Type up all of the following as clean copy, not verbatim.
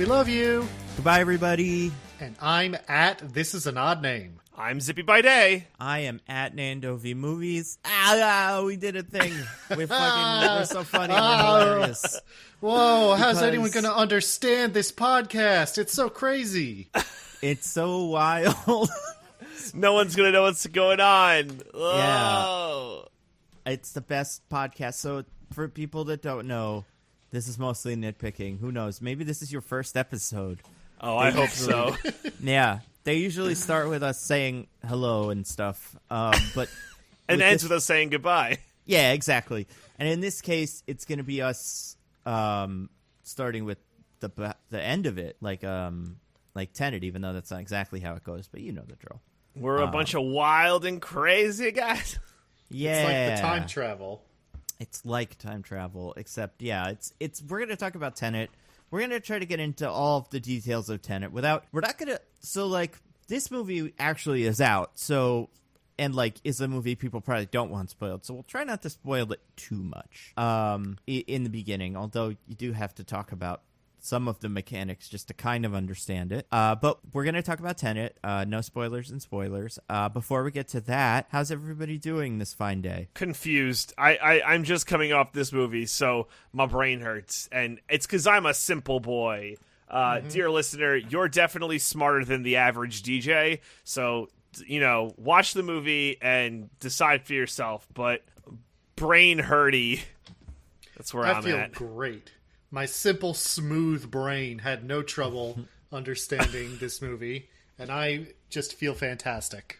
We love you. Goodbye, everybody. And I'm at This Is an Odd Name. I'm Zippy by Day. I am at Nando V Movies. We did a thing. We're so funny and hilarious. Whoa, how's anyone going to understand this podcast? It's so crazy. It's so wild. No one's going to know what's going on. Yeah. It's the best podcast. So for people that don't know, this is mostly nitpicking. Who knows? Maybe this is your first episode. Oh, I hope so. Yeah. They usually start with us saying hello and stuff, but and ends with us saying goodbye. Yeah, exactly. And in this case, it's going to be us starting with the end of it, like Tenet, even though that's not exactly how it goes, but you know the drill. We're a bunch of wild and crazy guys. Yeah, it's like the time travel. It's like time travel, except it's. We're going to talk about Tenet. We're going to try to get into all of the details of Tenet we're not going to, so like this movie actually is out, so, and like is a movie people probably don't want spoiled, so we'll try not to spoil it too much in the beginning, although you do have to talk about some of the mechanics just to kind of understand it. But we're going to talk about Tenet. No spoilers and spoilers. Before we get to that, how's everybody doing this fine day? Confused. I'm just coming off this movie, so my brain hurts. And it's because I'm a simple boy. Dear listener, you're definitely smarter than the average DJ. So, watch the movie and decide for yourself. But brain hurty. That's where I'm at. I feel great. My simple, smooth brain had no trouble understanding this movie, and I just feel fantastic.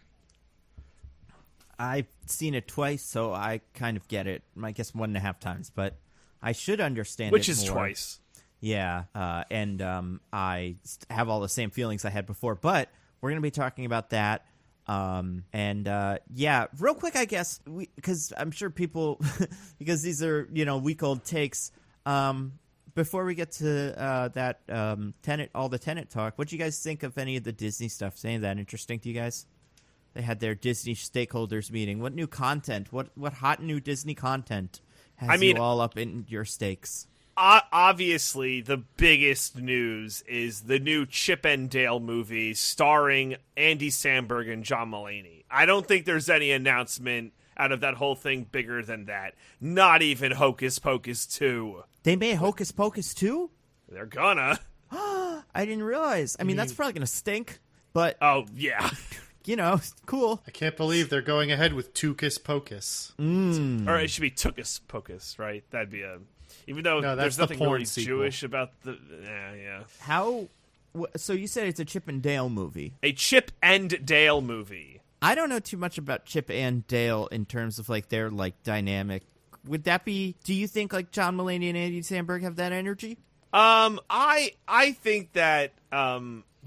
I've seen it twice, so I kind of get it. I guess 1.5 times, but I should understand Which it is more. Twice. Yeah, and I have all the same feelings I had before, but we're going to be talking about that. Real quick, I guess, because I'm sure people, because these are, week-old takes, before we get to that Tenet, all the Tenet talk, what do you guys think of any of the Disney stuff? Is any of that interesting to you guys? They had their Disney stakeholders meeting. What new content? What hot new Disney content has you all up in your steaks? Obviously, the biggest news is the new Chip and Dale movie starring Andy Samberg and John Mulaney. I don't think there's any announcement out of that whole thing bigger than that. Not even Hocus Pocus 2. They made Hocus Pocus 2? They're gonna. I didn't realize. I mean, that's probably going to stink, but... Oh, yeah. Cool. I can't believe they're going ahead with Tucus Pocus. Or it should be Tuckus Pocus, right? That'd be a... Even though there's nothing really Jewish about the... Yeah. How... So you said it's a Chip and Dale movie. A Chip and Dale movie. I don't know too much about Chip and Dale in terms of, like, their, like, dynamic. Would that be... Do you think, like, John Mulaney and Andy Samberg have that energy? I think that...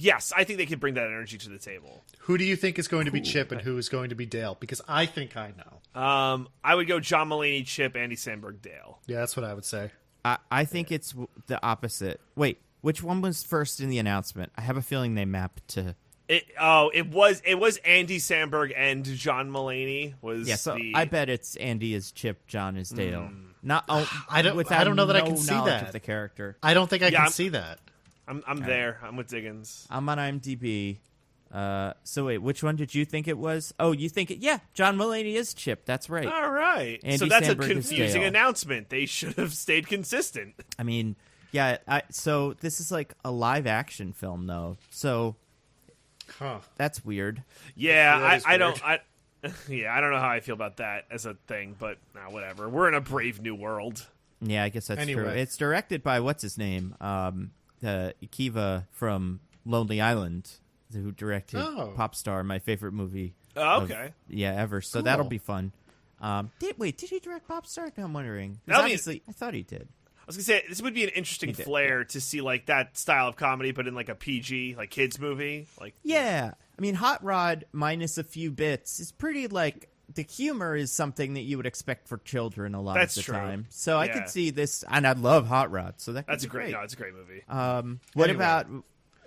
Yes, I think they could bring that energy to the table. Who do you think is going to be Chip and who is going to be Dale? Because I think I know. I would go John Mulaney, Chip, Andy Samberg, Dale. Yeah, that's what I would say. I think it's the opposite. Wait, which one was first in the announcement? I have a feeling they mapped to... It was Andy Samberg and John Mulaney. I bet it's Andy as Chip, John as Dale. I don't know that I can see that of the character. I don't think I can see that. I'm there. I'm with Diggins. I'm on IMDb. So wait, which one did you think it was? Oh, you think it? Yeah, John Mulaney is Chip. That's right. All right. Andy so that's Samberg a confusing announcement. They should have stayed consistent. I mean, yeah. So this is like a live action film, though. So that's weird. Yeah, I don't know how I feel about that as a thing, but whatever. We're in a brave new world. Yeah, I guess that's true. It's directed by what's his name, Akiva from Lonely Island, who directed Pop Star, my favorite movie. Oh, okay. Ever. So that'll be fun. Did he direct Pop Star? No, I'm wondering. Obviously, I thought he did. I was gonna say this would be an interesting flair to see like that style of comedy, but in like a PG, like kids movie. Like I mean, Hot Rod minus a few bits is pretty like. The humor is something that you would expect for children a lot of the time. So I could see this, and I love Hot Rod, so that's great. No, it's a great movie. What about?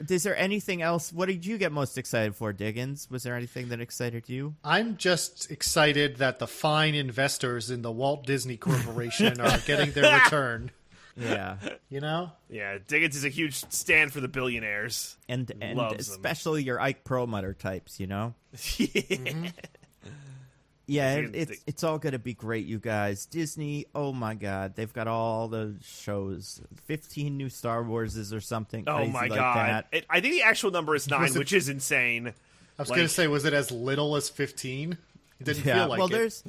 Is there anything else? What did you get most excited for, Diggins? Was there anything that excited you? I'm just excited that the fine investors in the Walt Disney Corporation are getting their return. Yeah. You know? Yeah, Diggins is a huge stand for the billionaires. And Loves them. especially your Ike Perlmutter types, you know? Yeah. Yeah, it's all going to be great, you guys. Disney, oh my God, they've got all the shows. 15 new Star Warses or something Oh crazy my like God. that. I think the actual number is 9, Was it- which is insane. I was going to say, was it as little as 15? It didn't Yeah, feel like well, it.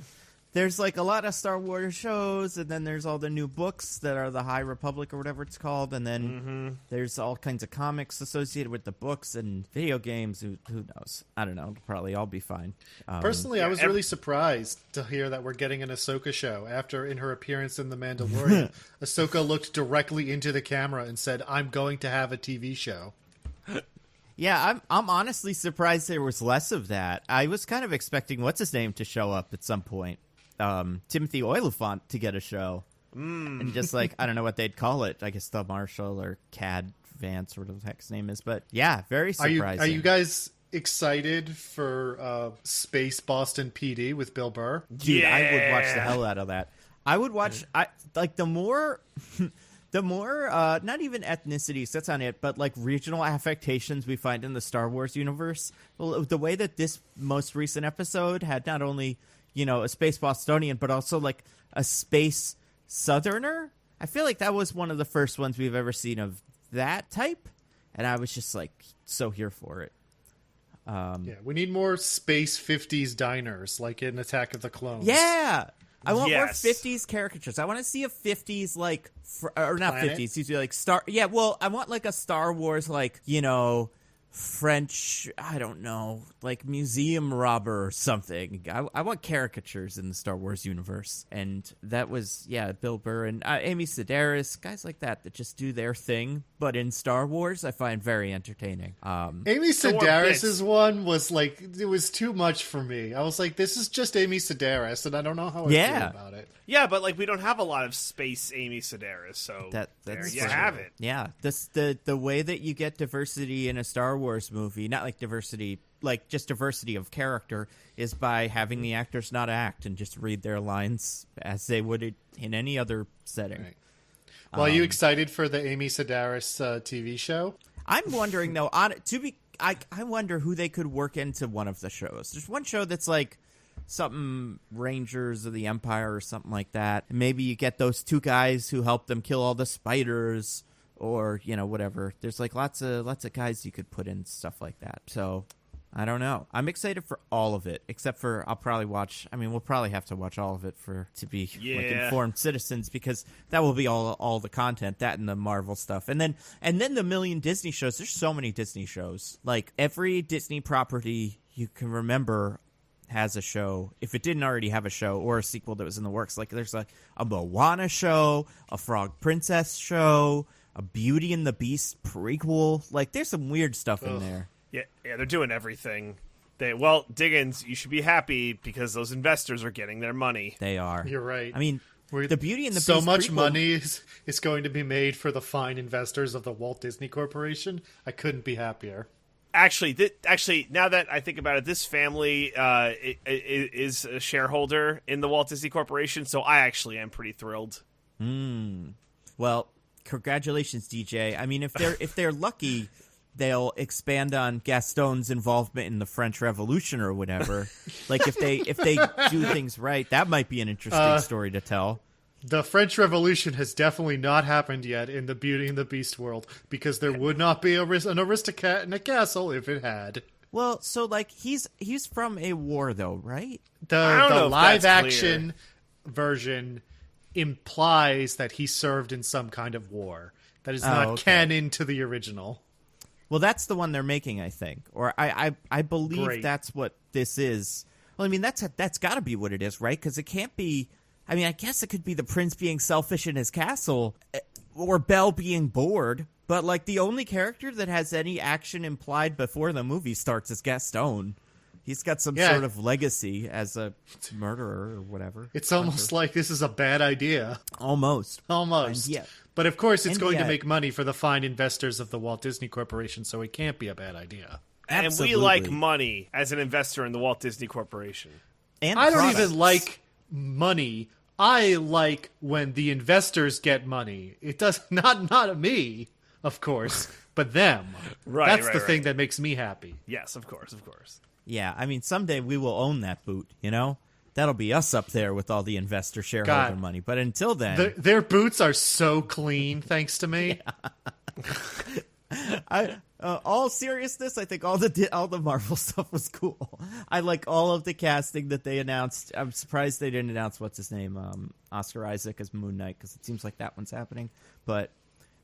there's like a lot of Star Wars shows, and then there's all the new books that are the High Republic or whatever it's called, and then there's all kinds of comics associated with the books and video games. Who knows? I don't know. It'll probably all be fine. Personally, I was really surprised to hear that we're getting an Ahsoka show after, in her appearance in The Mandalorian, Ahsoka looked directly into the camera and said, "I'm going to have a TV show." Yeah, I'm honestly surprised there was less of that. I was kind of expecting what's his name to show up at some point. Timothy Oliphant to get a show. And just like, I don't know what they'd call it. I guess the Marshall or Cad Vance, or whatever the heck his name is. But yeah, very surprising. Are you guys excited for Space Boston PD with Bill Burr? Dude, I would watch the hell out of that. I would watch, the more, not even ethnicities, that's not it, but like regional affectations we find in the Star Wars universe. Well, the way that this most recent episode had not only, a space Bostonian, but also like a space Southerner. I feel like that was one of the first ones we've ever seen of that type. And I was just like so here for it. Yeah, we need more space 50s diners, like in Attack of the Clones. Yeah. I want more Yes. 50s caricatures. I want to see a 50s, like, or not Planet? 50s, excuse me, like Star. Yeah, well, I want like a Star Wars, like, French, I don't know, like museum robber or something. I want caricatures in the Star Wars universe. And that was, Bill Burr and Amy Sedaris, guys like that just do their thing. But in Star Wars, I find very entertaining. Amy So are Sedaris' bits. one was like, it was too much for me. I was like, this is just Amy Sedaris, and I don't know how I feel about it. Yeah, but like we don't have a lot of space Amy Sedaris, so there That's you true. have it. Yeah, the way that you get diversity in a Star Wars movie, not like diversity, like just diversity of character, is by having the actors not act and just read their lines as they would in any other setting. Right. Well, are you excited for the Amy Sedaris TV show? I'm wondering though, I wonder who they could work into one of the shows. There's one show that's like something Rangers of the Empire or something like that. Maybe you get those two guys who help them kill all the spiders, or whatever. There's like lots of guys you could put in stuff like that. So I don't know. I'm excited for all of it, except for I'll probably watch. I mean, we'll probably have to watch all of it to be like informed citizens, because that will be all the content, that and the Marvel stuff, and then the million Disney shows. There's so many Disney shows. Like every Disney property you can remember has a show, if it didn't already have a show or a sequel that was in the works. Like there's a Moana show, a Frog Princess show, a Beauty and the Beast prequel. Like there's some weird stuff in there. Yeah, they're doing everything. Diggins, you should be happy because those investors are getting their money. They are. You're right. I mean, the Beauty and the so Beast much prequel, money is going to be made for the fine investors of the Walt Disney Corporation. I couldn't be happier. Actually, now that I think about it, this family is a shareholder in the Walt Disney Corporation, so I actually am pretty thrilled. Well, congratulations, DJ. I mean, if they're lucky, they'll expand on Gaston's involvement in the French Revolution or whatever. Like if they do things right, that might be an interesting story to tell. The French Revolution has definitely not happened yet in the Beauty and the Beast world, because there would not be an aristocrat in a castle if it had. Well, so like he's from a war though, right? I don't know The if live that's action version implies that he served in some kind of war. That is not canon to the original. Well, that's the one they're making, I think, or I believe Great. that's what this is. Well, I mean that's got to be what it is, right? Because it can't be. I mean, I guess it could be the prince being selfish in his castle, or Belle being bored. But like the only character that has any action implied before the movie starts is Gaston. He's got some sort of legacy as a murderer or whatever. It's almost like this is a bad idea. Almost. Almost. And yet- But of course, it's and going to yet- make money for the fine investors of the Walt Disney Corporation, so it can't be a bad idea. And Absolutely. we like money as an investor in the Walt Disney Corporation. And I don't products. even like money. I like when the investors get money. It does not me, of course, but them. That's the thing that makes me happy. Yes, of course. Yeah, I mean, someday we will own that boot, you know? That'll be us up there with all the investor shareholder money. But until then... Their boots are so clean, thanks to me. All seriousness, I think all the Marvel stuff was cool. I like all of the casting that they announced. I'm surprised they didn't announce what's his name, Oscar Isaac as Moon Knight, because it seems like that one's happening. But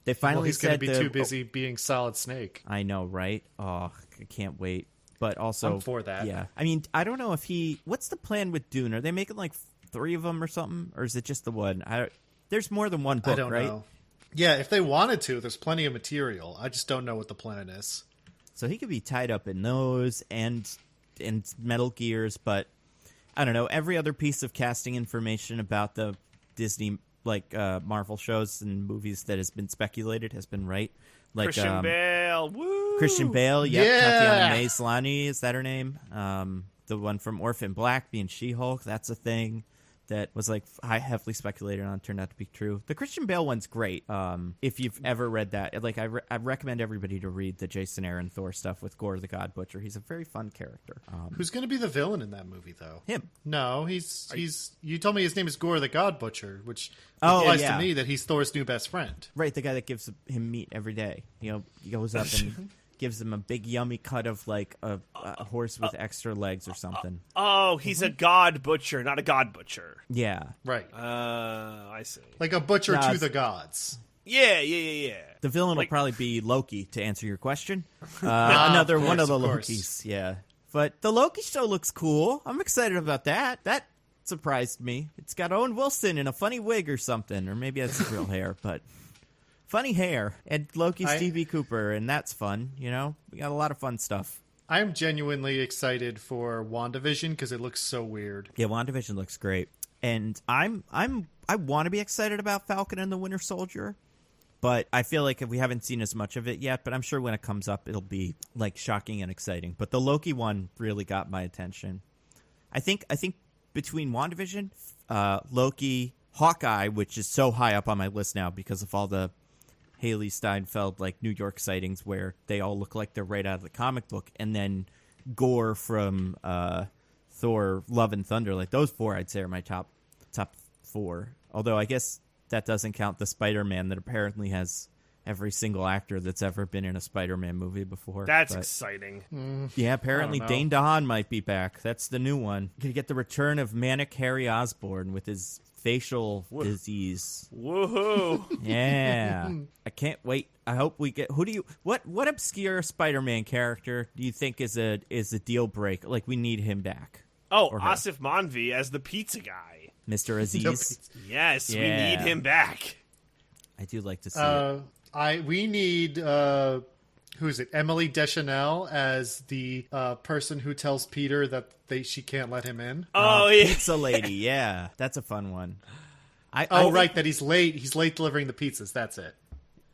they finally he's said going to be too busy being Solid Snake. I know, right? Oh, I can't wait. But also, I'm for that. Yeah, I mean, I don't know if what's the plan with Dune? Are they making like 3 of them or something, or is it just the one? There's more than one book, I don't right? know. Yeah, if they wanted to, there's plenty of material. I just don't know what the plan is. So he could be tied up in those and Metal Gears, but I don't know. Every other piece of casting information about the Disney Marvel shows and movies that has been speculated has been right. Like Christian Bale, woo! Christian Bale, yep. Yeah. Tatiana Maslany, is that her name? The one from Orphan Black being She-Hulk, that's a thing that was heavily speculated on, turned out to be true. The Christian Bale one's great. If you've ever read that, I recommend everybody to read the Jason Aaron Thor stuff with Gore the God Butcher. He's a very fun character. Who's going to be the villain in that movie, though? Him. No, he's. You told me his name is Gore the God Butcher, which implies to me that he's Thor's new best friend. Right, the guy that gives him meat every day. You know, he goes up and gives him a big yummy cut of a horse with extra legs or something. Oh, he's a god butcher, not a god butcher. Yeah. Right. I see. Like a butcher to the gods. Yeah. The villain will probably be Loki, to answer your question. Another one of the Lokis, yeah. But the Loki show looks cool. I'm excited about that. That surprised me. It's got Owen Wilson in a funny wig or something, or maybe that's his real hair, but... Funny hair, and Loki's Stevie Cooper, and that's fun, you know? We got a lot of fun stuff. I am genuinely excited for WandaVision because it looks so weird. Yeah, WandaVision looks great. And I want to be excited about Falcon and the Winter Soldier, but I feel like we haven't seen as much of it yet, but I'm sure when it comes up, it'll be, shocking and exciting. But the Loki one really got my attention. I think between WandaVision, Loki, Hawkeye, which is so high up on my list now because of all the Haley Steinfeld New York sightings where they all look like they're right out of the comic book, and then Gore from Thor Love and Thunder. Those 4 I'd say are my top 4, although I guess that doesn't count the Spider-Man that apparently has every single actor that's ever been in a Spider-Man movie before. That's exciting. Yeah, apparently Dane DeHaan might be back. That's the new one. Gonna get the return of Manic Harry Osborn with his facial disease. Woohoo! Yeah. I can't wait. I hope we get... What obscure Spider-Man character do you think is a deal break? We need him back. Oh, Asif Manvi as the pizza guy. Mr. Aziz. Yes, we need him back. I do like to see it. We need who is it? Emily Deschanel as the person who tells Peter that she can't let him in. Oh, yeah, pizza lady. Yeah, that's a fun one. Right, that he's late. He's late delivering the pizzas. That's it.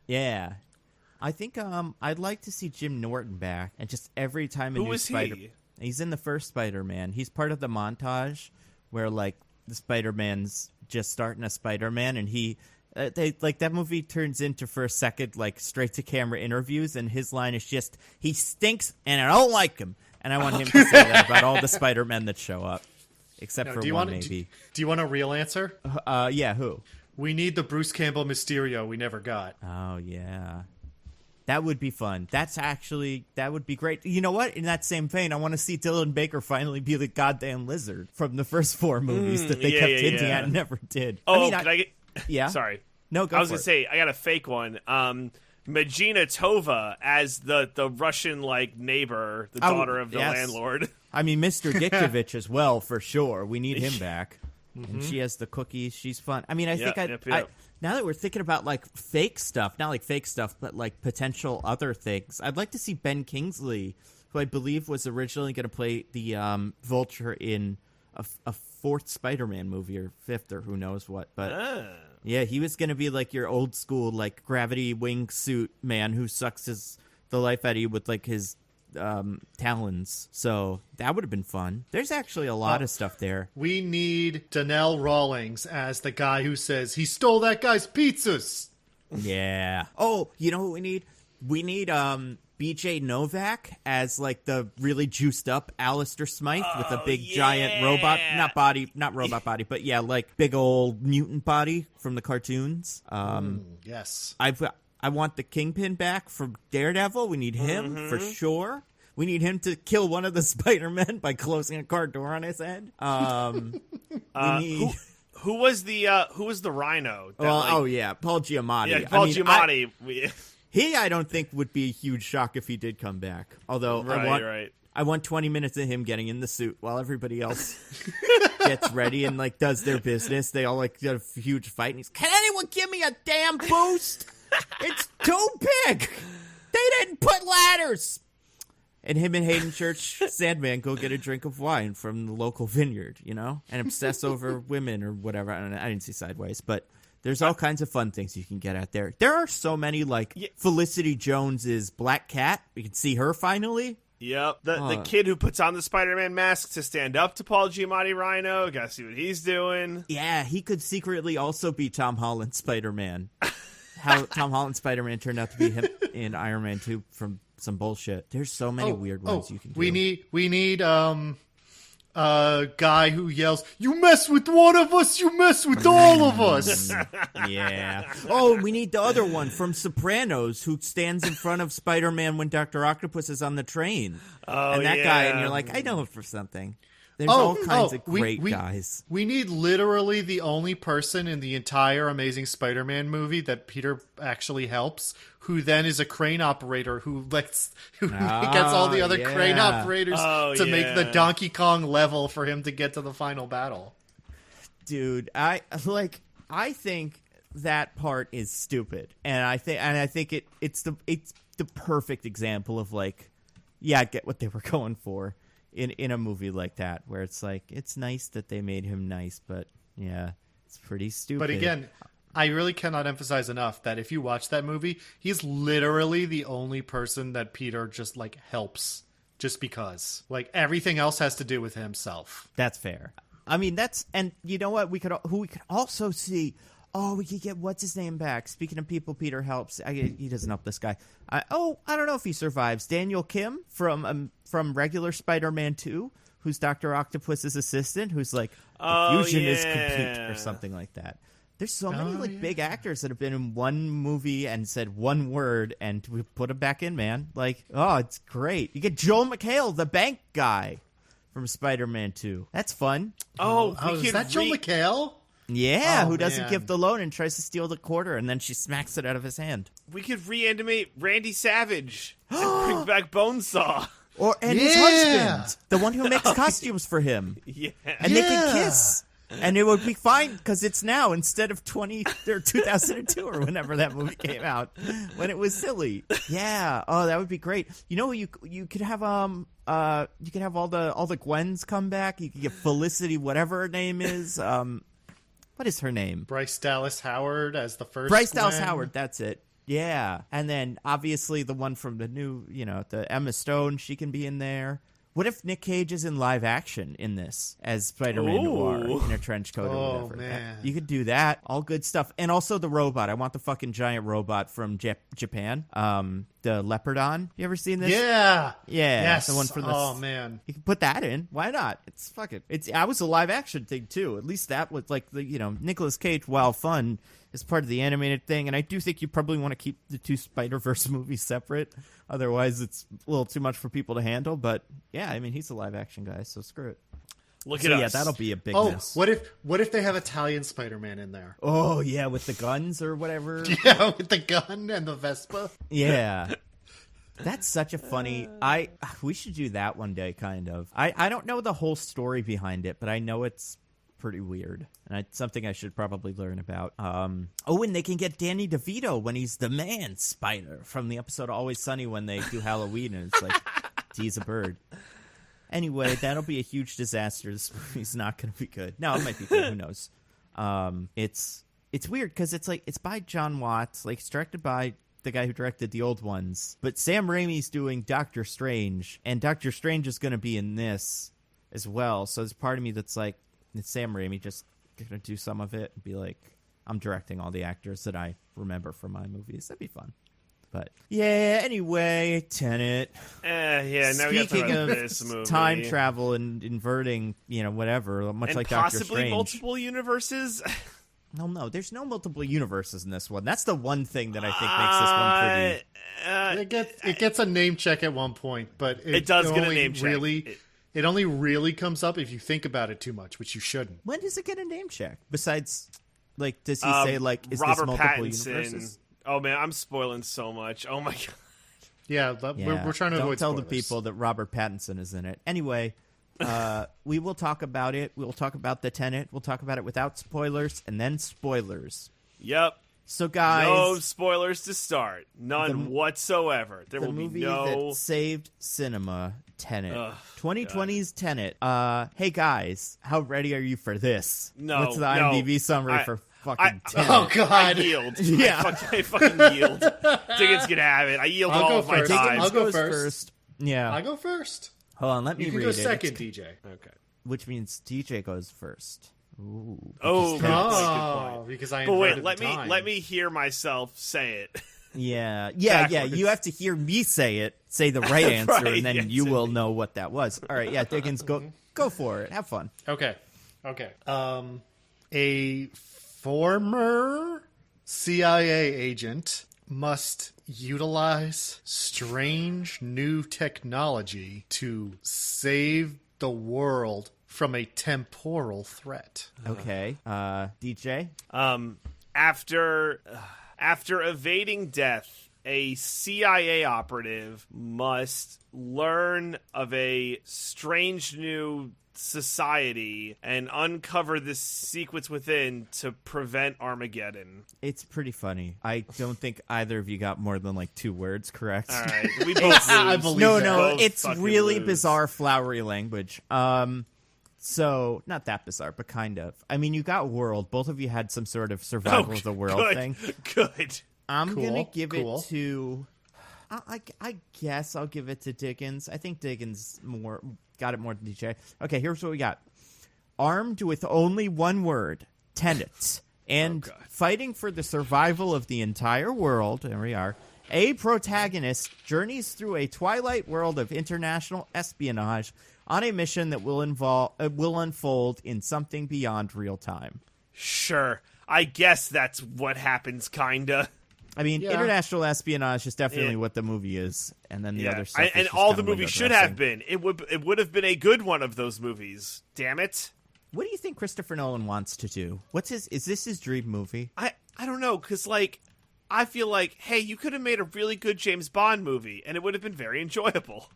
Yeah, I think I'd like to see Jim Norton back, and just every time he's in the first Spider-Man. He's part of the montage where the Spider-Man's just starting a Spider-Man, and he. That movie turns into, for a second, straight to camera interviews, and his line is just, he stinks and I don't like him. And I want him to say that about all the Spider-Men that show up, except for one, maybe. Do you want a real answer? Yeah, who? We need the Bruce Campbell Mysterio we never got. Oh, yeah. That would be fun. That would be great. You know what? In that same vein, I want to see Dylan Baker finally be the goddamn lizard from the first 4 movies that they kept hinting at and never did. Oh, can I get... Yeah. Sorry. No, go I was going to say, I got a fake one. Magina Tova as the Russian neighbor, the daughter of the landlord. I mean, Mr. Gitkovich as well, for sure. We need him back. And she has the cookies. She's fun. I mean, I think now that we're thinking about fake stuff, not fake stuff, but potential other things, I'd like to see Ben Kingsley, who I believe was originally going to play the Vulture in a 4th Spider-Man movie or 5th or who knows what, but yeah, he was going to be your old school gravity wing suit man who sucks the life out of you with his talons. So that would have been fun. There's actually a lot of stuff there. We need Donnell Rawlings as the guy who says he stole that guy's pizzas. Yeah. Oh, you know what we need? We need BJ Novak as like the really juiced up Alistair Smythe with a big giant robot, not robot body, but yeah, like big old mutant body from the cartoons. Yes. I want the Kingpin back from Daredevil. We need him for sure. We need him to kill one of the Spider-Men by closing a car door on his head. We need... Who was the Rhino? Paul Giamatti. Yeah, Paul Giamatti. I don't think would be a huge shock if he did come back. Although I want 20 minutes of him getting in the suit while everybody else gets ready and like does their business. They all like get a huge fight, and he's, can anyone give me a damn boost? It's too big. They didn't put ladders. And him and Hayden Church Sandman go get a drink of wine from the local vineyard, and obsess over women or whatever. I didn't see Sideways, but there's all kinds of fun things you can get out there. There are so many, Felicity Jones's Black Cat. We can see her finally. Yep. The kid who puts on the Spider-Man mask to stand up to Paul Giamatti Rhino. Gotta see what he's doing. Yeah, he could secretly also be Tom Holland Spider-Man. How Tom Holland Spider-Man turned out to be him in Iron Man 2 from some bullshit. There's so many weird ones you can do. We need a guy who yells, "You mess with one of us, you mess with all of us." Yeah. Oh, we need the other one from Sopranos who stands in front of Spider-Man when Dr. Octopus is on the train. And that guy, and you're like, I know him for something. There's all kinds of great guys. We need literally the only person in the entire Amazing Spider-Man movie that Peter actually helps, who then is a crane operator who gets all the other crane operators to make the Donkey Kong level for him to get to the final battle. Dude, I think that part is stupid, and I think it's the perfect example of I get what they were going for. In a movie like that, where it's like, it's nice that they made him nice, but yeah, it's pretty stupid. But again, I really cannot emphasize enough that if you watch that movie, he's literally the only person that Peter just helps just because. Everything else has to do with himself. That's fair. I mean, and you know what? We could also see. Oh, we could get what's his name back. Speaking of people Peter helps, he doesn't help this guy. I don't know if he survives. Daniel Kim from regular Spider-Man 2, who's Dr. Octopus's assistant, who's like, the fusion is complete or something like that. There's so many big actors that have been in one movie and said one word, and we put them back in, man. It's great. You get Joel McHale, the bank guy from Spider-Man 2. That's fun. Is that Joel McHale? Yeah, who doesn't give the loan and tries to steal the quarter, and then she smacks it out of his hand. We could reanimate Randy Savage and bring back Bonesaw. His husband, the one who makes costumes for him. Yeah. And they can kiss. And it would be fine because it's now instead of 2002 or whenever that movie came out, when it was silly. Yeah. Oh, that would be great. You could have all the Gwens come back. You could get Felicity, whatever her name is. What is her name? Bryce Dallas Howard as the first Bryce Gwen. Dallas Howard, that's it. Yeah. And then, obviously, the one from the new, the Emma Stone, she can be in there. What if Nick Cage is in live action in this as Spider-Man Noir in a trench coat or whatever? Man. You could do that. All good stuff. And also the robot. I want the fucking giant robot from Japan. The Leopardon. You ever seen this? Yeah. Yeah. Yes. The one from the... Oh, man. You can put that in. Why not? It's fucking... I was a live action thing, too. At least that was Nicolas Cage, while fun, is part of the animated thing. And I do think you probably want to keep the two Spider-Verse movies separate. Otherwise, it's a little too much for people to handle. But yeah, I mean, he's a live action guy, so screw it. Look at us. Yeah, that'll be a big mess. What if they have Italian Spider-Man in there? Oh, yeah, with the guns or whatever. Yeah, with the gun and the Vespa. Yeah. That's such a funny... We should do that one day, kind of. I don't know the whole story behind it, but I know it's pretty weird. And it's something I should probably learn about. And they can get Danny DeVito when he's the man spider from the episode Always Sunny when they do Halloween and it's like, tease a bird. Anyway, that'll be a huge disaster. This movie's not going to be good. No, it might be good. Who knows? It's weird because it's by John Watts, it's directed by the guy who directed the old ones. But Sam Raimi's doing Doctor Strange, and Doctor Strange is going to be in this as well. So there's part of me that's like, it's Sam Raimi just going to do some of it and be like, I'm directing all the actors that I remember from my movies. That'd be fun. But yeah, anyway, Tenet. Now we got to talk Speaking about of this movie. time travel and inverting, whatever, much and like Doctor possibly Strange. multiple universes. No, there's no multiple universes in this one. That's the one thing that I think makes this one pretty. It gets a name check at one point, but it does get a name check. It only really comes up if you think about it too much, which you shouldn't. When does it get a name check? Besides, does he say, is Robert this multiple Pattinson. universes? Oh, man, I'm spoiling so much. Oh, my God. Yeah, we're trying to avoid Don't tell spoilers. the people that Robert Pattinson is in it. Anyway, we will talk about it. We'll talk about the Tenet. We'll talk about it without spoilers, and then spoilers. Yep. So, guys, no spoilers to start. None whatsoever. There will be movie no... that saved cinema, Tenet. Ugh, 2020's Tenet. Hey, guys, how ready are you for this? No, What's the IMDb summary for fucking Tenet? Oh, God. I yield. Yeah. I fucking yield. Diggins can have it. I yield I'll all go of my first. time. I'll go Goes first. Yeah. I go first. Hold on, let me You can read go it. second, DJ. Okay. Which means DJ goes first. Ooh. Oh, good Oh, point. because I But wait, inverted the time. let me hear myself say it. Yeah. Backwards. You have to hear me say the right answer, Right, and then yes, you will know what that was. All right, yeah, Diggins, go for it. Have fun. Okay. A former CIA agent must utilize strange new technology to save the world from a temporal threat. Okay. DJ? After evading death, a CIA operative must learn of a strange new society and uncover the secrets within to prevent Armageddon. It's pretty funny. I don't think either of you got more than 2 words correct. All right, we both lose. I believe No, that. Both it's fucking really lose. bizarre, flowery language. So, not that bizarre, but kind of. I mean, you got world. Both of you had some sort of survival of the world good, thing. Good. I'm Cool, going to give cool. it to... I guess I'll give it to Diggins. I think Diggins got it more than DJ. Okay, here's what we got. Armed with only one word, Tenet, and fighting for the survival of the entire world, there we are, a protagonist journeys through a twilight world of international espionage on a mission that will unfold in something beyond real time. Sure. I guess that's what happens, kinda. I mean, Yeah. international espionage is definitely what the movie is, and then the other stuff. And is just all kinda the movie window should dressing. have been. It would have been a good one of those movies. Damn it. What do you think Christopher Nolan wants to do? Is this his dream movie? I don't know, because, I feel like, hey, you could have made a really good James Bond movie, and it would have been very enjoyable.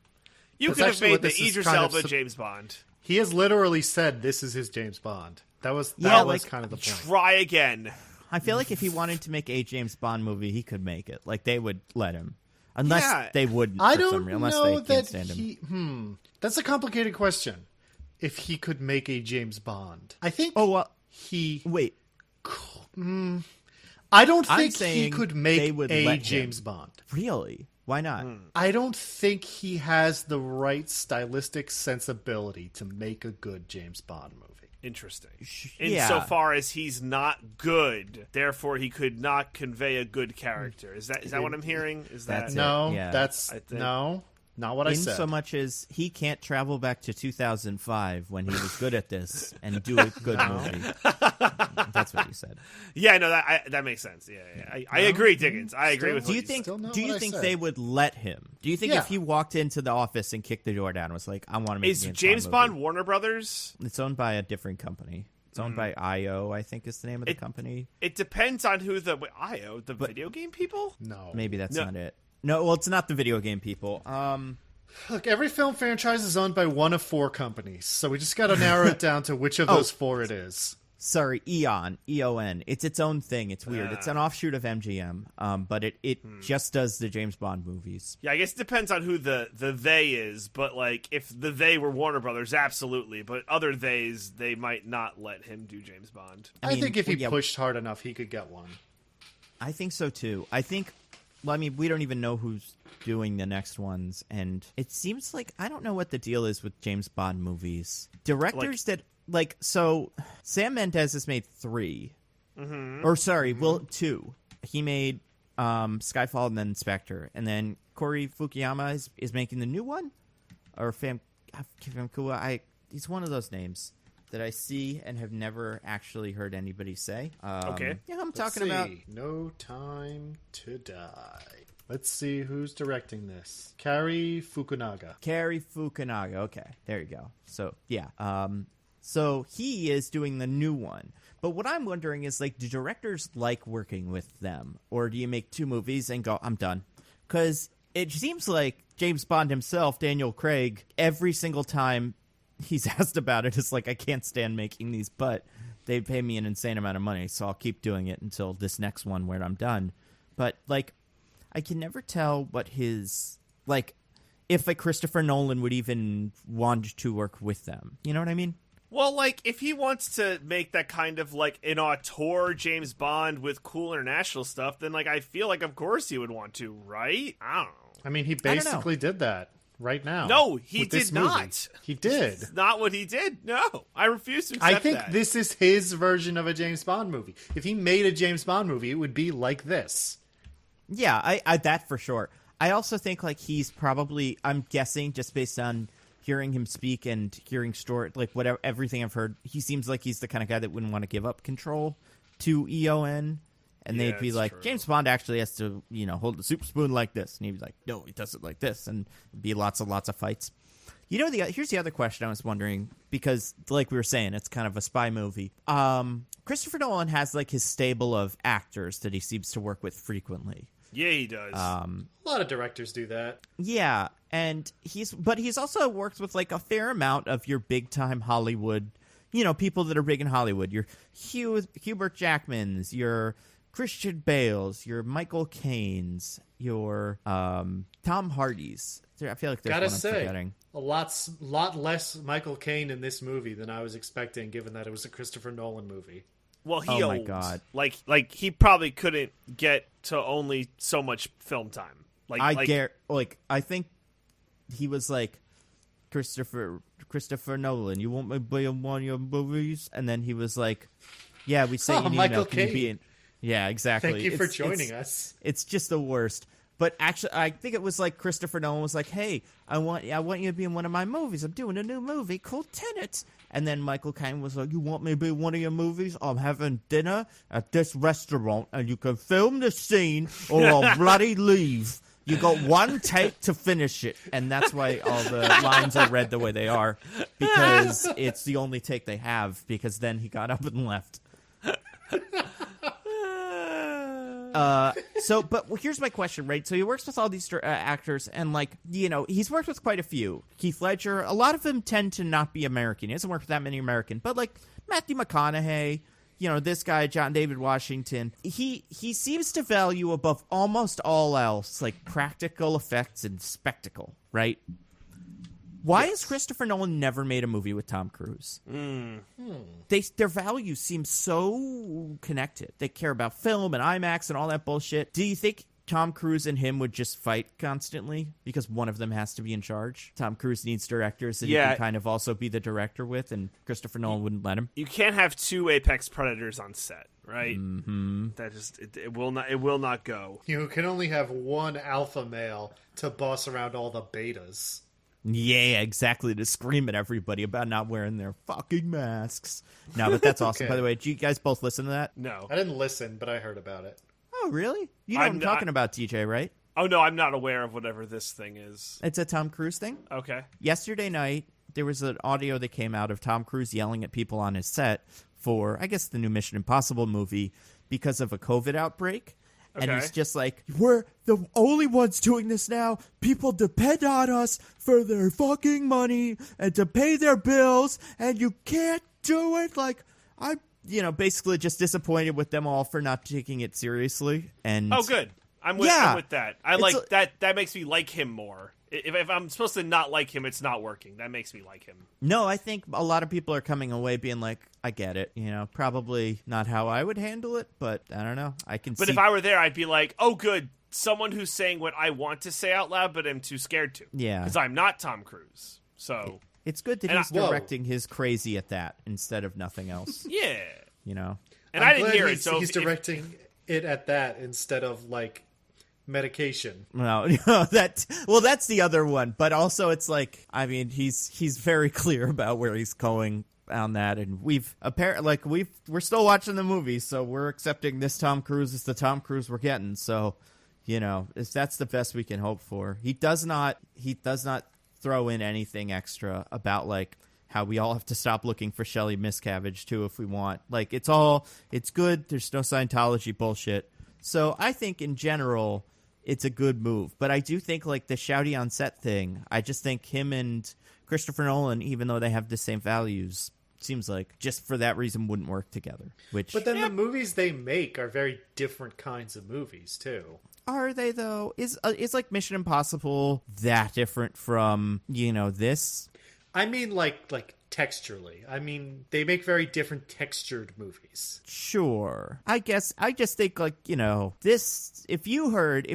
You That's could have actually made what the this is Idris kind of Elba James Bond. He has literally said this is his James Bond. That was kind of the point. Try again. I feel like if he wanted to make a James Bond movie, he could make it. They would let him. Unless they wouldn't I for some don't reason. Unless know they can't that stand him. That's a complicated question. If he could make a James Bond, I think. Oh, well, he. wait. I don't I'm think he saying could they make would a let him. James Bond. Really? Why not? I don't think he has the right stylistic sensibility to make a good James Bond movie. Interesting. Yeah. Insofar as he's not good, therefore he could not convey a good character. Is that what I'm hearing? Is that That's No, yeah. that's I think- no, not what I In said. so much as he can't travel back to 2005 when he was good at this and do a good movie. That's what you said. Yeah, no, that makes sense. Yeah. I agree, Dickens. I agree with Do what you you think? said. Still not Do you what I think said. they would let him? Do you think Yeah. if he walked into the office and kicked the door down, and was like, "I want to make Is a James Bond Bond movie?" Warner Brothers? It's owned by a different company. It's owned by IO, I think, is the name of the company. It depends on who the IO, the video game people? No, Maybe that's No. not it. No, well, it's not the video game people. Look, every film franchise is owned by one of 4 companies, so we just got to narrow it down to which of those 4 it is. Sorry, EON. It's its own thing. It's weird. It's an offshoot of MGM, but it just does the James Bond movies. Yeah, I guess it depends on who the they is, but if the they were Warner Brothers, absolutely. But other theys, they might not let him do James Bond. I mean, think if he yeah, pushed hard enough, he could get one. I think so too. I think Well, I mean, we don't even know who's doing the next ones, and it seems like I don't know what the deal is with James Bond movies. Directors so Sam Mendes has made 3. Mm-hmm. Or sorry, well, 2. He made Skyfall and then Spectre, and then Corey Fukuyama is making the new one, or Famkua. He's one of those names that I see and have never actually heard anybody say. Okay. Yeah, I'm talking about No Time to Die. Let's see who's directing this. Cary Fukunaga. Okay, there you go. So, yeah. So he is doing the new one. But what I'm wondering is, like, do directors like working with them? Or do you make 2 movies and go, I'm done? Because it seems like James Bond himself, Daniel Craig, every single time he's asked about it, it's like, I can't stand making these, but they pay me an insane amount of money, so I'll keep doing it until this next one where I'm done. But, like, I can never tell what his, like, if a Christopher Nolan would even want to work with them. You know what I mean? Well, like, if he wants to make that kind of, like, an auteur James Bond with cool international stuff, then, like, I feel like, of course he would want to, right? I don't know. I mean, he basically did that right now. No, he did not. He did. That's not what he did. No, I refuse to accept that. I think this is his version of a James Bond movie. If he made a James Bond movie, it would be like this. Yeah, I that for sure. I also think, like, he's probably, I'm guessing, just based on hearing him speak and hearing story, like, whatever, everything I've heard, he seems like he's the kind of guy that wouldn't want to give up control to EON. And they'd be like, true. James Bond actually has to, hold the soup spoon like this. And he'd be like, no, he does it like this. And it'd be lots of fights. Here's the other question I was wondering, because, like we were saying, it's kind of a spy movie. Christopher Nolan has, like, his stable of actors that he seems to work with frequently. Yeah, he does. A lot of directors do that. Yeah, and he's also worked with, like, a fair amount of your big-time Hollywood, people that are big in Hollywood. Your Hubert Jackmans, your Christian Bales, your Michael Caine's, your Tom Hardy's. I feel like there's one I'm forgetting. A lot less Michael Caine in this movie than I was expecting, given that it was a Christopher Nolan movie. Well, oh my God! Like he probably couldn't get to only so much film time. I think he was like, Christopher Nolan, you want me to be in one of your movies? And then he was like, yeah, we sent you an email. Can you be in? Yeah, exactly. Thank you for joining us. It's just the worst. But actually, I think it was like Christopher Nolan was like, hey, I want you to be in one of my movies. I'm doing a new movie called Tenet. And then Michael Caine was like, you want me to be in one of your movies? I'm having dinner at this restaurant, and you can film the scene or I'll bloody leave. You got one take to finish it. And that's why all the lines are read the way they are, because it's the only take they have, because then he got up and left. But here's my question, right? So he works with all these actors, and, like, he's worked with quite a few. Keith Ledger, a lot of them tend to not be American. He doesn't work with that many American, but, like, Matthew McConaughey, this guy, John David Washington, he seems to value above almost all else, like, practical effects and spectacle, right? Why has Christopher Nolan never made a movie with Tom Cruise? Their values seem so connected. They care about film and IMAX and all that bullshit. Do you think Tom Cruise and him would just fight constantly because one of them has to be in charge? Tom Cruise needs directors that he can kind of also be the director with, and Christopher Nolan wouldn't let him. You can't have 2 apex predators on set, right? Mm-hmm. That just it will not go. You can only have one alpha male to boss around all the betas. Yeah, exactly, to scream at everybody about not wearing their fucking masks. No, but that's awesome. Okay. By the way, did you guys both listen to that? No. I didn't listen, but I heard about it. Oh, really? You know what I'm talking about, TJ, right? Oh, no, I'm not aware of whatever this thing is. It's a Tom Cruise thing? Okay. Yesterday night, there was an audio that came out of Tom Cruise yelling at people on his set for, I guess, the new Mission Impossible movie because of a COVID outbreak. And he's just like, we're the only ones doing this now. People depend on us for their fucking money and to pay their bills, and you can't do it. Like, I'm, basically just disappointed with them all for not taking it seriously. And oh, good. I'm with that. I like that. That makes me like him more. If I'm supposed to not like him, it's not working. That makes me like him. No, I think a lot of people are coming away being like, I get it. Probably not how I would handle it, but I don't know. But if I were there, I'd be like, oh, good. someone who's saying what I want to say out loud, but I'm too scared to. Yeah. Because I'm not Tom Cruise. So it's good that he's directing his crazy at that instead of nothing else. Yeah. You know? And I'm I didn't glad hear it. So he's directing it at that instead of like medication. No, that's the other one. But also, it's like, I mean, he's very clear about where he's going on that, and we're still watching the movie, so we're accepting this Tom Cruise is the Tom Cruise we're getting. So, you know, that's the best we can hope for. He does not throw in anything extra about like how we all have to stop looking for Shelly Miscavige too if we want. Like it's good. There's no Scientology bullshit. So I think in general it's a good move. But I do think like the shouty on set thing, I just think him and Christopher Nolan, even though they have the same values, seems like just for that reason wouldn't work together. But then the movies they make are very different kinds of movies too. Are they though? Is like Mission Impossible that different from, you know, this? I mean like texturally. I mean, they make very different textured movies. Sure. I guess I just think like, you know, this if you heard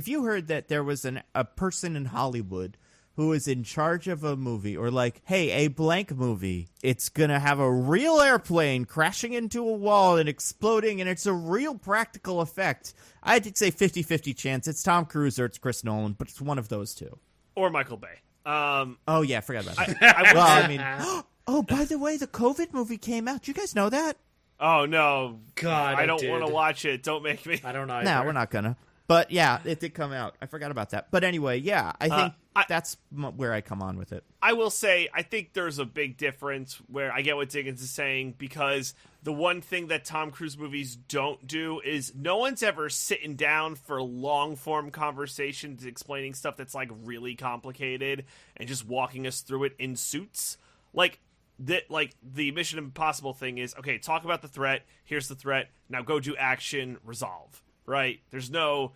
that there was a person in Hollywood who is in charge of a movie, or like, hey, a blank movie, it's gonna have a real airplane crashing into a wall and exploding, and it's a real practical effect. I'd say 50-50 chance it's Tom Cruise or it's Chris Nolan, but it's one of those two. Or Michael Bay. Oh, yeah, I forgot about that. Oh, by the way, the COVID movie came out. Do you guys know that? Oh, no. God, I don't want to watch it. Don't make me. I don't know. No, we're not gonna. But yeah, it did come out. I forgot about that. But anyway, yeah, I think that's where I come on with it. I will say, I think there's a big difference where I get what Diggins is saying, because the one thing that Tom Cruise movies don't do is no one's ever sitting down for long-form conversations explaining stuff that's like really complicated and just walking us through it in suits. Like the Mission Impossible thing is, okay, talk about the threat, here's the threat, now go do action, resolve. Right? There's no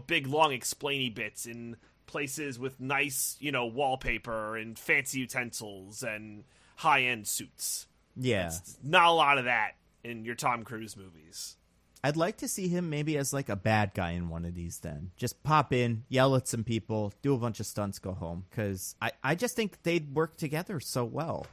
big long explainy bits in places with nice, you know, wallpaper and fancy utensils and high-end suits. Yeah. It's not a lot of that in your Tom Cruise movies. I'd like to see him maybe as like a bad guy in one of these then. Just pop in, yell at some people, do a bunch of stunts, go home. Because I just think they'd work together so well.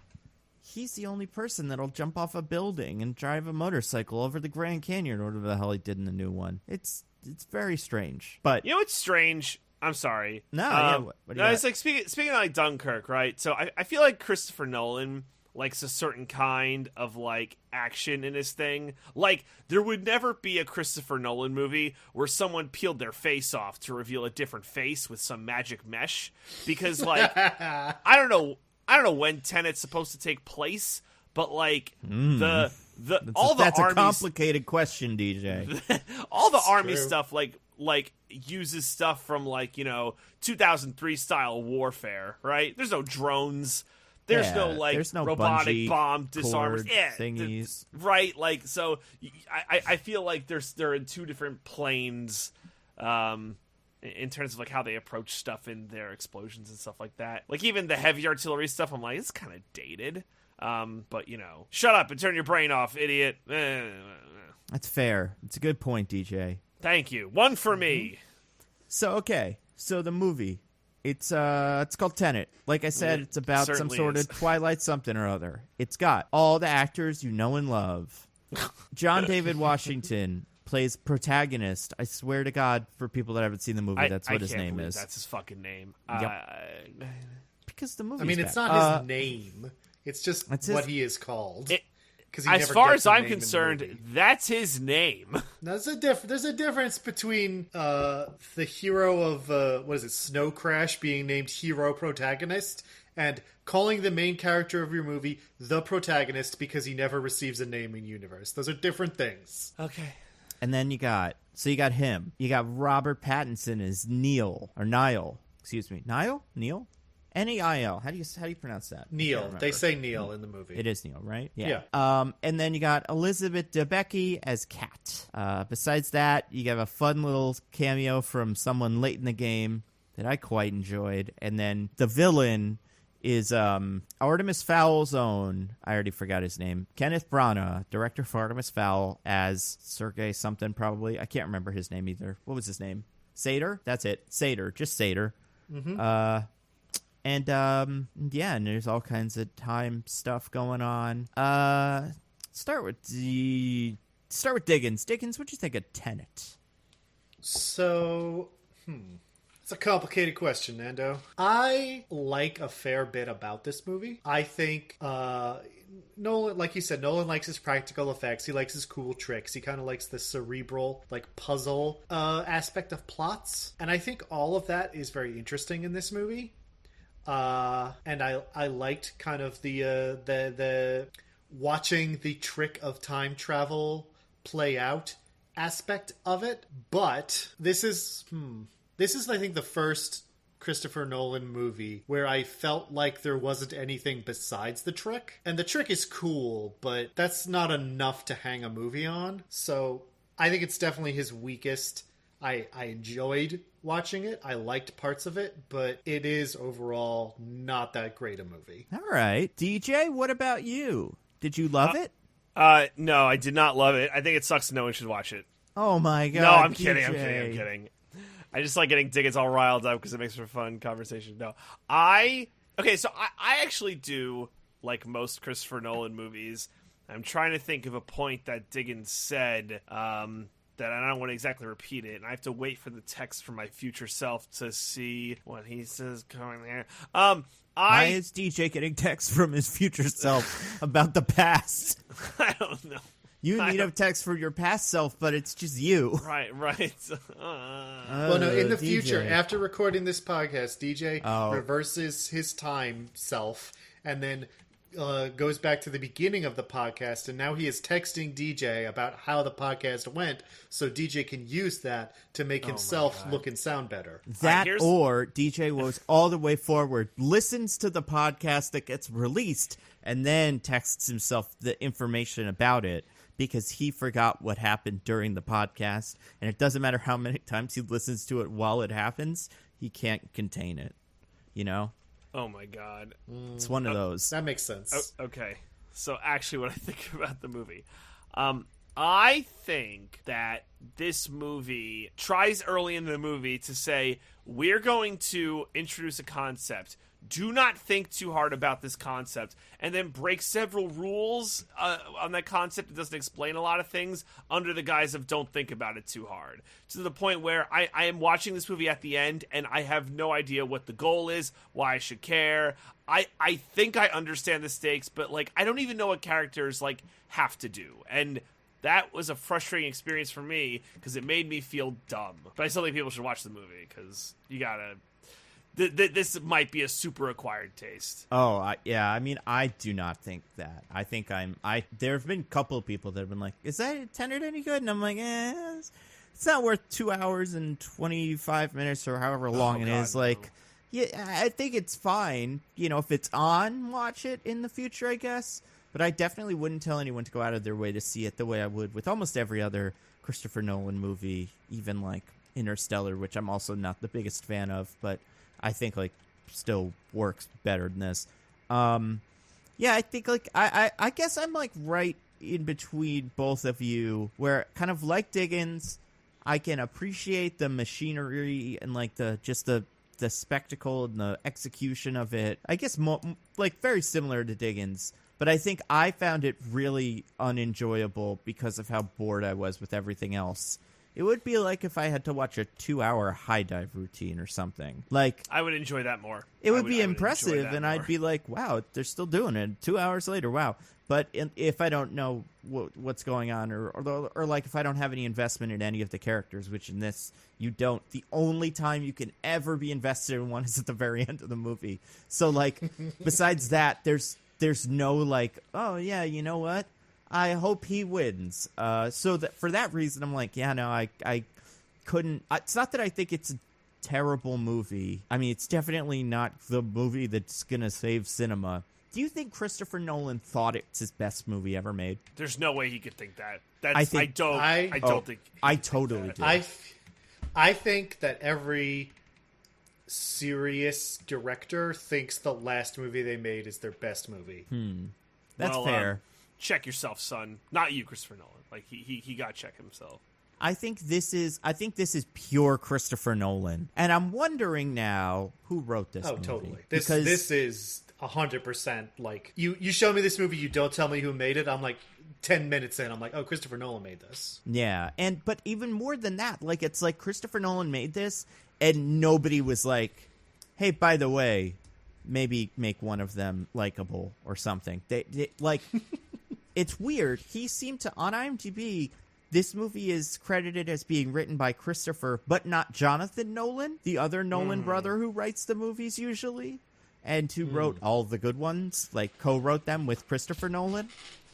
He's the only person that'll jump off a building and drive a motorcycle over the Grand Canyon, or whatever the hell he did in the new one. It's very strange. But you know what's strange? I'm sorry. No, it's like speaking of like Dunkirk, right? So I feel like Christopher Nolan likes a certain kind of like action in his thing. Like there would never be a Christopher Nolan movie where someone peeled their face off to reveal a different face with some magic mesh, because like I don't know when Tenet's supposed to take place, but like that's a complicated question, DJ. all the army stuff like uses stuff from like, you know, 2003 style warfare, right? There's no drones. There's no robotic bomb disarmers. Yeah, thingies. Right? Like, so I feel like they're in two different planes. In terms of like how they approach stuff in their explosions and stuff like that. Like even the heavy artillery stuff, I'm like, it's kind of dated. But you know, shut up and turn your brain off, idiot. That's fair. It's a good point, DJ. Thank you. One for me. So the movie, it's called Tenet. Like I said, it's about some sort of Twilight something or other. It's got all the actors you know and love. John David Washington plays protagonist. I swear to God, for people that haven't seen the movie, that's what his name is. That's his fucking name. Yep. Because the movie. I mean, it's not his name. It's just what he is called. As far as I'm concerned, that's his name. There's a difference between the hero of Snow Crash being named hero protagonist, and calling the main character of your movie the protagonist because he never receives a name in universe. Those are different things. Okay. And then you got him. You got Robert Pattinson as Niall. Excuse me. Niall? Neil? How do you pronounce that? Neil. They say Neil in the movie. It is Neil, right? Yeah. And then you got Elizabeth Debicki as Kat. Besides that, you have a fun little cameo from someone late in the game that I quite enjoyed. And then the villain is Artemis Fowl's own, I already forgot his name, Kenneth Branagh, director for Artemis Fowl, as Sergei something probably. I can't remember his name either. What was his name? Sator. That's it. Sator. Just Sator. Mm-hmm. And there's all kinds of time stuff going on. Start with Diggins. Diggins, what'd you think of Tenet? So, it's a complicated question, Nando. I like a fair bit about this movie. I think Nolan, like you said, Nolan likes his practical effects. He likes his cool tricks. He kind of likes the cerebral, like, puzzle aspect of plots. And I think all of that is very interesting in this movie. And I liked kind of the watching the trick of time travel play out aspect of it. But this is I think the first Christopher Nolan movie where I felt like there wasn't anything besides the trick. And the trick is cool, but that's not enough to hang a movie on. So I think it's definitely his weakest. I enjoyed watching it. I liked parts of it, but it is overall not that great a movie. All right. DJ, what about you? Did you love it? No, I did not love it. I think it sucks no one should watch it. Oh my god. No, I'm DJ. kidding. I just like getting Diggins all riled up because it makes for a fun conversation. No. I actually do like most Christopher Nolan movies. I'm trying to think of a point that Diggins said that I don't want to exactly repeat it, and I have to wait for the text from my future self to see what he says going there. Why is DJ getting texts from his future self about the past? I don't know. You need a text for your past self, but it's just you. Right. Well, no, in the future, after recording this podcast, DJ reverses his time self and then goes back to the beginning of the podcast, and now he is texting DJ about how the podcast went, so DJ can use that to make himself look and sound better. That or DJ goes all the way forward, listens to the podcast that gets released, and then texts himself the information about it because he forgot what happened during the podcast, and it doesn't matter how many times he listens to it while it happens, he can't contain it, you know? Oh my god. It's one of those. That makes sense. Okay. So actually what I think about the movie. I think that this movie tries early in the movie to say, we're going to introduce a concept. Do not think too hard about this concept, and then break several rules on that concept. It doesn't explain a lot of things under the guise of don't think about it too hard. To the point where I am watching this movie at the end, and I have no idea what the goal is, why I should care. I think I understand the stakes, but like I don't even know what characters like have to do. And that was a frustrating experience for me because it made me feel dumb. But I still think people should watch the movie because you gotta... This might be a super acquired taste. Oh, I mean, I do not think that. I think there have been a couple of people that have been like, is that Tenet any good? And I'm like, it's not worth 2 hours and 25 minutes or however long it is. Like, yeah, I think it's fine. You know, if it's on, watch it in the future, I guess. But I definitely wouldn't tell anyone to go out of their way to see it the way I would with almost every other Christopher Nolan movie, even like Interstellar, which I'm also not the biggest fan of, but I think like still works better than this. Yeah, I think like I guess I'm like right in between both of you, where kind of like Diggins, I can appreciate the machinery and like the spectacle and the execution of it. I guess like very similar to Diggins, but I think I found it really unenjoyable because of how bored I was with everything else. It would be like if I had to watch a 2-hour high dive routine or something. Like I would enjoy that more. It would be impressive, and I'd be like, wow, they're still doing it. 2 hours later, wow. But if I don't know what's going on, or like if I don't have any investment in any of the characters, which in this you don't, the only time you can ever be invested in one is at the very end of the movie. So like, besides that, there's no like, oh yeah, you know what? I hope he wins. So that for that reason, I'm like, yeah, no, I couldn't. It's not that I think it's a terrible movie. I mean, it's definitely not the movie that's gonna save cinema. Do you think Christopher Nolan thought it's his best movie ever made? There's no way he could think that. I don't think. I totally do. I think that every serious director thinks the last movie they made is their best movie. That's fair. Check yourself, son. Not you, Christopher Nolan. Like he got to check himself. I think this is pure Christopher Nolan, and I'm wondering now who wrote this. Oh, movie. totally. Because This is 100% like you show me this movie, you don't tell me who made it. I'm like 10 minutes in, I'm like, oh, Christopher Nolan made this. Yeah, but even more than that, like it's like Christopher Nolan made this, and nobody was like, hey, by the way, maybe make one of them likable or something. They like, it's weird. He seemed to, on IMDb, this movie is credited as being written by Christopher, but not Jonathan Nolan, the other Nolan brother who writes the movies usually, and who wrote all the good ones, like co-wrote them with Christopher Nolan.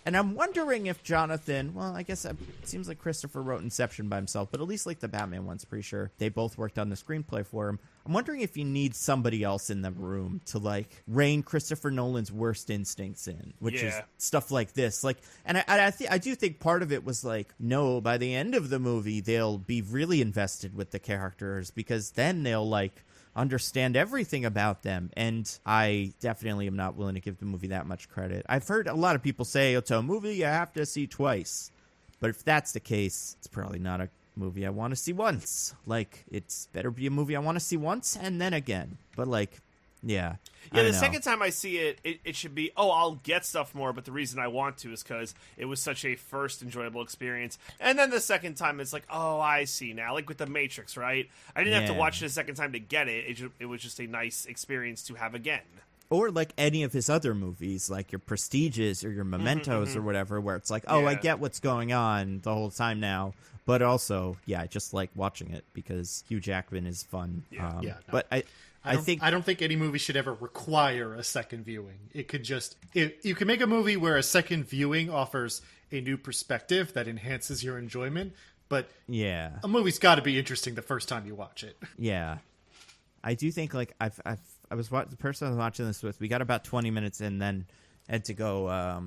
And I'm wondering if Jonathan, well, I guess it seems like Christopher wrote Inception by himself, but at least like the Batman one's pretty sure they both worked on the screenplay for him. I'm wondering if you need somebody else in the room to like rein Christopher Nolan's worst instincts in, which is stuff like this. Like, and I do think part of it was like, no, by the end of the movie, they'll be really invested with the characters because then they'll like understand everything about them, and I definitely am not willing to give the movie that much credit. I've heard a lot of people say it's a movie you have to see twice, but if that's the case, it's probably not a movie I want to see once. Like, it's better be a movie I want to see once and then again. But like, yeah, the second time I see it, it should be, oh, I'll get stuff more, but the reason I want to is because it was such a first enjoyable experience. And then the second time, it's like, oh, I see now. Like with The Matrix, right? I didn't have to watch it a second time to get it. It was just a nice experience to have again. Or like any of his other movies, like your Prestiges or your Mementos or whatever, where it's like, oh, I get what's going on the whole time now. But also, I just like watching it because Hugh Jackman is fun. But I don't think any movie should ever require a second viewing. It could just, you can make a movie where a second viewing offers a new perspective that enhances your enjoyment, but a movie's got to be interesting the first time you watch it. Yeah, I do think like the person I was watching this with, we got about 20 minutes in, then had to go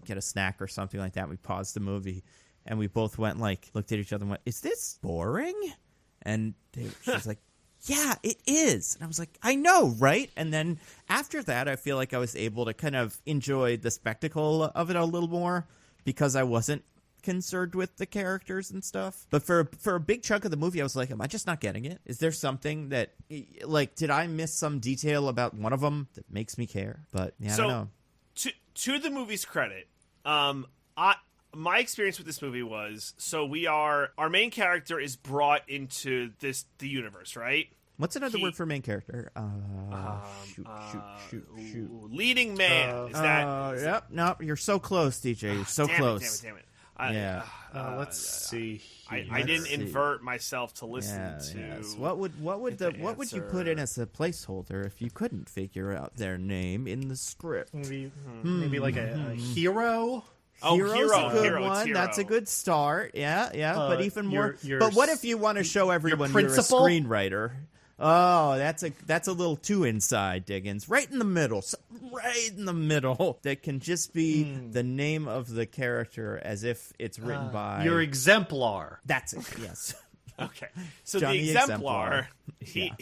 get a snack or something like that. We paused the movie, and we both went like, looked at each other and went, "Is this boring?" And she was like, "Yeah, it is." And I was like, "I know, right?" And then after that, I feel like I was able to kind of enjoy the spectacle of it a little more because I wasn't concerned with the characters and stuff. But for a big chunk of the movie, I was like, am I just not getting it? Is there something that, like, did I miss some detail about one of them that makes me care? But I don't know. To the movie's credit, my experience with this movie was, our main character is brought into the universe, right? What's another word for main character? Shoot. Leading man. Is that? Yep. No, you're so close, DJ. You're so close. Damn it. Let's see. I didn't invert myself to listen to. Yes. What would you put in as a placeholder if you couldn't figure out their name in the script? Maybe like a hero. Hero's a good hero, one. hero. That's a good start. Yeah. But even more. But what if you want to show everyone you're a screenwriter? Oh, that's a little too inside, Diggins. Right in the middle. Right in the middle. That can just be the name of the character as if it's written by... Your exemplar. That's it, yes. Okay. So Johnny the exemplar, he's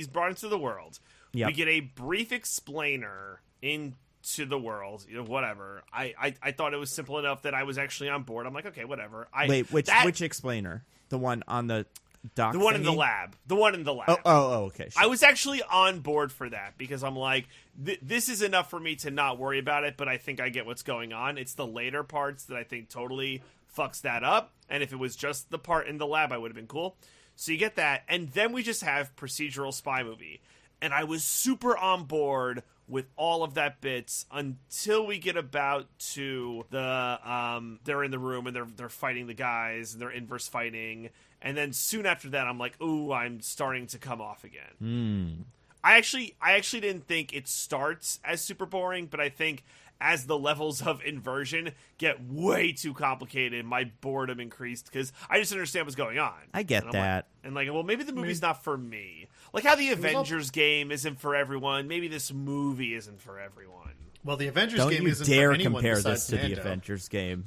brought into the world. Yep. We get a brief explainer into the world, whatever. I thought it was simple enough that I was actually on board. I'm like, okay, whatever. Wait, which explainer? The one on the doc The one in thingy? the lab. The one in the lab. Oh, okay. Sure. I was actually on board for that because I'm like, this is enough for me to not worry about it, but I think I get what's going on. It's the later parts that I think totally fucks that up. And if it was just the part in the lab, I would have been cool. So you get that. And then we just have procedural spy movie. And I was super on board with all of that bits until we get about to the they're in the room and they're fighting the guys and they're inverse fighting, and then soon after that I'm like, ooh, I'm starting to come off again. I actually didn't think it starts as super boring, but I think as the levels of inversion get way too complicated, my boredom increased because I just understand what's going on. I get that. Well, maybe the movie's not for me. Like how the Avengers game isn't for everyone, maybe this movie isn't for everyone. Well, the Avengers Don't game you isn't dare for anyone compare besides this to Nando. the Avengers game.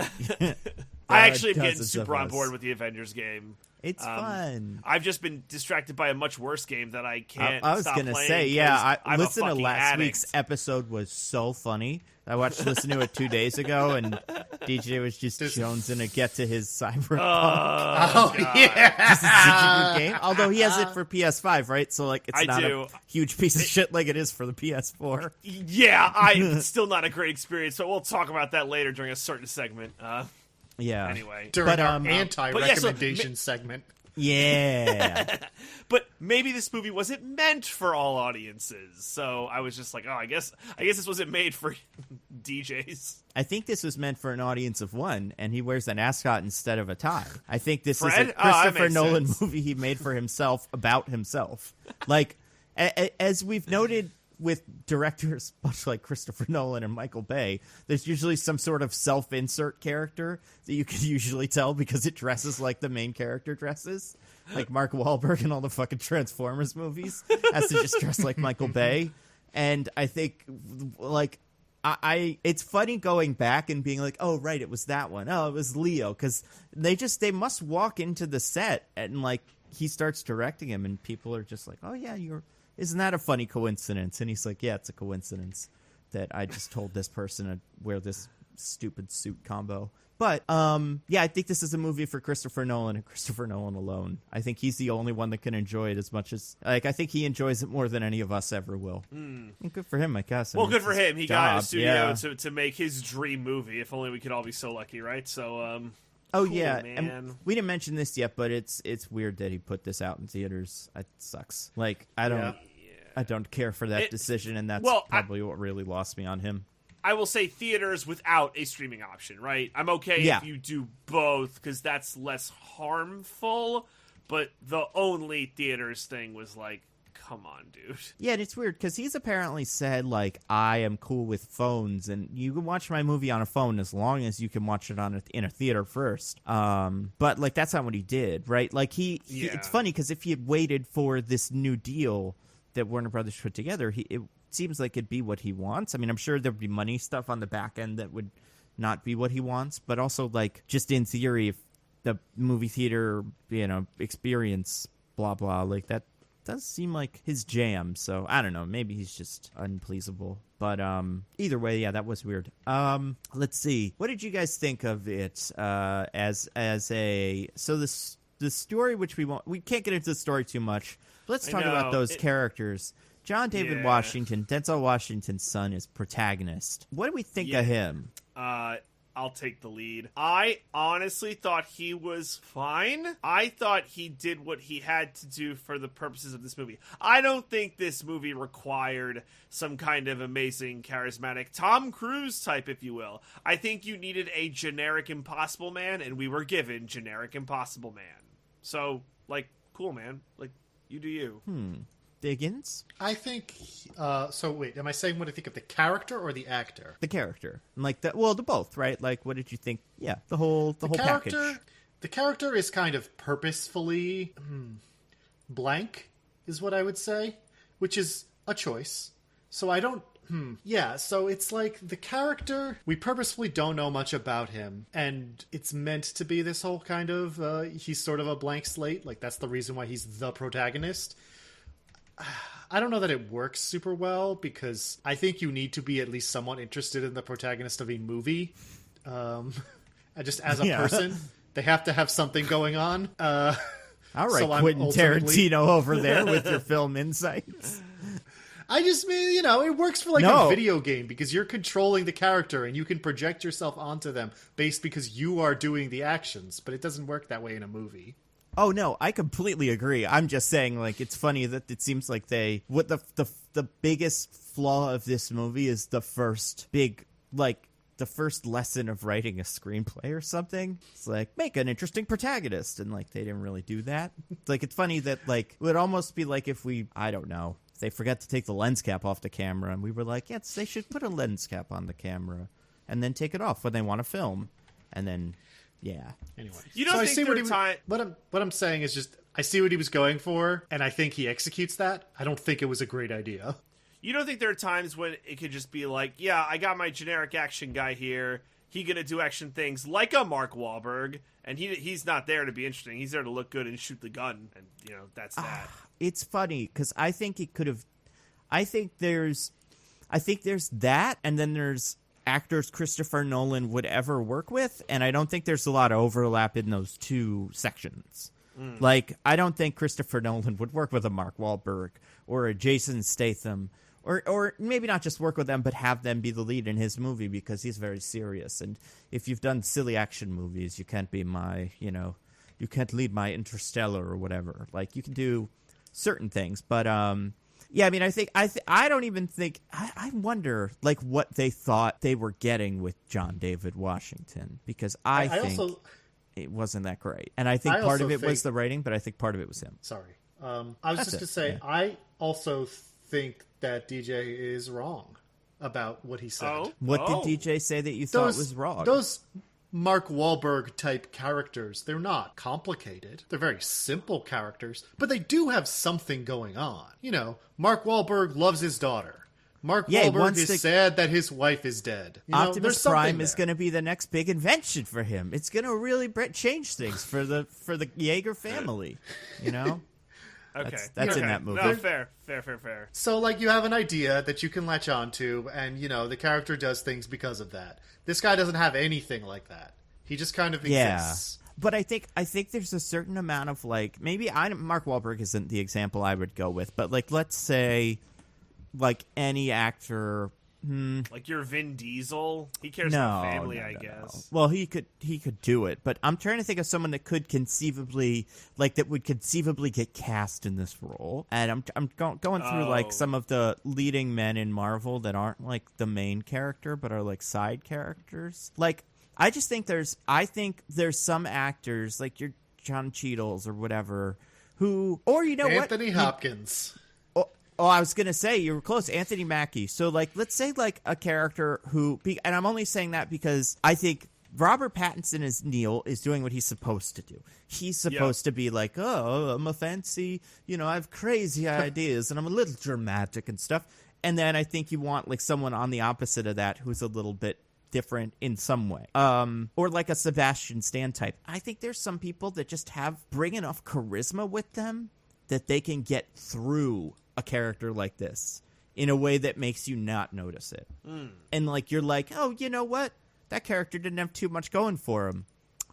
I actually am getting super on board with the Avengers game. It's fun. I've just been distracted by a much worse game that I can't. I was stop gonna playing say, yeah. I'm Listen to last addict. week's episode was so funny. I listened to it 2 days ago, and DJ was just jonesing to get to his Cyberpunk. Oh yeah, Just such a good game. Although he has it for PS5, right? So like, it's not a huge piece of shit like it is for the PS4. Yeah, it's still not a great experience. So we'll talk about that later during a certain segment. Yeah. Anyway, during our anti-recommendation segment. Yeah. But maybe this movie wasn't meant for all audiences. So I was just like, I guess this wasn't made for DJs. I think this was meant for an audience of one, and he wears an ascot instead of a tie. I think this is a Christopher Nolan movie he made for himself about himself. Like, as we've noted with directors much like Christopher Nolan and Michael Bay, there's usually some sort of self-insert character that you can usually tell because it dresses like the main character dresses. Like Mark Wahlberg in all the fucking Transformers movies has to just dress like Michael Bay. And I think, like, it's funny going back and being like, oh, right, it was that one. Oh, it was Leo. Because they must walk into the set and, like, he starts directing him and people are just like, oh, yeah, isn't that a funny coincidence? And he's like, yeah, it's a coincidence that I just told this person to wear this stupid suit combo. But, yeah, I think this is a movie for Christopher Nolan and Christopher Nolan alone. I think he's the only one that can enjoy it as much as, like, I think he enjoys it more than any of us ever will. And good for him, I guess. Well, good for him. He got a studio to make his dream movie. If only we could all be so lucky, right? So, oh, cool, yeah. man. And we didn't mention this yet, but it's weird that he put this out in theaters. It sucks. Like, I don't care for that decision, and that's probably what really lost me on him. I will say theaters without a streaming option, right? I'm okay if you do both, because that's less harmful, but the only theaters thing was like, come on, dude. Yeah, and it's weird, because he's apparently said, like, I am cool with phones, and you can watch my movie on a phone as long as you can watch it in a theater first. But, like, that's not what he did, right? Like, it's funny, because if he had waited for this new deal that Warner Brothers put together, it seems like it'd be what he wants. I mean, I'm sure there'd be money stuff on the back end that would not be what he wants, but also, like, just in theory, if the movie theater, experience, blah, blah, like, that does seem like his jam. So, I don't know, maybe he's just unpleasable. But either way, yeah, that was weird. Let's see. What did you guys think of it as a... So the story, which we can't get into the story too much. Let's talk about those characters. John David Washington, Denzel Washington's son, is protagonist. What do we think of him? I'll take the lead. I honestly thought he was fine. I thought he did what he had to do for the purposes of this movie. I don't think this movie required some kind of amazing, charismatic Tom Cruise type, if you will. I think you needed a generic Impossible Man, and we were given generic Impossible Man. So, like, cool, man. Like, you do you. Diggins? I think, so wait, am I saying what I think of the character or the actor? The character. Like, the both, right? Like, what did you think? Yeah, the whole package. The character is kind of purposefully blank, is what I would say, which is a choice. So I don't, yeah, so it's like the character, we purposefully don't know much about him, and it's meant to be this whole kind of, he's sort of a blank slate, like that's the reason why he's the protagonist. I don't know that it works super well, because I think you need to be at least somewhat interested in the protagonist of a movie. Just as a person, they have to have something going on. All right, so Quentin Tarantino over there with your film insights. I just mean, it works for a video game, because you're controlling the character and you can project yourself onto them based because you are doing the actions, but it doesn't work that way in a movie. Oh, no, I completely agree. I'm just saying, like, it's funny that it seems like the biggest flaw of this movie is the first lesson of writing a screenplay or something. It's like, make an interesting protagonist. And, like, they didn't really do that. Like, it's funny that, like, it would almost be like if I don't know, if they forgot to take the lens cap off the camera and we were like, yes, they should put a lens cap on the camera and then take it off when they want to film. And then... yeah. Anyway, you don't think what I'm saying is just I see what he was going for, and I think he executes that. I don't think it was a great idea. You don't think there are times when it could just be like, yeah, I got my generic action guy here. he gonna do action things like a Mark Wahlberg, and he's not there to be interesting. He's there to look good and shoot the gun, and that's that. It's funny because I think it could have. I think there's that, and then there's actors Christopher Nolan would ever work with, and I don't think there's a lot of overlap in those two sections. Like, I don't think Christopher Nolan would work with a Mark Wahlberg or a Jason Statham, or maybe not just work with them, but have them be the lead in his movie because he's very serious. And if you've done silly action movies, you can't be you can't lead my Interstellar or whatever. Like, you can do certain things, but yeah, I mean, I don't even think I wonder like what they thought they were getting with John David Washington, because I think also, it wasn't that great, and I think part of it was the writing, but I think part of it was him. Sorry, I was just gonna say, yeah. I also think that DJ is wrong about what he said. What did DJ say that you thought was wrong? Those Mark Wahlberg type characters, they're not complicated. They're very simple characters, but they do have something going on. Mark Wahlberg loves his daughter. Mark Wahlberg is sad that his wife is dead. Optimus Prime is going to be the next big invention for him. It's going to really change things for the Yeager family. Okay, that's in that movie. No, fair. So, like, you have an idea that you can latch on to, and, the character does things because of that. This guy doesn't have anything like that. He just kind of exists. But I think there's a certain amount of, like, maybe Mark Wahlberg isn't the example I would go with, but, like, let's say, like, any actor... Like your Vin Diesel? He cares about family, I guess. Well, he could do it, but I'm trying to think of someone that could conceivably, like, that would conceivably get cast in this role. And I'm going through like some of the leading men in Marvel that aren't like the main character, but are like side characters. Like, I think there's some actors like your John Cheadles or whatever who, or Anthony Hopkins. Oh, I was going to say, you were close, Anthony Mackie. So, like, let's say, like, a character who, and I'm only saying that because I think Robert Pattinson as Neil is doing what he's supposed to do. He's supposed to be like, oh, I'm a fancy, I have crazy ideas, and I'm a little dramatic and stuff. And then I think you want, like, someone on the opposite of that who's a little bit different in some way. Or like a Sebastian Stan type. I think there's some people that just bring enough charisma with them that they can get through a character like this in a way that makes you not notice it. And like, you're like, oh, you know what? That character didn't have too much going for him.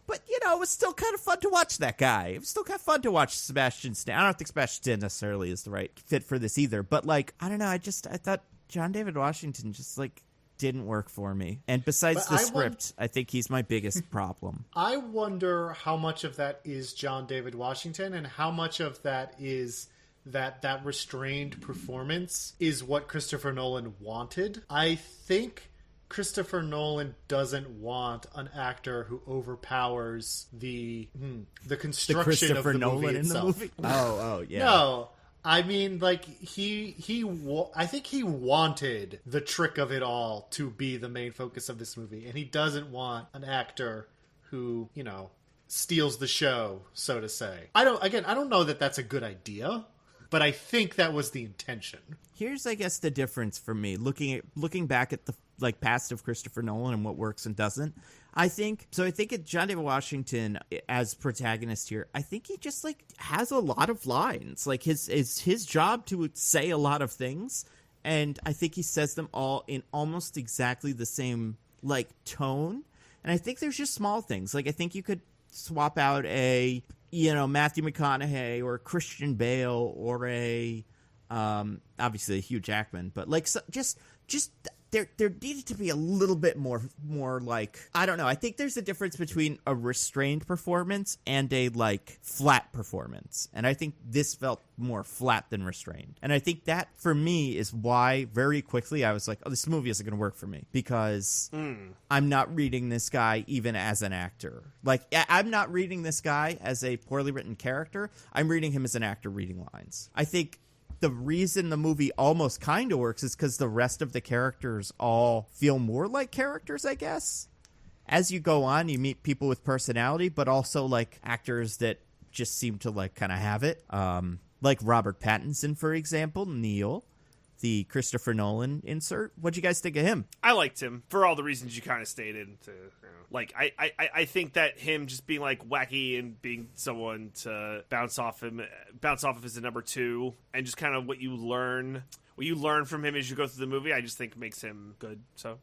But, it was still kind of fun to watch that guy. It was still kind of fun to watch Sebastian Stan. I don't think Sebastian Stan necessarily is the right fit for this either. But, like, I don't know. I thought John David Washington just, like, didn't work for me. And besides the script, I think he's my biggest problem. I wonder how much of that is John David Washington and how much of that is that restrained performance is what Christopher Nolan wanted. I think Christopher Nolan doesn't want an actor who overpowers the construction of the movie itself. Oh, yeah. No, I mean, like, I think he wanted the trick of it all to be the main focus of this movie, and he doesn't want an actor who, steals the show, so to say. I don't know that that's a good idea. But I think that was the intention. Here's, I guess, the difference for me. Looking back at the past of Christopher Nolan and what works and doesn't. I think John David Washington as protagonist here, I think he just like has a lot of lines. Like his job to say a lot of things, and I think he says them all in almost exactly the same like tone. And I think there's just small things. Like I think you could swap out a Matthew McConaughey or Christian Bale or a obviously a Hugh Jackman, but like just there needed to be a little bit more like, I don't know. I think there's a difference between a restrained performance and a like flat performance. And I think this felt more flat than restrained. And I think that for me is why very quickly I was like, oh, this movie isn't going to work for me because I'm not reading this guy even as an actor. Like I'm not reading this guy as a poorly written character. I'm reading him as an actor reading lines. I think the reason the movie almost kind of works is because the rest of the characters all feel more like characters, I guess. As you go on, you meet people with personality, but also like actors that just seem to like kind of have it. Like Robert Pattinson, for example, Neil. the Christopher Nolan insert. What'd you guys think of him? I liked him for all the reasons you kind of stated. Like, I think that him just being like wacky and being someone to bounce off of as a number 2, and just kind of what you learn from him as you go through the movie, I just think makes him good. So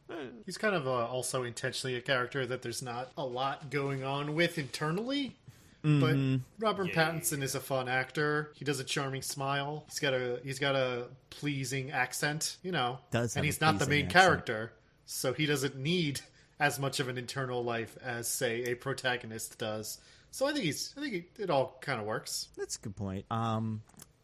he's kind of also intentionally a character that there's not a lot going on with internally. But Robert Pattinson is a fun actor. He does a charming smile. He's got a pleasing accent, and he's not the main character, so he doesn't need as much of an internal life as, say, a protagonist does. So I think it all kind of works. That's a good point. And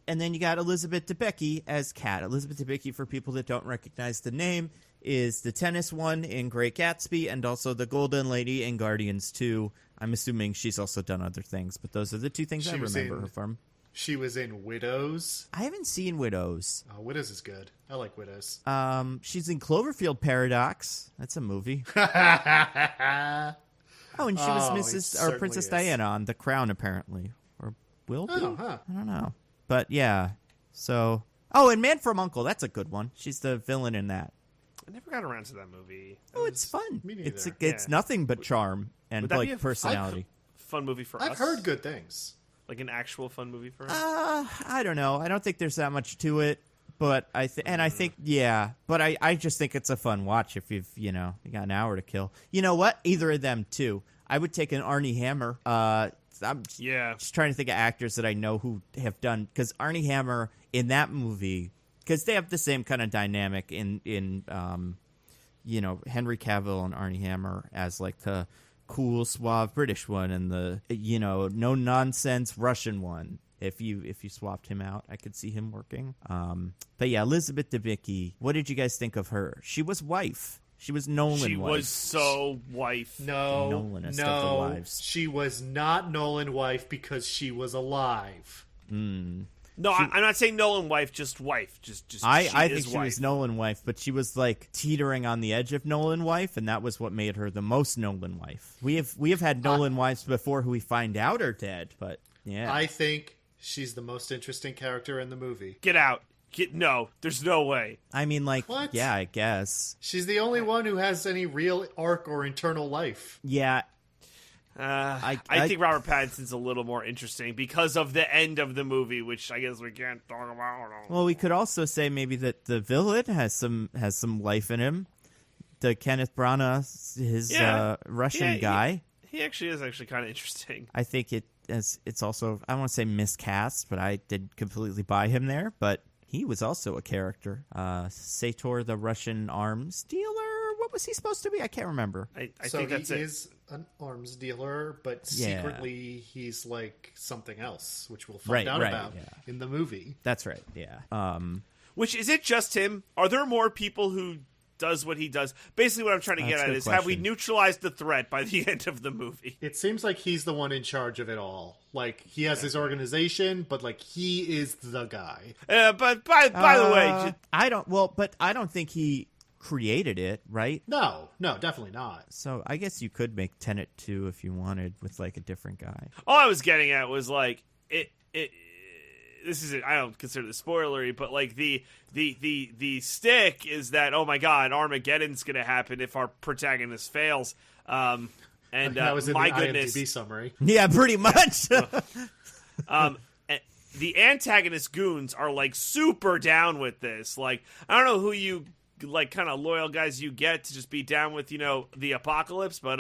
then you got Elizabeth Debicki as Kat. Elizabeth Debicki, for people that don't recognize the name, is the tennis one in Great Gatsby and also the Golden Lady in Guardians 2. I'm assuming she's also done other things, but those are the two things I remember her from. She was in Widows. I haven't seen Widows. Oh, Widows is good. I like Widows. She's in Cloverfield Paradox. That's a movie. Oh, and she was Princess Diana on The Crown, apparently. Or will be? Oh, huh. I don't know. But yeah, so... Oh, and Man from U.N.C.L.E. That's a good one. She's the villain in that. I never got around to that movie. It's fun. Me neither. It's nothing but charm and like personality. Fun movie for us. I've heard good things. Like an actual fun movie for us. I don't know. I don't think there's that much to it, but I think But I just think it's a fun watch if you got an hour to kill. You know what? Either of them too. I would take an Armie Hammer. I'm just trying to think of actors that I know who have done, because Armie Hammer in that movie, because they have the same kind of dynamic in Henry Cavill and Armie Hammer as like the cool, suave British one and the no nonsense Russian one. If you swapped him out, I could see him working. But yeah, Elizabeth Debicki. What did you guys think of her? She was wife. She was Nolan wife. She was so wife. No, Nolanist of the wives. She was not Nolan wife because she was alive. No, I'm not saying Nolan wife, just wife. Just I think she was Nolan wife, but she was like teetering on the edge of Nolan wife, and that was what made her the most Nolan wife. We have had Nolan wives before who we find out are dead, but yeah. I think she's the most interesting character in the movie. Get out. No, there's no way. I mean, like, what? Yeah, I guess. She's the only one who has any real arc or internal life. Yeah. I think Robert Pattinson's a little more interesting because of the end of the movie, which I guess we can't talk about. Well, we could also say maybe that the villain has some life in him. The Kenneth Branagh, his Russian guy. He actually is kind of interesting. I think it's also, I don't want to say miscast, but I did completely buy him there. But he was also a character. Sator, the Russian arms dealer. What was he supposed to be? I can't remember. I think that's it. He is an arms dealer, but secretly he's like something else, which we'll find out about in the movie. That's right, yeah. Which, is it just him? Are there more people who does what he does? Basically what I'm trying to get at is, have we neutralized the threat by the end of the movie? It seems like he's the one in charge of it all. Like, he has his organization, but like he is the guy. But by the way, I don't think he created it, right? No, definitely not. So I guess you could make Tenet 2 if you wanted, with like a different guy. All I was getting at was like it this is it. I don't consider this spoilery, but like the stick is that, oh my god, Armageddon's gonna happen if our protagonist fails. And that was in my the goodness, IMDb summary. Yeah, pretty much. The antagonist goons are like super down with this. Like, I don't know who you like kind of loyal guys you get to just be down with, the apocalypse, but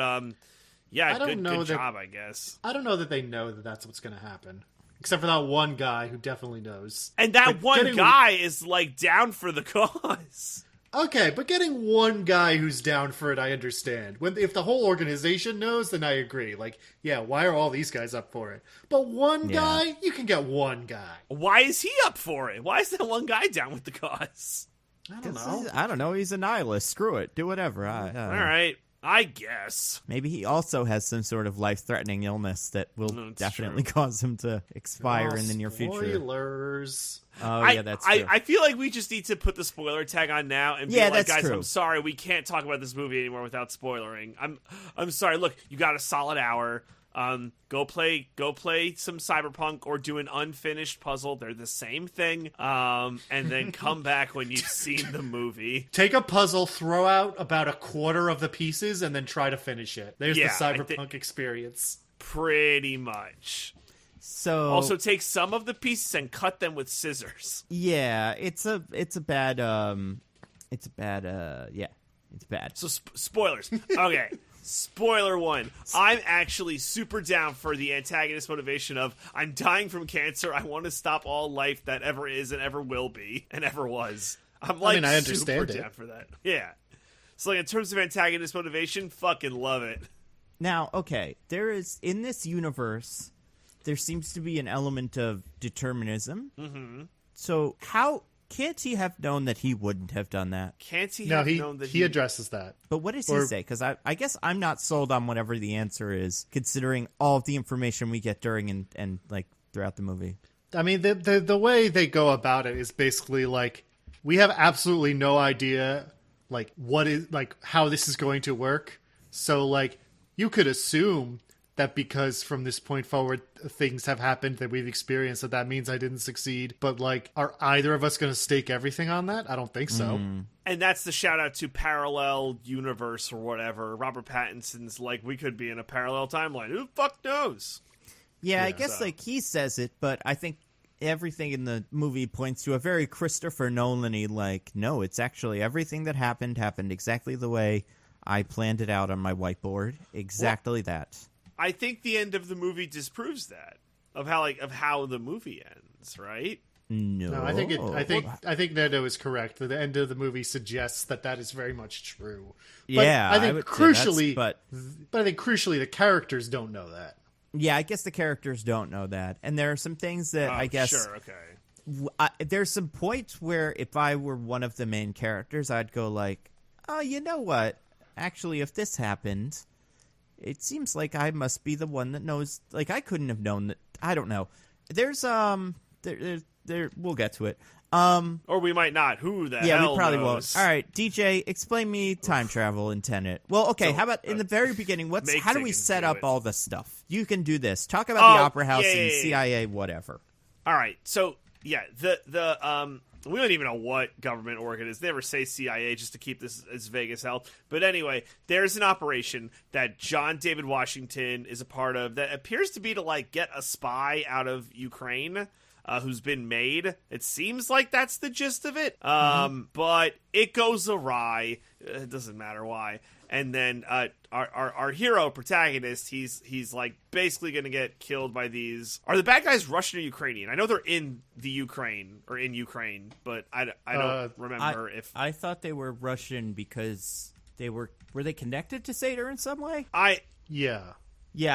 good job, I guess. I don't know that they know that that's what's going to happen, except for that one guy who definitely knows. And that one guy is like down for the cause. Okay, but getting one guy who's down for it, I understand. If the whole organization knows, then I agree. Like, yeah, why are all these guys up for it? But one guy, you can get one guy. Why is he up for it? Why is that one guy down with the cause? I don't know. He's a nihilist. Screw it. Do whatever. All right. I guess. Maybe he also has some sort of life-threatening illness that will definitely cause him to expire in the near future. Spoilers. Oh, yeah, that's true. I feel like we just need to put the spoiler tag on now and be like, guys, true. I'm sorry, we can't talk about this movie anymore without spoilering. I'm sorry. Look, you got a solid hour. Go play some Cyberpunk or do an unfinished puzzle. They're the same thing. And then come back when you've seen the movie. Take a puzzle, throw out about a quarter of the pieces, and then try to finish it. There's the Cyberpunk experience. Pretty much. So also take some of the pieces and cut them with scissors. Yeah, it's bad. So spoilers. Okay. Spoiler 1. I'm actually super down for the antagonist motivation of I'm dying from cancer. I want to stop all life that ever is and ever will be and ever was. I'm like I understand super down for that. Yeah. So like in terms of antagonist motivation, fucking love it. Now, okay, there is in this universe, there seems to be an element of determinism. Mm-hmm. So how can't he have known that he wouldn't have done that? Can't he have known that he addresses that? But what does he say? Because I guess I'm not sold on whatever the answer is, considering all of the information we get during and like throughout the movie. I mean, the way they go about it is basically like we have absolutely no idea like what is like how this is going to work. So like you could assume that because from this point forward things have happened that we've experienced that means I didn't succeed. But like, are either of us going to stake everything on that? I don't think so. And that's the shout out to Parallel Universe or whatever. Robert Pattinson's like, we could be in a parallel timeline. Who the fuck knows? Yeah, I guess like he says it, but I think everything in the movie points to a very Christopher Nolan-y like, no, it's actually everything that happened exactly the way I planned it out on my whiteboard. Exactly that. I think the end of the movie disproves that of how the movie ends, right? No, I think Nando is correct. The end of the movie suggests that is very much true. But yeah, I think crucially, but I think crucially the characters don't know that. Yeah, I guess the characters don't know that, and there are some things that I guess. Sure, okay. There's some points where if I were one of the main characters, I'd go like, "Oh, you know what? Actually, if this happened." It seems like I must be the one that knows. Like I couldn't have known that. I don't know. There's there. We'll get to it. Or we might not. Who the hell? Yeah, we probably knows? won't. All right, DJ, explain me time travel in Tenet. Well, okay. So, how about in the very beginning? How do we set up all the stuff? You can do this. Talk about the Opera House and CIA, whatever. All right. So yeah, we don't even know what government org it is. They never say CIA just to keep this as vague as hell. But anyway, there's an operation that John David Washington is a part of that appears to be to like get a spy out of Ukraine who's been made. It seems like that's the gist of it. But it goes awry. It doesn't matter why. And then our hero protagonist, he's like basically going to get killed by these. Are the bad guys Russian or Ukrainian? I know they're in the Ukraine or in Ukraine, but I don't remember if I thought they were Russian because they were they connected to Seder in some way? Yeah,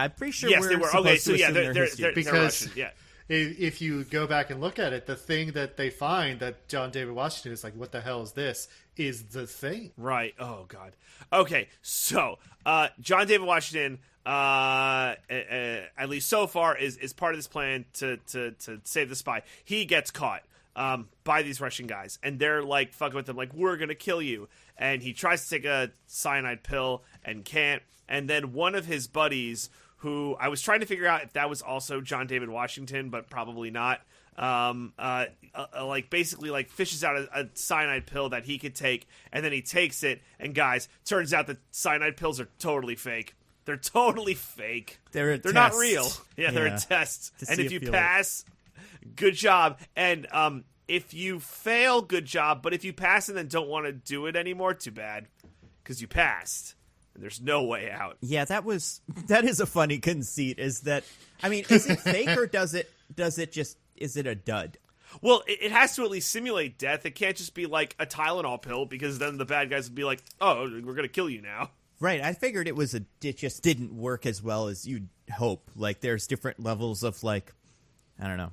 I'm pretty sure. Yes, we're they were. Okay, so yeah, they're Russian. Yeah. If you go back and look at it, the thing that they find that John David Washington is like, what the hell is this? Is the thing. Right. Oh, God. Okay, so John David Washington, at least so far, is part of this plan to save the spy. He gets caught by these Russian guys, and they're like fucking with him, like, we're going to kill you. And he tries to take a cyanide pill and can't. And then one of his buddies, who I was trying to figure out if that was also John David Washington, but probably not. Like basically like fishes out a cyanide pill that he could take, and then he takes it. And guys, turns out that cyanide pills are totally fake. They're totally fake. They're not real. Yeah, they're a test. And if you pass, good job. And if you fail, good job. But if you pass and then don't want to do it anymore, too bad, because you passed. There's no way out. Yeah, that is a funny conceit. Is that, I mean, is it fake or is it a dud? Well, it has to at least simulate death. It can't just be like a Tylenol pill, because then the bad guys would be like, oh, we're going to kill you now. Right. I figured it just didn't work as well as you'd hope. Like there's different levels of like, I don't know.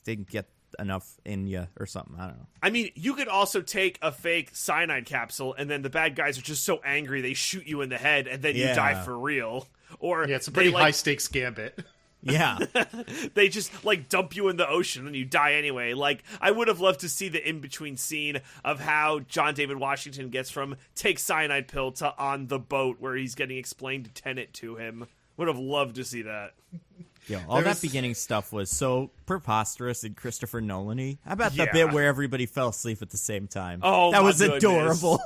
Didn't get enough in you or something. I don't know. I mean, you could also take a fake cyanide capsule, and then the bad guys are just so angry they shoot you in the head, and then you die for real. Or it's a pretty high stakes gambit. Yeah. They just like dump you in the ocean and you die anyway. Like, I would have loved to see the in-between scene of how John David Washington gets from take cyanide pill to on the boat where he's getting explained to Tenet to him. Would have loved to see that. Yeah, all that beginning stuff was so preposterous and Christopher Nolan-y. How about the Yeah. bit where everybody fell asleep at the same time? Oh, that my was goodness. adorable.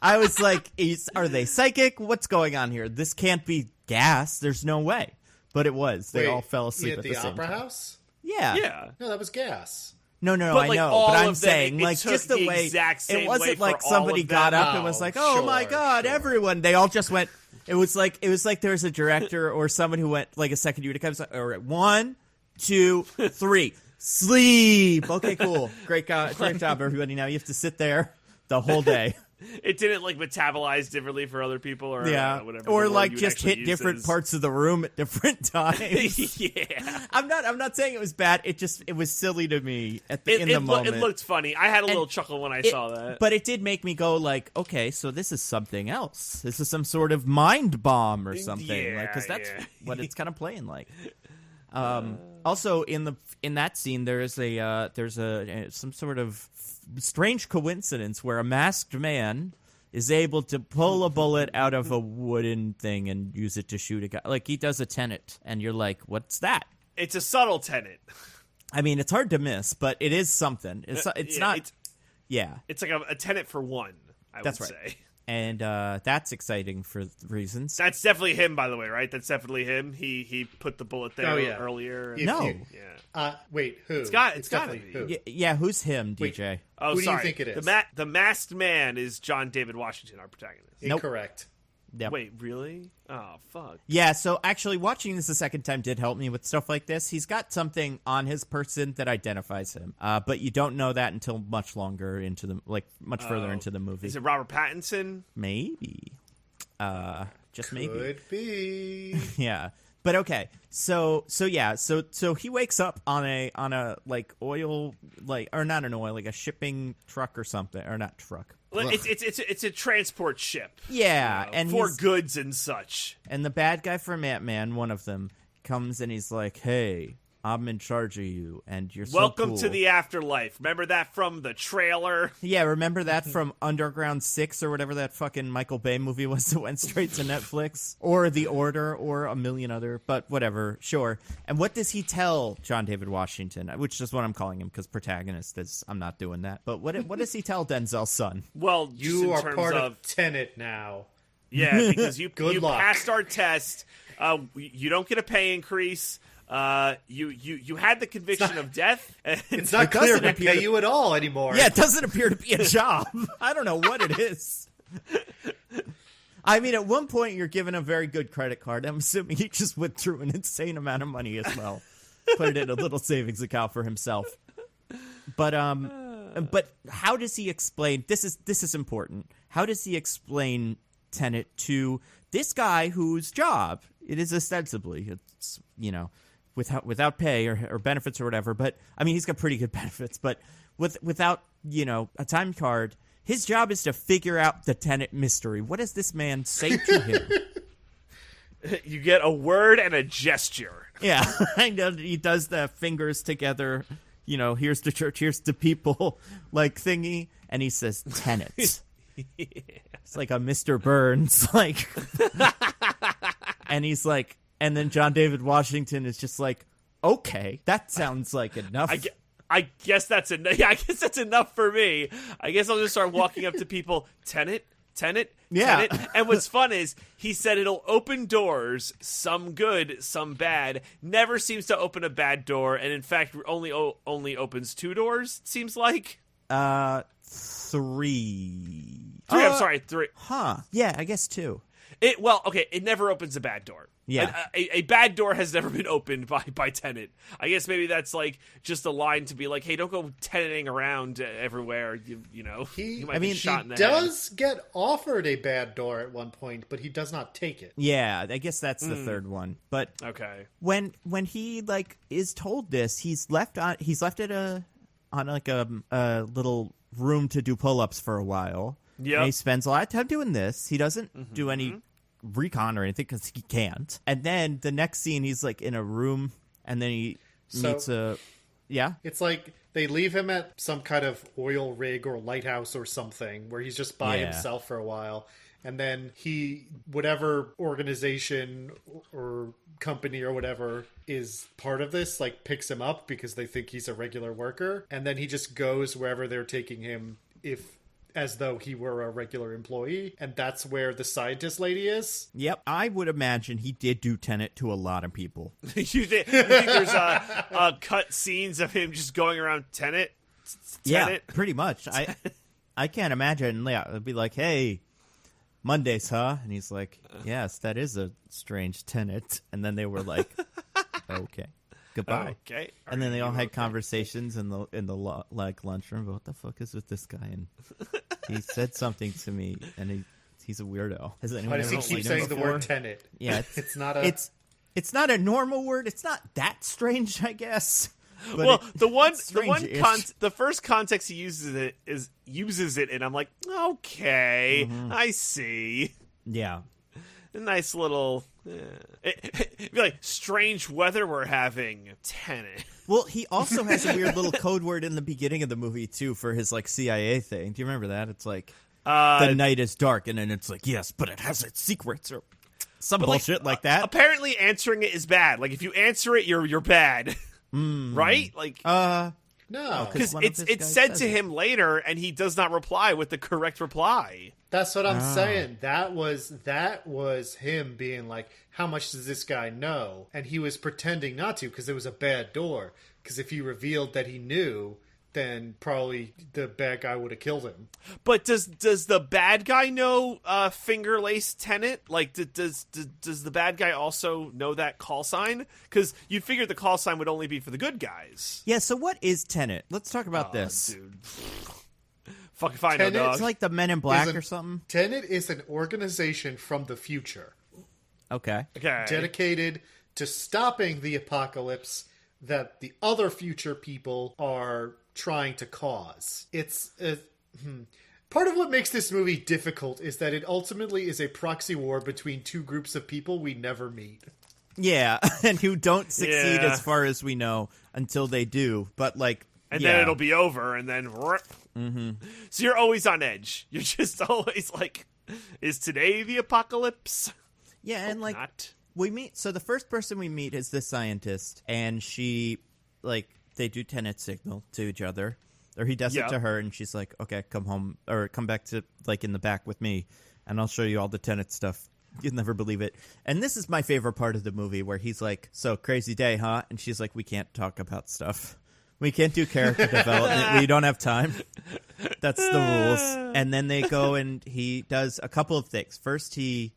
I was like, are they psychic? What's going on here? This can't be gas. There's no way. But it was. They all fell asleep at the same Opera time. House? Yeah. Yeah. No, that was gas. No, But, I like, know. all But I'm of them, saying, it like, took just the the way exact same it wasn't way like for all somebody of got them. up and was like, "Oh my Sure, god, sure. everyone!" They all just went. It was like there was a director or someone who went like a second unit comes. All right, 1, 2, 3, sleep. Okay, cool, great job, everybody. Now you have to sit there the whole day. It didn't like metabolize differently for other people, or whatever. Or the word like you would just actually hit use different is. parts of the room at different times. Yeah. I'm not saying it was bad. It was silly to me in the moment. It looked funny. I had a little chuckle when I saw that. But it did make me go like, okay, so this is something else. This is some sort of mind bomb or something. Yeah, because that's yeah. what it's kind of playing like. Also, in that scene, there's some sort of strange coincidence where a masked man is able to pull a bullet out of a wooden thing and use it to shoot a guy. Like, he does a Tenet, and you're like, what's that? It's a subtle Tenet. I mean, it's hard to miss, but it is something. It's not... It's like a Tenet for one, That's would right. say. And that's exciting for reasons. That's definitely him, by the way, right? That's definitely him. He put the bullet there earlier. No. Yeah. Wait, who? It's gotta definitely be. who. Yeah, who's him, DJ? Oh, Who do you sorry. think it is? The masked man is John David Washington, our protagonist. Nope. Incorrect. Yep. Wait, really? Oh, fuck. Yeah, so actually watching this a second time did help me with stuff like this. He's got something on his person that identifies him, but you don't know that until much longer into much further into the movie. Is it Robert Pattinson? Maybe. Just maybe. Could be. Yeah. But okay, so he wakes up on a like oil, like, or not an oil, like a shipping truck or something, or not truck. It's a transport ship. Yeah, and for he's- goods and such. And the bad guy from Ant-Man, one of them, comes and he's like, "Hey, I'm in charge of you, and you're so Welcome cool." to the afterlife. Remember that from the trailer? Yeah, remember that from Underground 6 or whatever that fucking Michael Bay movie was that went straight to Netflix? Or The Order, or a million other, but whatever, sure. And what does he tell John David Washington? Which is what I'm calling him, because protagonist is, I'm not doing that. But what does he tell Denzel's son? Well, just You in are terms part of Tenet now. Yeah, because you Good luck. passed our test. You don't get a pay increase. You had the conviction of death. And It's not It clear doesn't we appear pay to- you at all anymore. Yeah, it doesn't appear to be a job. I don't know what it is. I mean, at one point, you're given a very good credit card. I'm assuming he just withdrew an insane amount of money as well. Put it in a little savings account for himself. But how does he explain? This is important. How does he explain Tenet to this guy whose job it is ostensibly, it's, without pay or benefits or whatever. But I mean, he's got pretty good benefits. But without a time card, his job is to figure out the Tenet mystery. What does this man say to him? you get a word and a gesture. Yeah, I know he does the fingers together. Here's the church, here's the people, like thingy, and he says Tenet. It's like a Mr. Burns, like, and he's like, and then John David Washington is just like, okay, that sounds like enough. I guess that's enough. Yeah, I guess that's enough for me. I guess I'll just start walking up to people. Tenet. Yeah. Tenet. And what's fun is he said it'll open doors, some good, some bad. Never seems to open a bad door, and in fact, only opens 2 doors. It seems like 3. 3. I'm sorry, 3. Huh? Yeah, I guess 2. It never opens a bad door. Yeah. A bad door has never been opened by Tenet. I guess maybe that's like just a line to be like, hey, don't go teneting around everywhere. You might be shot in the head. He does get offered a bad door at one point, but he does not take it. Yeah, I guess that's the third one. But Okay. when he is told this, he's left at a little room to do pull-ups for a while. Yeah. And he spends a lot of time doing this. He doesn't do any recon or anything because he can't. And then the next scene, he's like in a room, and then he meets a. Yeah. It's like They leave him at some kind of oil rig or lighthouse or something where he's just by himself for a while. And then whatever organization or company or whatever is part of this, like, picks him up because they think he's a regular worker. And then he just goes wherever they're taking him as though he were a regular employee. And that's where the scientist lady is. Yep. I would imagine he did do Tenet to a lot of people. You think there's cut scenes of him just going around Tenet? Yeah, pretty much. I can't imagine. Yeah, it'd be like, hey, Mondays, huh? And he's like, yes, that is a strange Tenet. And then they were like, okay, goodbye. Okay. And then they all had conversations in the lunchroom. But what the fuck is with this guy? And he said something to me, and he's a weirdo. Has anyone Why does he ever keep seen him saying the before? word Tenet? Yeah, it's not a. It's not a normal word. It's not that strange, I guess. But well, the first context he uses it, and I'm like, okay, I see. Yeah, a nice little, it'd be like strange weather we're having. Tenet. Well, he also has a weird little code word in the beginning of the movie too for his like CIA thing. Do you remember that? It's like the night is dark, and then it's like, yes, but it has its secrets or some bullshit like that. Apparently, answering it is bad. Like if you answer it, you're bad. Right? Like no, because it's said to him later, and he does not reply with the correct reply. That's what I'm saying. That was him being like, how much does this guy know? And he was pretending not to because it was a bad door. Because if he revealed that he knew, then probably the bad guy would have killed him. But does the bad guy know finger lace Tenet? Like, does the bad guy also know that call sign? Because you'd figure the call sign would only be for the good guys. Yeah. So what is Tenet? Let's talk about this, dude. Fuck if I know, dog. It's like the Men in Black or something. Tenet is an organization from the future. Okay. Dedicated to stopping the apocalypse that the other future people are trying to cause. It's part of what makes this movie difficult is that it ultimately is a proxy war between two groups of people we never meet. Yeah, and who don't succeed as far as we know until they do. But like, and then it'll be over, and then so you're always on edge. You're just always like, is today the apocalypse? Yeah, and like not. We meet. So the first person we meet is this scientist, and she like. They do Tenet signal to each other, or he does it to her, and she's like, okay, come home, or come back to, like, in the back with me, and I'll show you all the Tenet stuff. You'll never believe it. And this is my favorite part of the movie, where he's like, so, crazy day, huh? And she's like, we can't talk about stuff. We can't do character development. We don't have time. That's the rules. And then they go, and he does a couple of things. First, he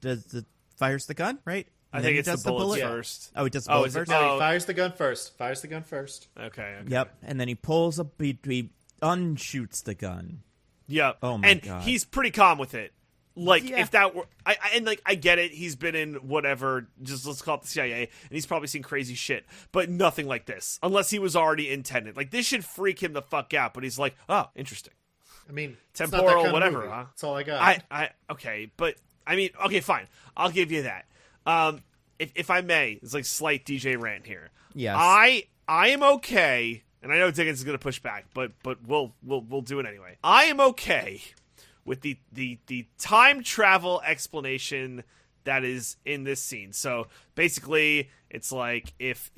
fires the gun, right? I think it's the bullets first. Oh, he does the bullet first? No, he fires the gun first. Okay. Yep, and then he pulls he unshoots the gun. Yep. Oh my God. And he's pretty calm with it. Like, if that were... I get it. He's been in whatever, just let's call it the CIA, and he's probably seen crazy shit. But nothing like this. Unless he was already intended. Like, this should freak him the fuck out, but he's like, oh, interesting. I mean, temporal, whatever, huh? That's all I got. Okay, but, I mean, okay, fine. I'll give you that. If I may, it's like slight DJ rant here. Yes. I am okay, and I know Diggins is going to push back, but we'll do it anyway. I am okay with the time travel explanation that is in this scene. So basically, it's like if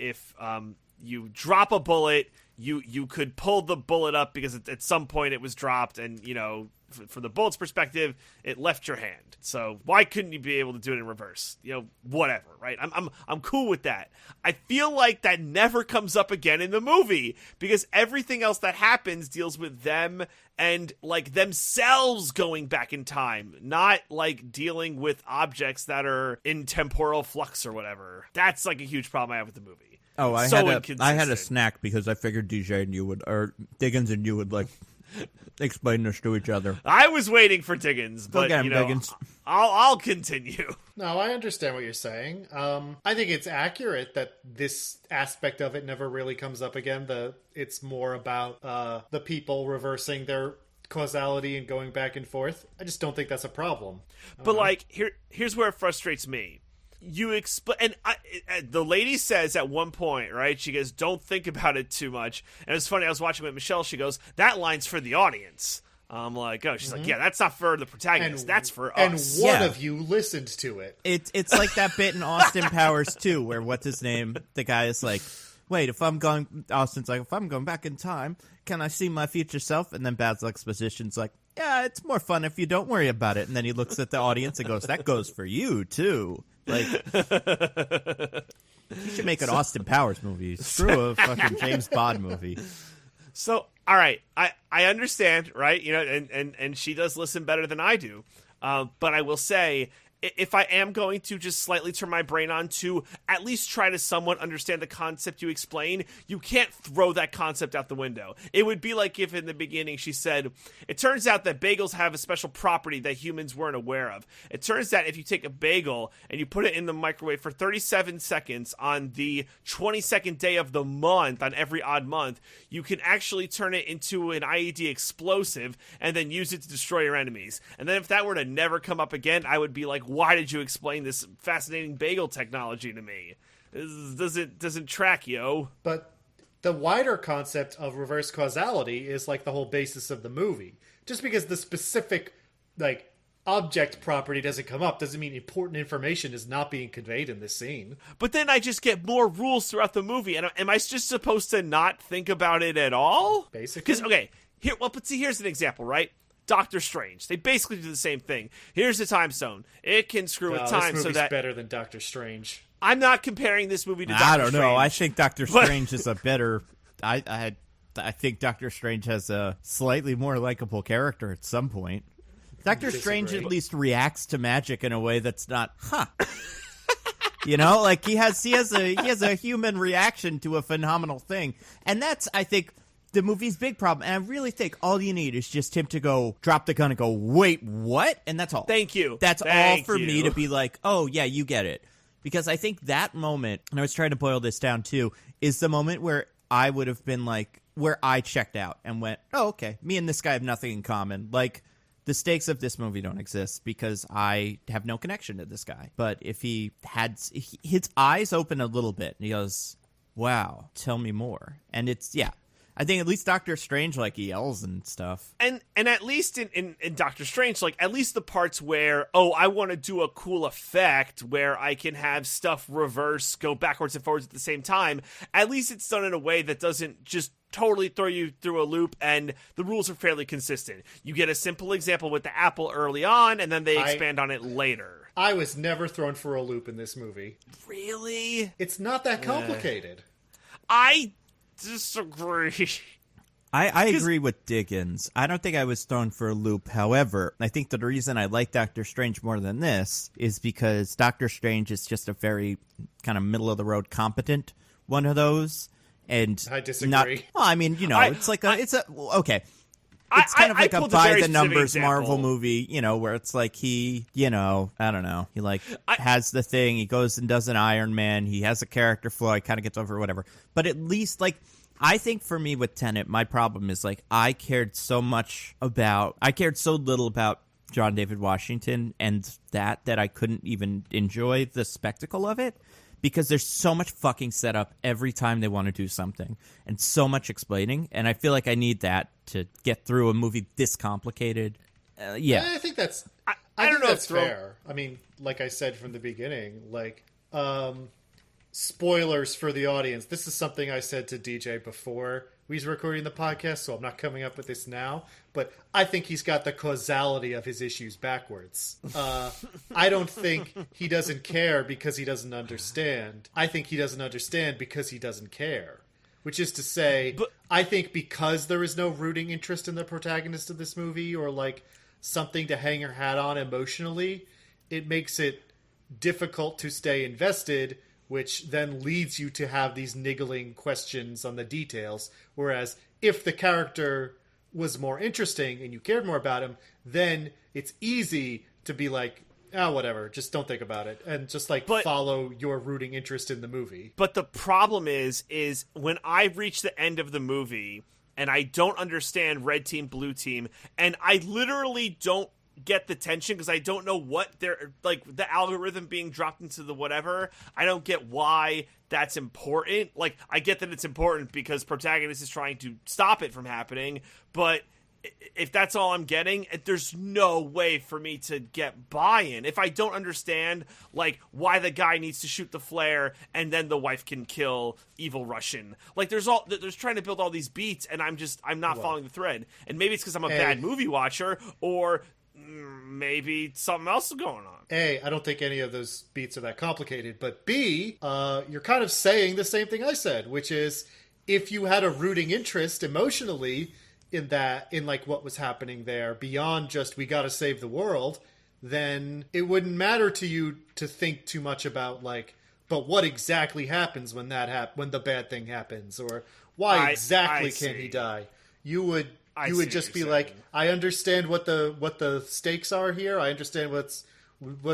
you drop a bullet, you could pull the bullet up because at some point it was dropped, and you know. From the bullet's perspective, it left your hand. So why couldn't you be able to do it in reverse? You know, whatever, right? I'm cool with that. I feel like that never comes up again in the movie because everything else that happens deals with them and like themselves going back in time, not like dealing with objects that are in temporal flux or whatever. That's like a huge problem I have with the movie. Oh, I had a snack because I figured DJ and you would, or Diggins and you would like. Explain this to each other. I was waiting for Diggins, but you know, Diggins. I'll continue. No, I understand what you're saying. I think it's accurate that this aspect of it never really comes up again. It's more about the people reversing their causality and going back and forth. I just don't think that's a problem. But like, here's where it frustrates me. you explain, and the lady says at one point, right? She goes, "Don't think about it too much." And it's funny. I was watching with Michelle. She goes, "That line's for the audience." I'm like, oh, she's like, yeah, that's not for the protagonist. That's for us. And one of you listened to it. It's like that bit in Austin Powers 2 where what's his name? The guy is like, wait, Austin's like, if I'm going back in time, can I see my future self? And then Basil Exposition's like, yeah, it's more fun if you don't worry about it. And then he looks at the audience and goes, that goes for you too. Like, you should make an Austin Powers movie. Screw a fucking James Bond movie. So, all right, I understand, right? You know, and she does listen better than I do. But I will say, if I am going to just slightly turn my brain on to at least try to somewhat understand the concept you explain, you can't throw that concept out the window. It would be like if in the beginning she said, it turns out that bagels have a special property that humans weren't aware of. It turns out if you take a bagel and you put it in the microwave for 37 seconds on the 22nd day of the month, on every odd month, you can actually turn it into an IED explosive and then use it to destroy your enemies. And then if that were to never come up again, I would be like, why did you explain this fascinating bagel technology to me? This doesn't track, yo. But the wider concept of reverse causality is like the whole basis of the movie. Just because the specific like object property doesn't come up doesn't mean important information is not being conveyed in this scene. But then I just get more rules throughout the movie, and am I just supposed to not think about it at all? Basically. Because okay, here's an example, right? Doctor Strange. They basically do the same thing. Here's the time stone. It can screw with time this so movie's that better than Doctor Strange. I'm not comparing this movie to Doctor Strange. I don't know. I think Doctor Strange is a better. I think Doctor Strange has a slightly more likable character at some point. Doctor Strange at least reacts to magic in a way that's not, you know, like he has a human reaction to a phenomenal thing, and that's, I think, the movie's big problem. And I really think all you need is just him to go drop the gun and go, wait, what? And that's all. Thank you. That's all for me to be like, oh yeah, you get it. Because I think that moment, and I was trying to boil this down too, is the moment where I would have been like, where I checked out and went, oh, okay, me and this guy have nothing in common. Like, the stakes of this movie don't exist because I have no connection to this guy. But if he had his eyes open a little bit and he goes, wow, tell me more. And it's, yeah. I think at least Doctor Strange, like, he yells and stuff. And at least in Doctor Strange, like, at least the parts where, oh, I want to do a cool effect where I can have stuff reverse, go backwards and forwards at the same time, at least it's done in a way that doesn't just totally throw you through a loop, and the rules are fairly consistent. You get a simple example with the apple early on, and then they expand on it later. I was never thrown for a loop in this movie. Really? It's not that complicated. I disagree. I agree with Diggins. I don't think I was thrown for a loop. However, I think the reason I like Doctor Strange more than this is because Doctor Strange is just a very kind of middle-of-the-road competent one of those. And I disagree. I mean, you know, it's kind of like a by-the-numbers Marvel movie, you know, where it's like he, you know, I don't know. He, like, has the thing. He goes and does an Iron Man. He has a character flaw. He kind of gets over whatever. But at least, like, I think for me with Tenet, my problem is, like, I cared so little about John David Washington and that I couldn't even enjoy the spectacle of it. Because there's so much fucking setup every time they want to do something. And so much explaining. And I feel like I need that to get through a movie this complicated. Yeah. I think that's... I don't know that's fair. I mean, like I said from the beginning, like, spoilers for the audience. This is something I said to DJ before we was recording the podcast, so I'm not coming up with this now. But I think he's got the causality of his issues backwards. I don't think he doesn't care because he doesn't understand. I think he doesn't understand because he doesn't care. Which is to say, I think because there is no rooting interest in the protagonist of this movie or, like, something to hang your hat on emotionally, it makes it difficult to stay invested, which then leads you to have these niggling questions on the details. Whereas if the character was more interesting and you cared more about him, then it's easy to be like, whatever, just don't think about it. And just, like, follow your rooting interest in the movie. But the problem is when I reach the end of the movie and I don't understand red team, blue team, and I literally don't get the tension because I don't know what they're like, the algorithm being dropped into the whatever. I don't get why that's important. Like, I get that it's important because protagonist is trying to stop it from happening, but if that's all I'm getting, there's no way for me to get buy-in. If I don't understand, like, why the guy needs to shoot the flare and then the wife can kill evil Russian. Like, there's trying to build all these beats, and I'm not following the thread. And maybe it's because I'm a bad movie watcher, or maybe something else is going on. A, I don't think any of those beats are that complicated. But B, you're kind of saying the same thing I said, which is if you had a rooting interest emotionally in like what was happening there beyond just we got to save the world, then it wouldn't matter to you to think too much about like, but what exactly happens when when the bad thing happens, or why exactly can he die? You would just be like, I understand what the stakes are here. I understand what's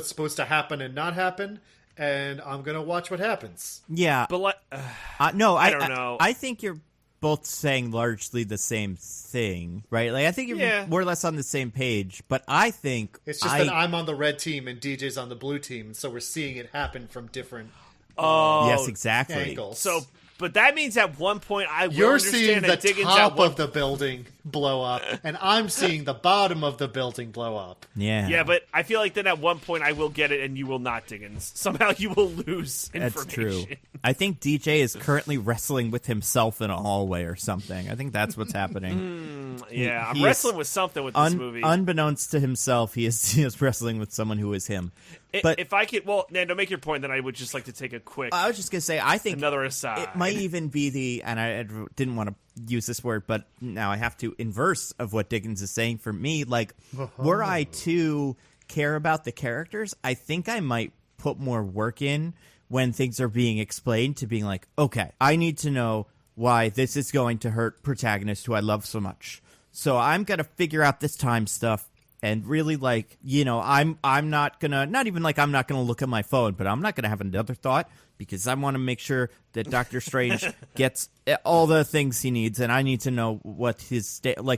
supposed to happen and not happen, and I'm gonna watch what happens. Yeah, but like, no, I don't know. I think you're both saying largely the same thing, right? Like, I think you're more or less on the same page, but I think it's just that I'm on the red team and DJ's on the blue team, so we're seeing it happen from different yes, exactly. angles. So, but that means at one point you're seeing the top of the building blow up, and I'm seeing the bottom of the building blow up. Yeah, but I feel like then at one point I will get it, and you will not, Diggins. Somehow you will lose information. That's true. I think DJ is currently wrestling with himself in a hallway or something. I think that's what's happening. I'm wrestling with something with this movie. Unbeknownst to himself, he is wrestling with someone who is him. But if I could, Nando, make your point, then I would just like to take a quick. I was just gonna say, I think another aside. It might even be and I didn't want to use this word, but now I have to, inverse of what Diggins is saying. For me, like, were I to care about the characters, I think I might put more work in when things are being explained to being like, okay, I need to know why this is going to hurt protagonist who I love so much. So I'm gonna figure out this time stuff. And really, like, you know, I'm not gonna, not even like I'm not gonna look at my phone, but I'm not gonna have another thought because I want to make sure that Doctor Strange gets all the things he needs, and I need to know what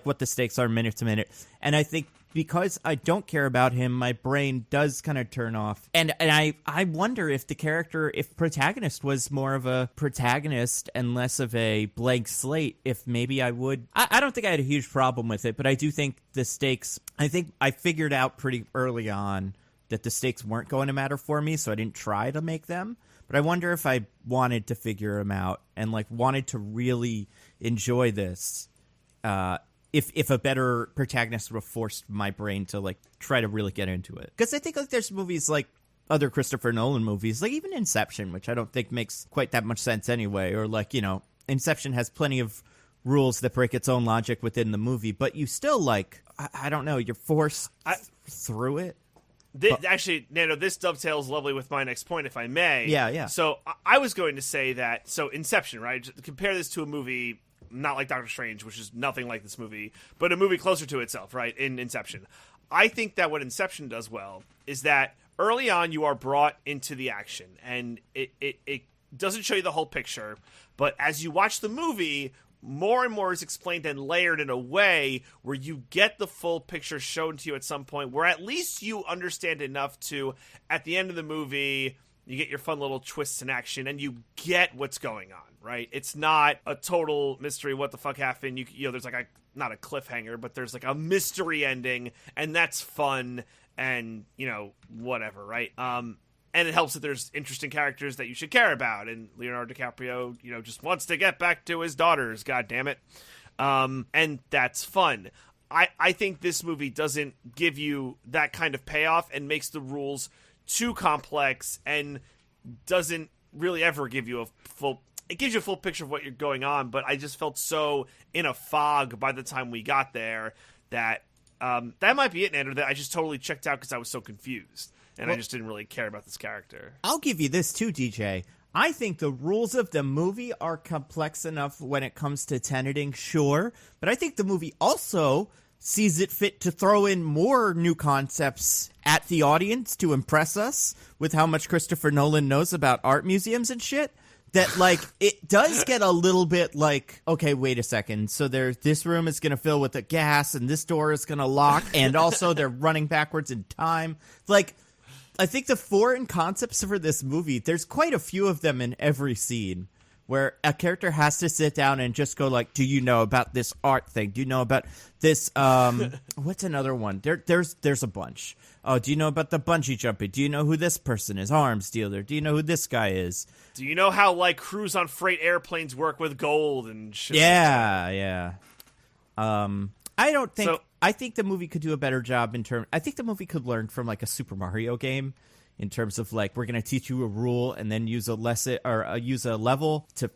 what the stakes are minute to minute. And I think because I don't care about him, my brain does kind of turn off. And I wonder if if protagonist was more of a protagonist and less of a blank slate, if maybe I would. I don't think I had a huge problem with it, but I do think the stakes, I think I figured out pretty early on that the stakes weren't going to matter for me, so I didn't try to make them. But I wonder if I wanted to figure them out and like wanted to really enjoy this, if a better protagonist would have forced my brain to like try to really get into it. Because I think like there's movies like other Christopher Nolan movies, like even Inception, which I don't think makes quite that much sense anyway, or like, you know, Inception has plenty of rules that break its own logic within the movie, but you still like, I don't know, you're forced through it. Actually, Nando, this dovetails lovely with my next point, if I may. Yeah. So I was going to say that, so Inception, right? Just compare this to a movie not like Doctor Strange, which is nothing like this movie, but a movie closer to itself, right, in Inception. I think that what Inception does well is that early on you are brought into the action, and it doesn't show you the whole picture, but as you watch the movie, more and more is explained and layered in a way where you get the full picture shown to you at some point, where at least you understand enough to, at the end of the movie, you get your fun little twists in action, and you get what's going on, right? It's not a total mystery, what the fuck happened. You know, there's like not a cliffhanger, but there's like a mystery ending, and that's fun, and, you know, whatever, right? And it helps that there's interesting characters that you should care about, and Leonardo DiCaprio, you know, just wants to get back to his daughters, god damn it. And that's fun. I think this movie doesn't give you that kind of payoff and makes the rules too complex and doesn't really ever give you it gives you a full picture of what you're going on, but I just felt so in a fog by the time we got there that that might be it, Nando, that I just totally checked out because I was so confused, and I just didn't really care about this character. I'll give you this too, DJ. I think the rules of the movie are complex enough when it comes to teneting, sure, but I think the movie also sees it fit to throw in more new concepts at the audience to impress us with how much Christopher Nolan knows about art museums and shit. that, like, it does get a little bit like, okay, wait a second. So this room is going to fill with the gas, and this door is going to lock, and also they're running backwards in time. Like, I think the foreign concepts for this movie, there's quite a few of them in every scene where a character has to sit down and just go like, do you know about this art thing? Do you know about this? What's another one? There's a bunch. Oh, do you know about the bungee jumping? Do you know who this person is? Arms dealer. Do you know who this guy is? Do you know how, like, crews on freight airplanes work with gold and shit? Yeah. I don't think... So, I think the movie could do a better job I think the movie could learn from, like, a Super Mario game in terms of, like, we're going to teach you a rule and then use a lesson or use a level to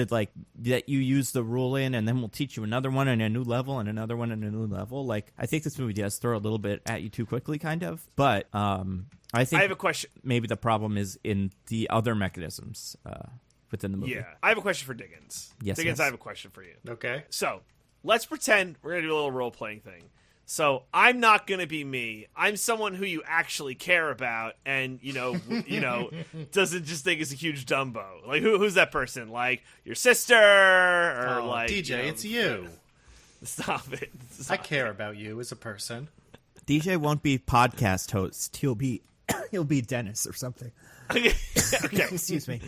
like that you use the rule in, and then we'll teach you another one in a new level and another one in a new level. Like, I think this movie does throw a little bit at you too quickly, kind of. But I think I have a question. Maybe the problem is in the other mechanisms within the movie. Yeah, I have a question for Diggins. Yes, Diggins, I have a question for you. Okay. So let's pretend we're gonna do a little role playing thing. So I'm not gonna be me. I'm someone who you actually care about, and doesn't just think is a huge Dumbo. Like who's that person? Like your sister, or like DJ? It's you. Stop it. I care about you as a person. DJ won't be podcast host. He'll be Dennis or something. Okay. Excuse me.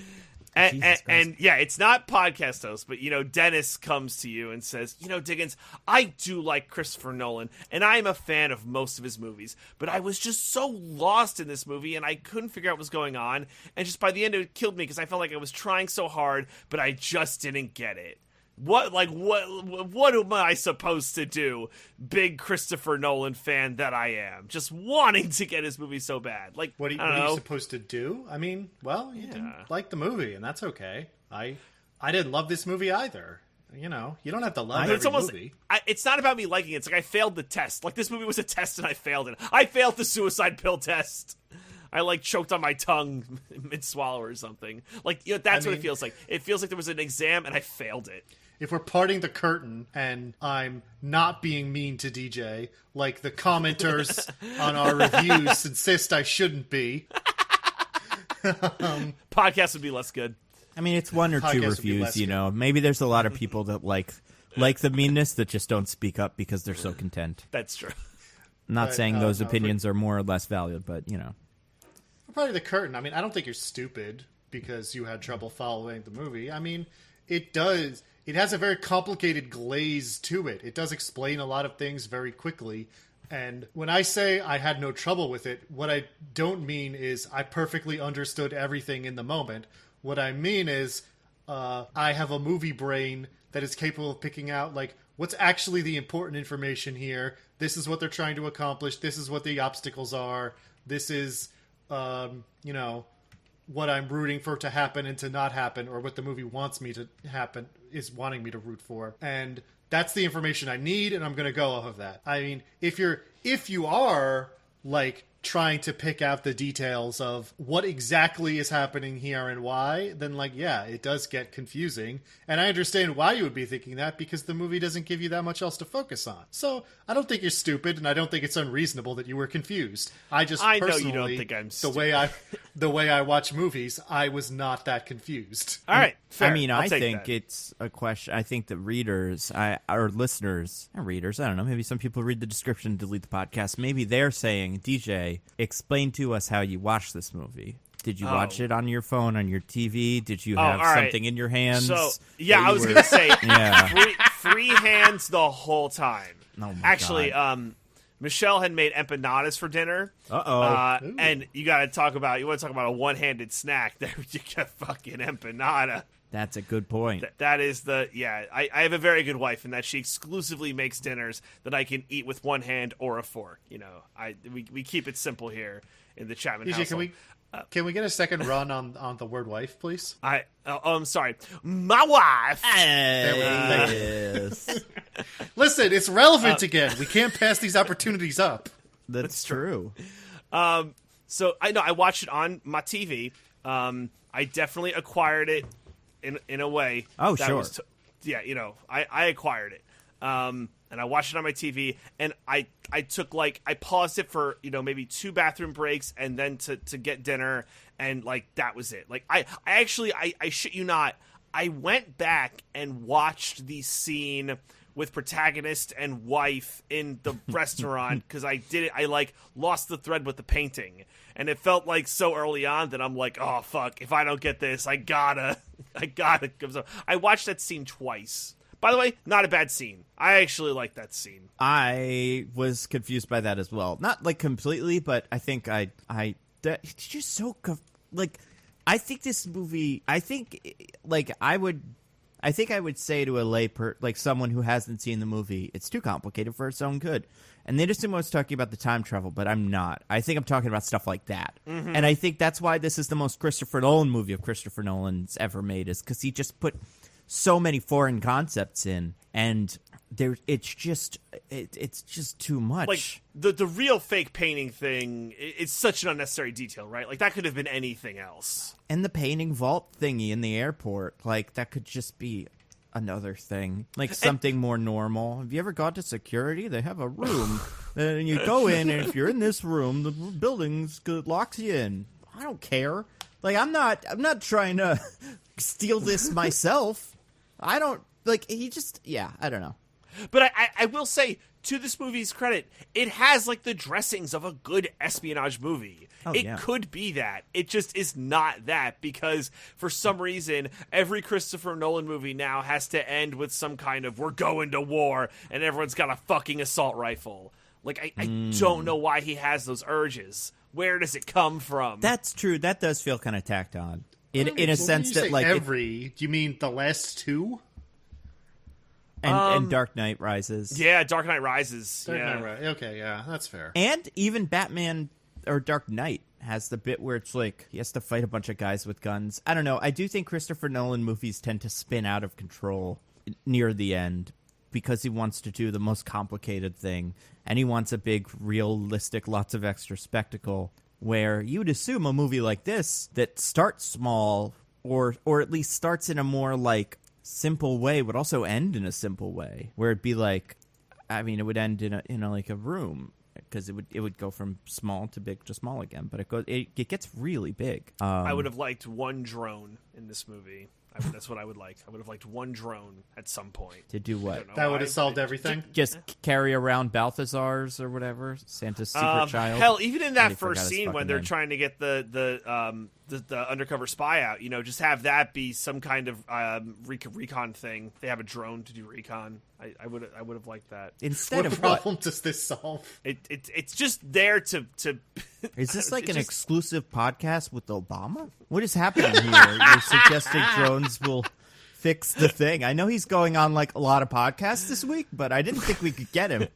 And yeah, it's not podcast host, but Dennis comes to you and says, Diggins, I do like Christopher Nolan, and I am a fan of most of his movies, but I was just so lost in this movie, and I couldn't figure out what was going on, and just by the end it killed me because I felt like I was trying so hard, but I just didn't get it. What am I supposed to do, big Christopher Nolan fan that I am, just wanting to get his movie so bad? Like, what are you supposed to do? I mean, well, you didn't like the movie, and that's okay. I didn't love this movie either. You don't have to love every movie. It's not about me liking it. It's like I failed the test. Like, this movie was a test, and I failed it. I failed the suicide pill test. I choked on my tongue mid-swallow or something. Like, that's what it feels like. It feels like there was an exam, and I failed it. If we're parting the curtain and I'm not being mean to DJ, like the commenters on our reviews insist I shouldn't be. Podcast would be less good. I mean, it's one or two reviews, Maybe there's a lot of people that like the meanness that just don't speak up because they're so content. That's true. Not saying those opinions are more or less valid, but, For parting the curtain, I mean, I don't think you're stupid because you had trouble following the movie. I mean, it has a very complicated glaze to it. It does explain a lot of things very quickly. And when I say I had no trouble with it, what I don't mean is I perfectly understood everything in the moment. What I mean is I have a movie brain that is capable of picking out, like, what's actually the important information here. This is what they're trying to accomplish. This is what the obstacles are. This is, what I'm rooting for to happen and to not happen, or what the movie wants me to happen, is wanting me to root for. And that's the information I need, and I'm going to go off of that. I mean, if you are, like, trying to pick out the details of what exactly is happening here and why, then, like, yeah, it does get confusing. And I understand why you would be thinking that, because the movie doesn't give you that much else to focus on. So I don't think you're stupid, and I don't think it's unreasonable that you were confused. I know you don't think I'm stupid. The way I watch movies, I was not that confused. All right, fair. I mean, I think that. It's a question. I think that readers, or listeners, not readers, I don't know, maybe some people read the description and delete the podcast. Maybe they're saying, DJ, explain to us how you watch this movie. Did you watch it on your phone, on your TV? Did you have something in your hands? So, yeah, I was going to say, free hands the whole time. Oh my Actually, God. Michelle had made empanadas for dinner. And you want to talk about a one-handed snack. There you got fucking empanada. That's a good point. That is I have a very good wife in that she exclusively makes dinners that I can eat with one hand or a fork. We keep it simple here in the Chapman household. Can we get a second run on the word wife, please? I'm sorry. My wife. Yes. Listen, it's relevant again. We can't pass these opportunities up. That's true. So I watched it on my TV. I definitely acquired it in a way. Oh, sure. I acquired it. And and I watched it on my TV, and I took like, I paused it for, you know, maybe 2 bathroom breaks and then to get dinner, and like that was it. Like I actually shit you not, I went back and watched the scene with protagonist and wife in the restaurant because I like lost the thread with the painting, and it felt like so early on that I'm like, oh fuck, if I don't get this, I gotta. I watched that scene twice. By the way, not a bad scene. I actually like that scene. I was confused by that as well. Not like completely, but I think it's just so like. I think this movie. I think I would say to like someone who hasn't seen the movie, it's too complicated for its own good. And they just assume I was talking about the time travel, but I'm not. I think I'm talking about stuff like that. Mm-hmm. And I think that's why this is the most Christopher Nolan movie of Christopher Nolan's ever made, is because he just put so many foreign concepts in, and it's just too much. Like the real fake painting thing, it's such an unnecessary detail, right? Like that could have been anything else. And the painting vault thingy in the airport, like that could just be another thing, like something more normal. Have you ever gone to security? They have a room, and you go in, and if you're in this room, the building's locks you in. I don't care. Like I'm not trying to steal this myself. I don't like. He just I don't know. But I will say, to this movie's credit, it has like the dressings of a good espionage movie. It could be that. It just is not that, because for some reason, every Christopher Nolan movie now has to end with some kind of, we're going to war, and everyone's got a fucking assault rifle. Like, I don't know why he has those urges. Where does it come from? That's true. That does feel kind of tacked on. In a sense that, like... do you mean the last 2? And Dark Knight Rises. Yeah, Dark Knight Rises. Okay, yeah, that's fair. And even Batman or Dark Knight has the bit where it's like he has to fight a bunch of guys with guns. I don't know. I do think Christopher Nolan movies tend to spin out of control near the end because he wants to do the most complicated thing, and he wants a big, realistic, lots of extra spectacle, where you would assume a movie like this that starts small or at least starts in a more like simple way would also end in a simple way, where it'd be like, I mean, it would end in a like a room, because it would go from small to big to small again, but it gets really big. I would have liked one drone in this movie. That's what I would like. I would have liked one drone at some point. To do what? That would have solved everything? Just carry around Balthazar's or whatever, Santa's secret child. Hell, even in that first scene when they're trying to get the undercover spy out, you know, just have that be some kind of recon thing. They have a drone to do recon. I would have liked that. Instead what of problem does this solve? It's just there to. Is this like an exclusive podcast with Obama? What is happening here? You're suggesting drones will fix the thing. I know he's going on like a lot of podcasts this week, but I didn't think we could get him.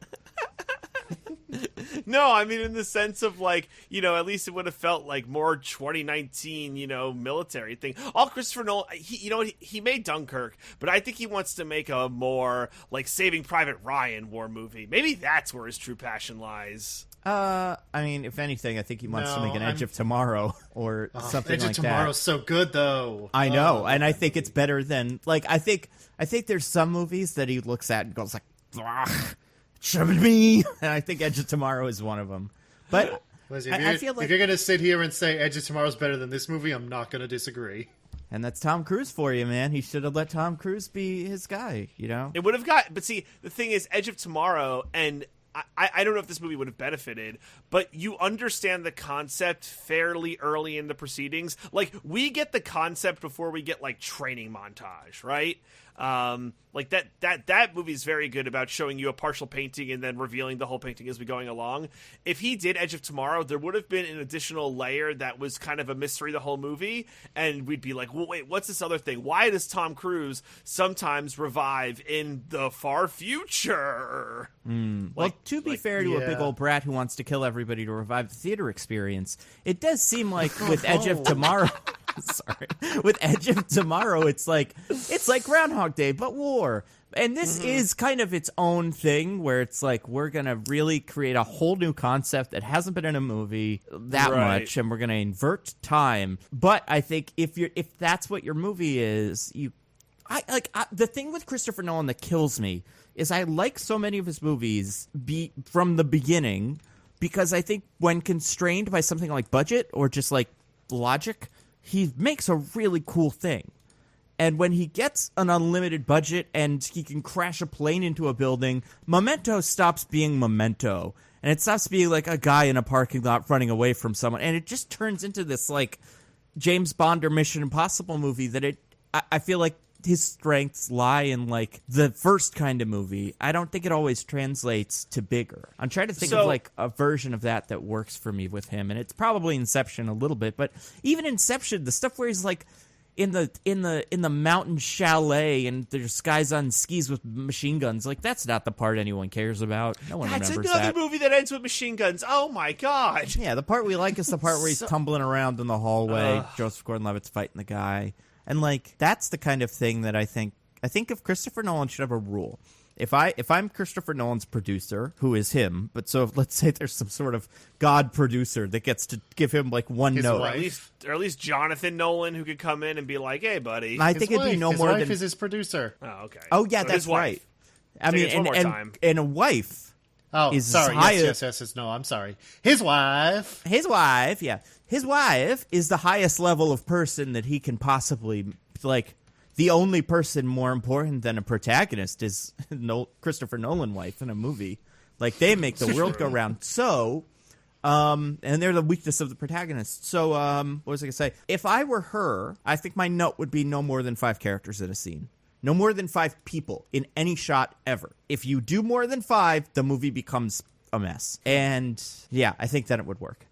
No, I mean in the sense of like, you know, at least it would have felt like more 2019, you know, military thing. All Christopher Nolan, he made Dunkirk, but I think he wants to make a more like Saving Private Ryan war movie. Maybe that's where his true passion lies. I mean, if anything, I think he wants to make an Edge of Tomorrow or something like that. Edge of Tomorrow's so good, though. I know, and I think it's better than like I think there's some movies that he looks at and goes like, me, and I think Edge of Tomorrow is one of them. But I feel like if you're gonna sit here and say Edge of Tomorrow's better than this movie, I'm not gonna disagree. And that's Tom Cruise for you, man. He should have let Tom Cruise be his guy. You know, it would have but see, the thing is, Edge of Tomorrow and. I don't know if this movie would have benefited, but you understand the concept fairly early in the proceedings. Like, we get the concept before we get, like, training montage, right? Like, that movie is very good about showing you a partial painting and then revealing the whole painting as we going along. If he did Edge of Tomorrow, there would have been an additional layer that was kind of a mystery the whole movie, and we'd be like, well, wait, what's this other thing? Why does Tom Cruise sometimes revive in the far future? Well, to be fair to a big old brat who wants to kill everybody to revive the theater experience, it does seem like with Edge of Tomorrow... Sorry. With Edge of Tomorrow, it's like Groundhog Day, but war. And this is kind of its own thing where it's like we're going to really create a whole new concept that hasn't been in a movie that much, and we're going to invert time. But I think if that's what your movie is, the thing with Christopher Nolan that kills me is I like so many of his movies from the beginning because I think when constrained by something like budget or just like logic, he makes a really cool thing. And when he gets an unlimited budget and he can crash a plane into a building, Memento stops being Memento. And it stops being like a guy in a parking lot running away from someone. And it just turns into this like James Bond or Mission Impossible movie that I feel like his strengths lie in like the first kind of movie. I don't think it always translates to bigger. I'm trying to think of like a version of that works for me with him. And it's probably Inception a little bit. But even Inception, the stuff where he's like, in the mountain chalet and there's guys on skis with machine guns, like that's not the part anyone cares about. No one remembers that. That's another movie that ends with machine guns. Oh my god. Yeah, the part we like is the part where he's tumbling around in the hallway. Joseph Gordon-Levitt's fighting the guy, and like that's the kind of thing that I think if Christopher Nolan should have a rule. If I'm Christopher Nolan's producer, who is him, but so if, let's say there's some sort of god producer that gets to give him like one note, or at least Jonathan Nolan, who could come in and be like, "Hey, buddy." I think it'd be no more than his wife is his producer. Oh, okay. Oh yeah, that's right. I mean, and a wife. Oh, is sorry. Yes. No, I'm sorry. His wife. Yeah. His wife is the highest level of person that he can possibly like. The only person more important than a protagonist is Christopher Nolan's wife in a movie. Like, they make the world go round. So, and they're the weakness of the protagonist. So, what was I going to say? If I were her, I think my note would be no more than 5 characters in a scene. No more than 5 people in any shot ever. If you do more than 5, the movie becomes a mess. And, yeah, I think then it would work.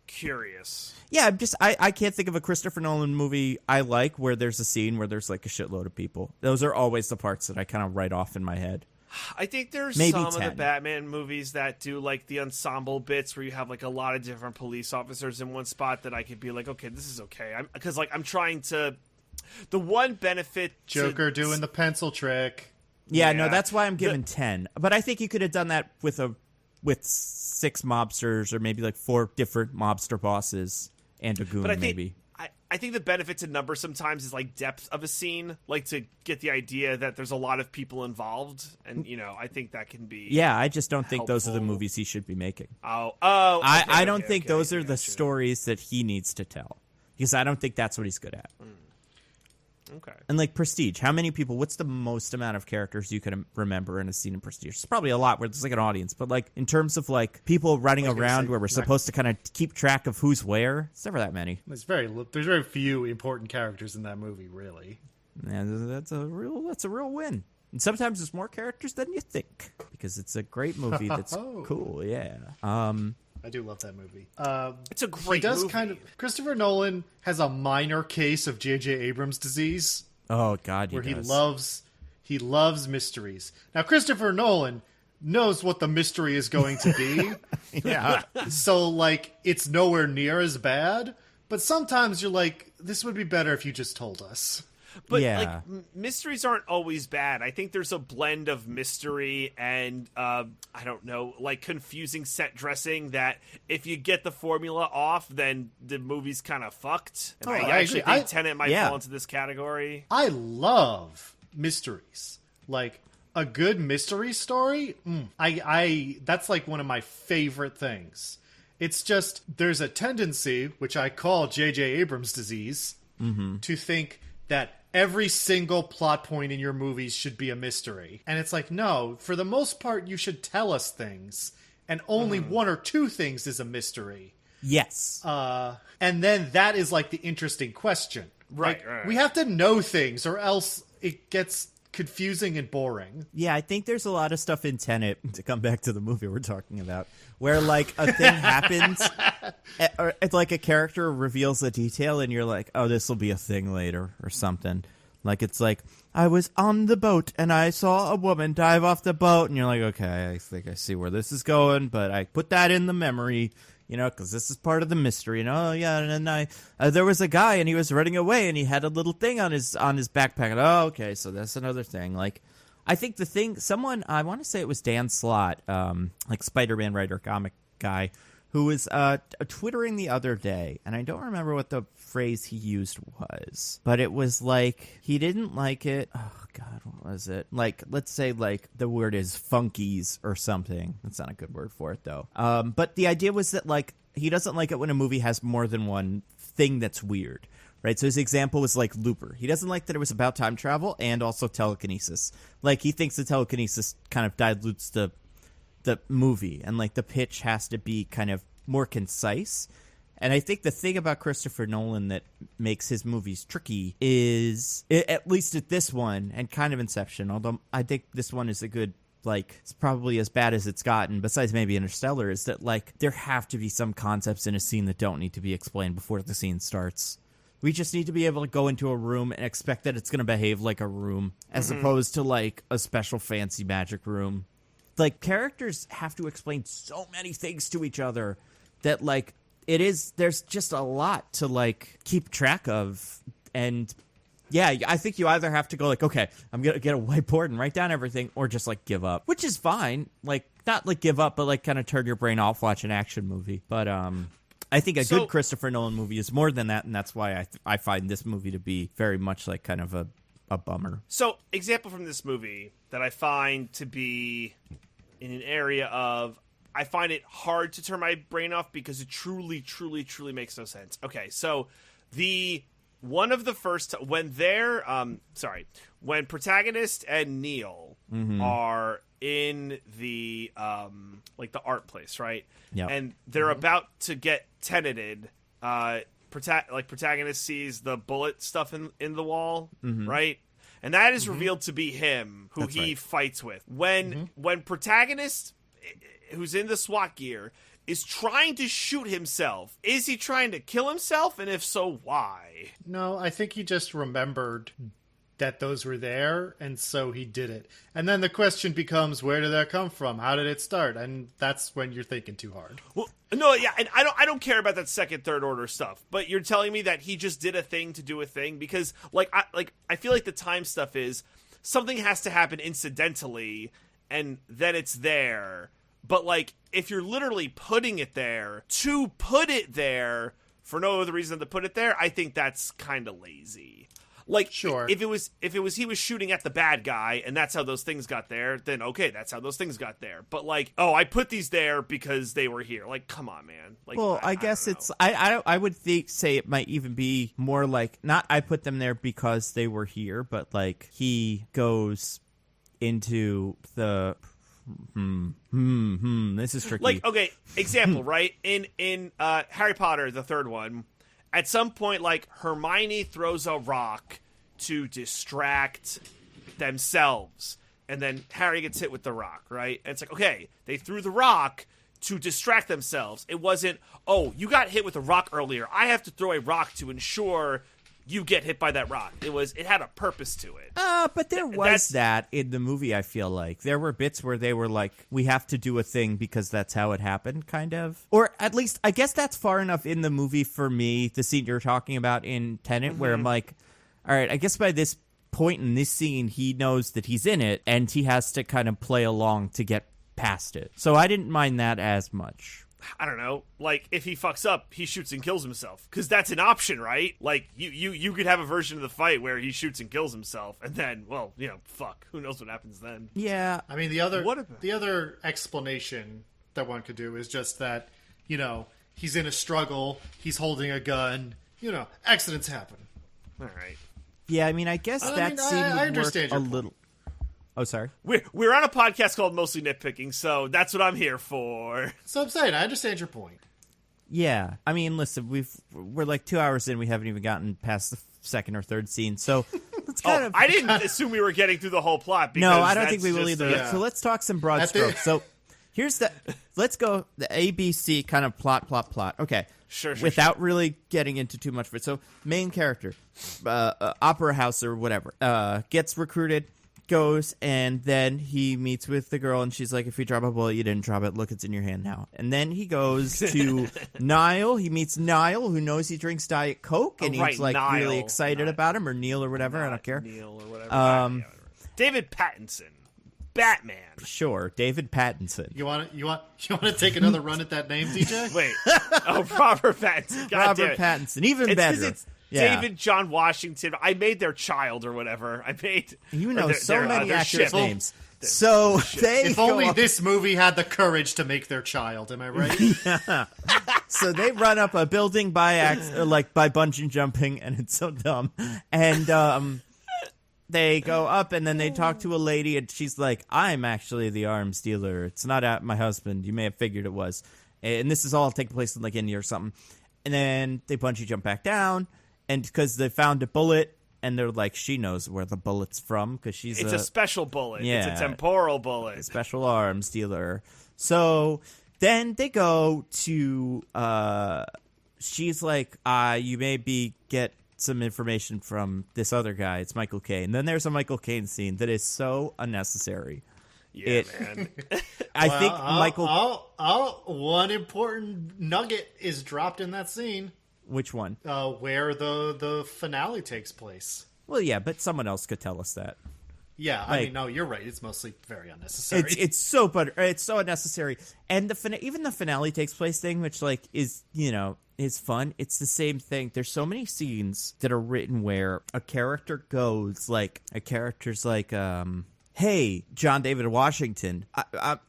Curious. Yeah, I can't think of a Christopher Nolan movie I like where there's a scene where there's like a shitload of people. Those are always the parts that I kind of write off in my head. I think there's Maybe some 10. of the Batman movies that do like the ensemble bits where you have like a lot of different police officers in one spot that I could be like, okay, this is okay. Because I'm trying to. The one benefit Joker doing the pencil trick. Yeah, no, that's why I'm giving 10. But I think you could have done that with 6 mobsters or maybe like 4 different mobster bosses and a goon, maybe. I think the benefit to number sometimes is like depth of a scene, like to get the idea that there's a lot of people involved, and I think that can be. Yeah, I just don't think helpful. those are the movies he should be making. I don't think those are the stories that he needs to tell, because I don't think that's what he's good at. Okay. And like Prestige, how many people? What's the most amount of characters you can remember in a scene in Prestige? It's probably a lot where there's like an audience, but like in terms of like people running around where we're supposed to kind of keep track of who's where, it's never that many. There's very few important characters in that movie, really. And that's a real win. And sometimes there's more characters than you think because it's a great movie that's cool. Yeah. I do love that movie. It's a great movie. Christopher Nolan has a minor case of J.J. Abrams disease. Oh, God, he loves mysteries. Now, Christopher Nolan knows what the mystery is going to be. Yeah. So, like, it's nowhere near as bad. But sometimes you're like, this would be better if you just told us. But like mysteries aren't always bad. I think there's a blend of mystery and I don't know, like confusing set dressing that if you get the formula off, then the movie's kind of fucked. And I actually think Tenet might fall into this category. I love mysteries. Like a good mystery story. That's like one of my favorite things. It's just there's a tendency, which I call J.J. Abrams disease, to think that every single plot point in your movies should be a mystery. And it's like, no, for the most part, you should tell us things. And only 1 or 2 things is a mystery. Yes. And then that is like the interesting question. Right. We have to know things or else it gets confusing and boring. Yeah, I think there's a lot of stuff in Tenet, to come back to the movie we're talking about, where like a thing happens, or it's like a character reveals a detail and you're like, oh, this will be a thing later or something. Like it's like, I was on the boat and I saw a woman dive off the boat, and you're like, okay, I think I see where this is going, but I put that in the memory, because this is part of the mystery. And oh yeah, and then there was a guy and he was running away and he had a little thing on his backpack. And, oh, okay, so that's another thing. Like, I think the thing, I want to say it was Dan Slott, like Spider-Man writer, comic guy, who was twittering the other day, and I don't remember what the phrase he used was, but it was like he didn't like it. Oh God, what was it? Like, let's say like the word is funkies or something. That's not a good word for it though. But the idea was that like he doesn't like it when a movie has more than one thing that's weird. Right, so his example was like Looper. He doesn't like that it was about time travel and also telekinesis. Like, he thinks the telekinesis kind of dilutes the movie, and like the pitch has to be kind of more concise. And I think the thing about Christopher Nolan that makes his movies tricky is, at least at this one, and kind of Inception, although I think this one is a good, like, it's probably as bad as it's gotten, besides maybe Interstellar, is that like there have to be some concepts in a scene that don't need to be explained before the scene starts. We just need to be able to go into a room and expect that it's going to behave like a room, as opposed to like a special fancy magic room. Like, characters have to explain so many things to each other that like there's just a lot to like keep track of. And yeah, I think you either have to go like, okay, I'm going to get a whiteboard and write down everything, or just like give up, which is fine. Like, not like give up, but like kind of turn your brain off, watch an action movie. But I think a good Christopher Nolan movie is more than that, and that's why I find this movie to be very much like kind of a bummer. So, example from this movie that I find to be in an area of, I find it hard to turn my brain off because it truly, truly, truly makes no sense. Okay, so one of the first, when protagonist and Neil are in the like the art place, right? Yeah. And they're about to get teneted. Protagonist sees the bullet stuff in the wall, right? And that is revealed to be him who he fights with. When protagonist, who's in the SWAT gear, is trying to shoot himself, is he trying to kill himself? And if so, why? No, I think he just remembered that those were there, and so he did it. And then the question becomes, where did that come from? How did it start? And that's when you're thinking too hard. Well, no, yeah, and I don't care about that second, third order stuff. But you're telling me that he just did a thing to do a thing? Because I feel like the time stuff is something has to happen incidentally, and then it's there. But like, if you're literally putting it there to put it there for no other reason than to put it there, I think that's kind of lazy. Like, sure. If it was he was shooting at the bad guy and that's how those things got there, then okay, that's how those things got there. But like, oh, I put these there because they were here. Like, come on, man. Like, well, I guess it's I would say it might even be more like, not I put them there because they were here, but like he goes into the this is tricky. Like, okay, example, right? In Harry Potter, the third one, at some point, like, Hermione throws a rock to distract themselves, and then Harry gets hit with the rock, right? And it's like, okay, they threw the rock to distract themselves. It wasn't, oh, you got hit with a rock earlier, I have to throw a rock to ensure you get hit by that rock. It had a purpose to it. But there was that in the movie, I feel like. There were bits where they were like, we have to do a thing because that's how it happened, kind of. Or at least, I guess that's far enough in the movie for me, the scene you're talking about in Tenet, where I'm like, all right, I guess by this point in this scene, he knows that he's in it, and he has to kind of play along to get past it. So I didn't mind that as much. I don't know, like, if he fucks up, he shoots and kills himself. Because that's an option, right? Like, you could have a version of the fight where he shoots and kills himself, and then, well, you know, fuck. Who knows what happens then? Yeah. I mean, the other explanation that one could do is just that, you know, he's in a struggle, he's holding a gun, you know, accidents happen. All right. Yeah, I mean, I guess that scene would work a little... Oh, sorry. We're on a podcast called Mostly Nitpicking, so that's what I'm here for. So I'm saying, I understand your point. Yeah. I mean, listen, we're like 2 hours in, we haven't even gotten past the second or third scene, so it's kind of... I didn't assume we were getting through the whole plot. Because no, I don't think we will either. Yeah. So let's talk some broad strokes. So here's let's go the ABC kind of plot. Okay. Sure. Without really getting into too much of it. So main character, opera house or whatever, gets recruited, goes, and then he meets with the girl, and she's like, if you drop a bullet, you didn't drop it. Look, it's in your hand now. And then he goes to Niall. He meets Niall, who knows he drinks Diet Coke, and he's like Niall. really excited about him, or Neil or whatever. I don't care. Neil or whatever. David Pattinson. Batman. Sure, David Pattinson. You want to take another run at that name, DJ? Wait. Oh, Robert Pattinson. God damn Robert it. Pattinson, even It's better. It's Yeah. David John Washington. I made their child or whatever. You know so many their actors' ship. names. So they If only this movie had the courage to make their child, am I right? So they run up a building by bungee jumping, and it's so dumb. And they go up, and then they talk to a lady, and she's like, "I'm actually the arms dealer. It's not my husband. You may have figured it was." And this is all taking place in like India or something. And then they bungee jump back down, and because they found a bullet. And they're like, she knows where the bullet's from because it's a special bullet. Yeah, it's a temporal bullet. A special arms dealer. So then they go to. She's like, you maybe get some information from this other guy. It's Michael Caine. And then there's a Michael Caine scene that is so unnecessary. Yeah, man. I think Michael. One important nugget is dropped in that scene. Which one? Where the finale takes place. Well, yeah, but someone else could tell us that. Yeah, I mean, no, you're right. It's mostly very unnecessary. It's so unnecessary, and even the finale takes place thing, which is fun. It's the same thing. There's so many scenes that are written where a character goes hey, John David Washington,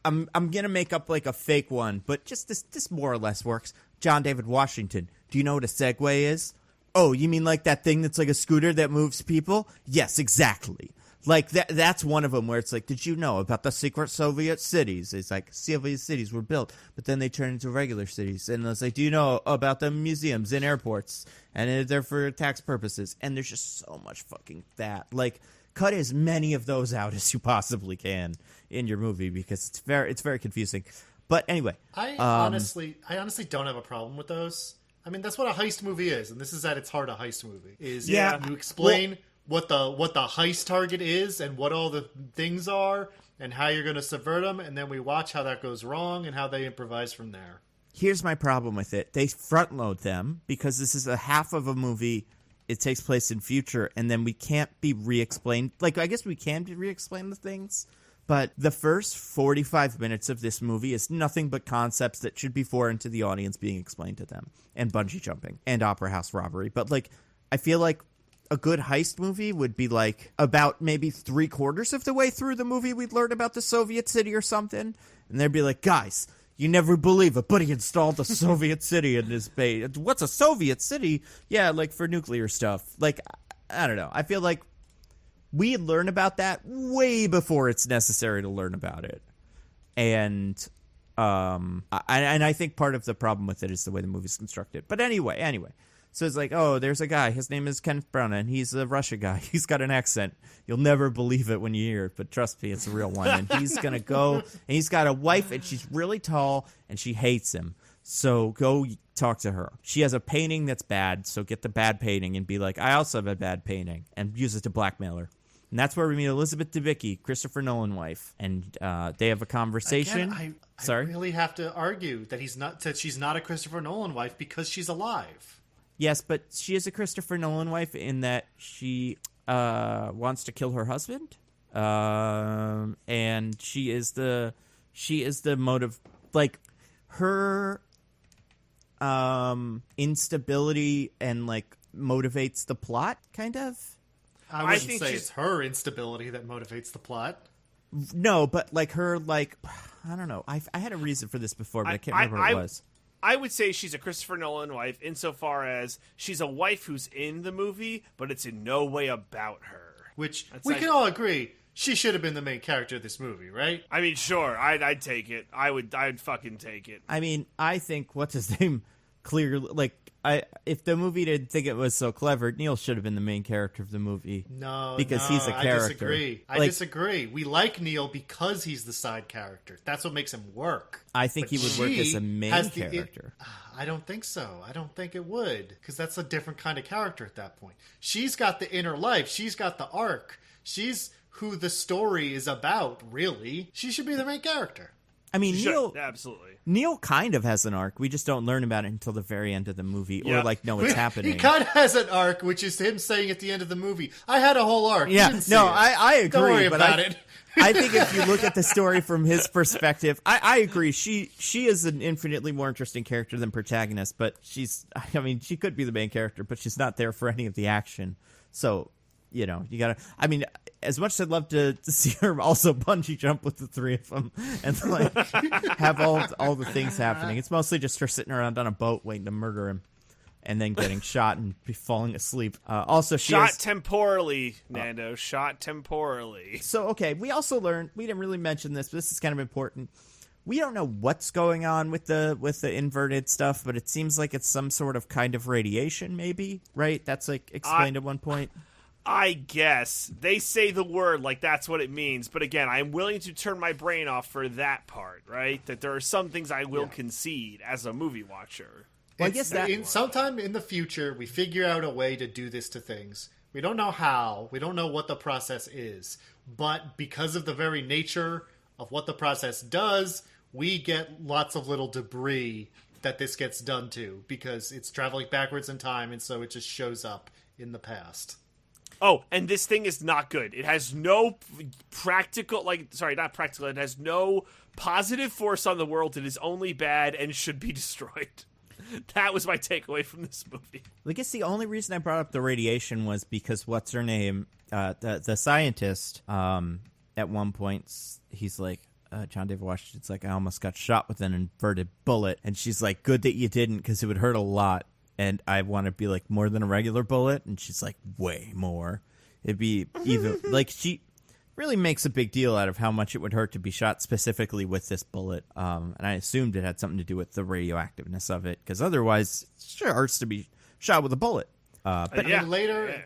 I'm gonna make up like a fake one, but just this more or less works. John David Washington. Do you know what a Segway is? Oh, you mean like that thing that's like a scooter that moves people? Yes, exactly. Like that's one of them where it's like, did you know about the secret Soviet cities? It's like Soviet cities were built, but then they turned into regular cities. And it's like, do you know about the museums and airports? And they're for tax purposes. And there's just so much fucking that. Like, cut as many of those out as you possibly can in your movie because it's very confusing. But anyway, I honestly don't have a problem with those. I mean, that's what a heist movie is, and this is at its heart a heist movie. You explain what the heist target is and what all the things are and how you're going to subvert them, and then we watch how that goes wrong and how they improvise from there. Here's my problem with it: they front load them because this is a half of a movie. It takes place in future, and then we can't be re-explained. Like, I guess we can re-explain the things. But the first 45 minutes of this movie is nothing but concepts that should be foreign to the audience being explained to them. And bungee jumping. And opera house robbery. But, I feel like a good heist movie would be, about maybe 3/4 of the way through the movie we'd learn about the Soviet city or something. And they'd be like, guys, you never believe it, but he installed a Soviet city in his base. What's a Soviet city? Yeah, for nuclear stuff. I don't know. I feel like we learn about that way before it's necessary to learn about it. And I think part of the problem with it is the way the movie's constructed. But anyway. So it's like, oh, there's a guy. His name is Kenneth Branagh, and he's a Russia guy. He's got an accent. You'll never believe it when you hear it, but trust me, it's a real one. And he's going to go, and he's got a wife, and she's really tall, and she hates him. So go talk to her. She has a painting that's bad, so get the bad painting and be like, I also have a bad painting, and use it to blackmail her. And that's where we meet Elizabeth Debicki, Christopher Nolan wife, and they have a conversation. Again, I Sorry? really have to argue that she's not a Christopher Nolan wife because she's alive. Yes, but she is a Christopher Nolan wife in that she wants to kill her husband, and she is the motive. Her instability and motivates the plot, kind of. I wouldn't say it's her instability that motivates the plot. No, but her I don't know. I had a reason for this before, but I can't remember what it was. I would say she's a Christopher Nolan wife insofar as she's a wife who's in the movie, but it's in no way about her. Which we can all agree she should have been the main character of this movie, right? I mean, sure, I'd take it. I'd fucking take it. I mean, I think what's his name clearly if the movie didn't think it was so clever, Neil should have been the main character of the movie. No, because he's a character. I disagree. We like Neil because he's the side character. That's what makes him work. I think he would work as a main character. I don't think so. I don't think it would, because that's a different kind of character at that point. She's got the inner life. She's got the arc. She's who the story is about, really. She should be the main character. I mean, Neil kind of has an arc. We just don't learn about it until the very end of the movie, or know it's happening. He kind of has an arc, which is him saying at the end of the movie, "I had a whole arc." Yeah, I agree. Don't worry about it. I think if you look at the story from his perspective, I agree. She is an infinitely more interesting character than protagonist, but she could be the main character, but she's not there for any of the action. So, you gotta, as much as I'd love to see her also bungee jump with the three of them and like have all the things happening. It's mostly just her sitting around on a boat waiting to murder him. And then getting shot and falling asleep. Also, temporally, Nando. Shot temporally. So, okay, we also learned, we didn't really mention this, but this is kind of important. We don't know what's going on with the inverted stuff, but it seems like it's some sort of kind of radiation, maybe, right? That's like explained at one point. I guess. They say the word like that's what it means. But again, I'm willing to turn my brain off for that part, right? That there are some things I will concede as a movie watcher. Well, I guess that sometime in the future, we figure out a way to do this to things. We don't know how. We don't know what the process is. But because of the very nature of what the process does, we get lots of little debris that this gets done to because it's traveling backwards in time, and so it just shows up in the past. Oh, and this thing is not good. It has no it has no positive force on the world. It is only bad and should be destroyed. That was my takeaway from this movie. I guess the only reason I brought up the radiation was because what's her name, the scientist, at one point, he's like, John David Washington's like, I almost got shot with an inverted bullet. And she's like, good that you didn't because it would hurt a lot. And I want to be like, more than a regular bullet? And she's like, way more. It'd be even, like, she really makes a big deal out of how much it would hurt to be shot specifically with this bullet. And I assumed it had something to do with the radioactiveness of it, because otherwise it sure hurts to be shot with a bullet. But later,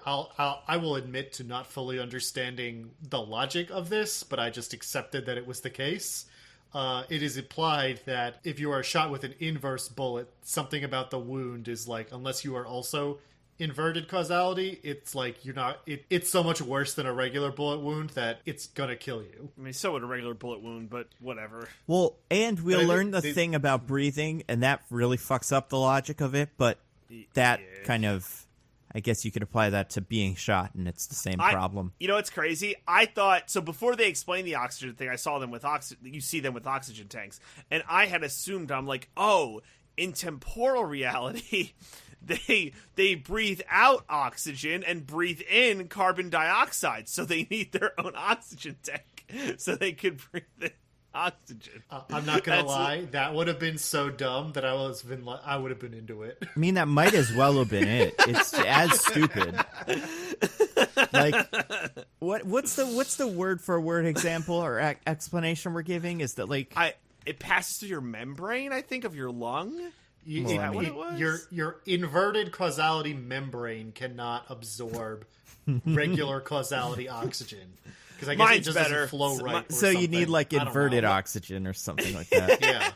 I will admit to not fully understanding the logic of this, but I just accepted that it was the case. It is implied that if you are shot with an inverse bullet, something about the wound is like, unless you are also inverted causality, it's like you're not, it's so much worse than a regular bullet wound that it's gonna kill you. I mean, so would a regular bullet wound, but whatever. Well, and we'll learn the thing about breathing, and that really fucks up the logic of it, but that kind of, I guess you could apply that to being shot, and it's the same problem. You know what's crazy? I thought, so before they explained the oxygen thing, I saw them with you see them with oxygen tanks, and I had assumed, I'm like, oh, in temporal reality, they breathe out oxygen and breathe in carbon dioxide, so they need their own oxygen tank so they could breathe in oxygen. I'm not gonna lie, that would have been so dumb that I would have been into it. I mean, that might as well have been it. It's as stupid. Like, what's the word for word example or explanation we're giving? Is that like it passes through your membrane, I think, of your lung. Is that what it was? Your inverted causality membrane cannot absorb regular causality oxygen. Because I guess it just doesn't flow right. So you need like inverted oxygen or something like that. Yeah.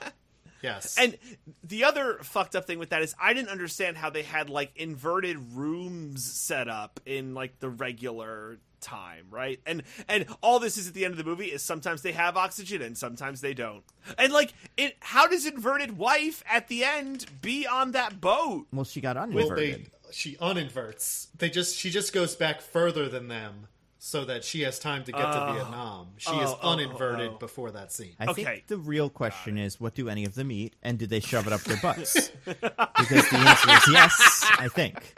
Yes. And the other fucked up thing with that is I didn't understand how they had like inverted rooms set up in like the regular time, right? And all this is at the end of the movie is sometimes they have oxygen and sometimes they don't. And like how does inverted wife at the end be on that boat? Well, she got uninverted. Well, she uninverts. She just goes back further than them so that she has time to get to Vietnam. She is uninverted before that scene. I think the real question is, what do any of them eat, and do they shove it up their butts? Because the answer is yes, I think.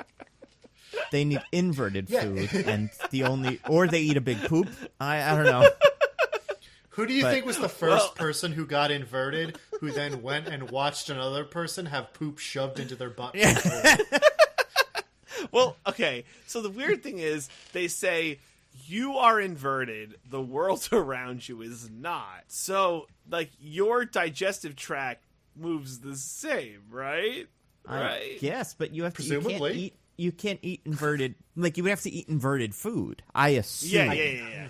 They need inverted food, and or they eat a big poop. I don't know. Who do you think was the first person who got inverted, who then went and watched another person have poop shoved into their butt? Well, okay, so the weird thing is, they say, you are inverted, the world around you is not. So, like, your digestive tract moves the same, right? Right? Yes, but you have to, presumably. You can't eat inverted, like, you would have to eat inverted food, I assume. Yeah.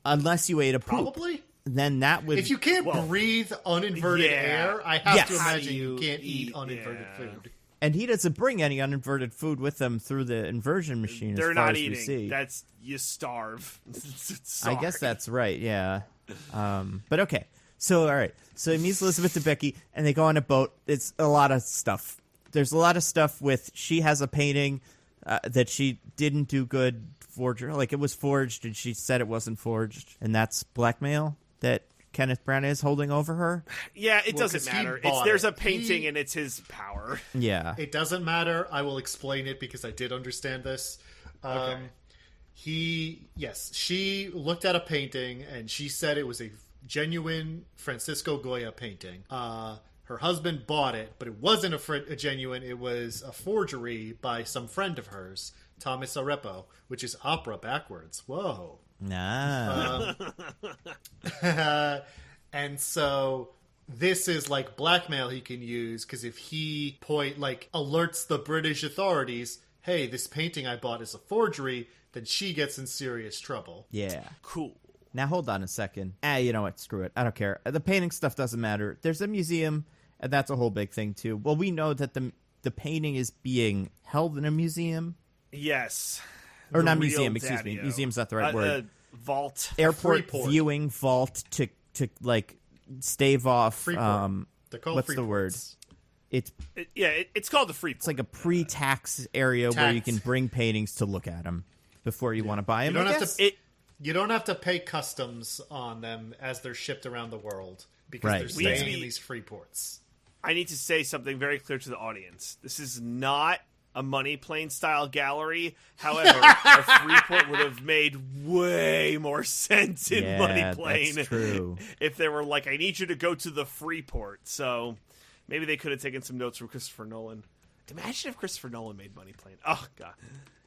Unless you ate a poop. Probably. Then that would... If you can't breathe uninverted air, I have to imagine you can't eat uninverted food. And he doesn't bring any uninverted food with him through the inversion machine. They're as far not as eating. We see. That's, you starve. I guess that's right. Yeah. But okay. So all right. So he meets Elizabeth Debicki, and they go on a boat. It's a lot of stuff. There's a lot of stuff with. She has a painting. that she didn't do good forger. Like, it was forged, and she said it wasn't forged, and that's blackmail that Kenneth Branagh is holding over her. Yeah, it doesn't matter. There's a painting, and it's his power. Yeah. It doesn't matter. I will explain it because I did understand this. Okay. She looked at a painting, and she said it was a genuine Francisco Goya painting. Her husband bought it, but it wasn't a genuine. It was a forgery by some friend of hers, Thomas Arepo, which is opera backwards. Whoa. Nah. And so this is like blackmail he can use, because if he alerts the British authorities, hey, this painting I bought is a forgery, then she gets in serious trouble. Yeah. Cool. Now, hold on a second. You know what? Screw it. I don't care. The painting stuff doesn't matter. There's a museum, and that's a whole big thing, too. Well, we know that the painting is being held in a museum. Yes. Or not museum, excuse me. Museum's not the right word. Vault. Airport viewing vault to stave off. Freeport. They're called what's the word? It's called the Freeport. It's like a pre-tax area where you can bring paintings to look at them before you want to buy them. You don't have to pay customs on them as they're shipped around the world, because they're staying in these free ports. I need to say something very clear to the audience. This is not a Money Plane style gallery. However, a Freeport would have made way more sense in Money Plane. That's true. If they were like, I need you to go to the Freeport. So maybe they could have taken some notes from Christopher Nolan. Imagine if Christopher Nolan made Money Plane. Oh, God.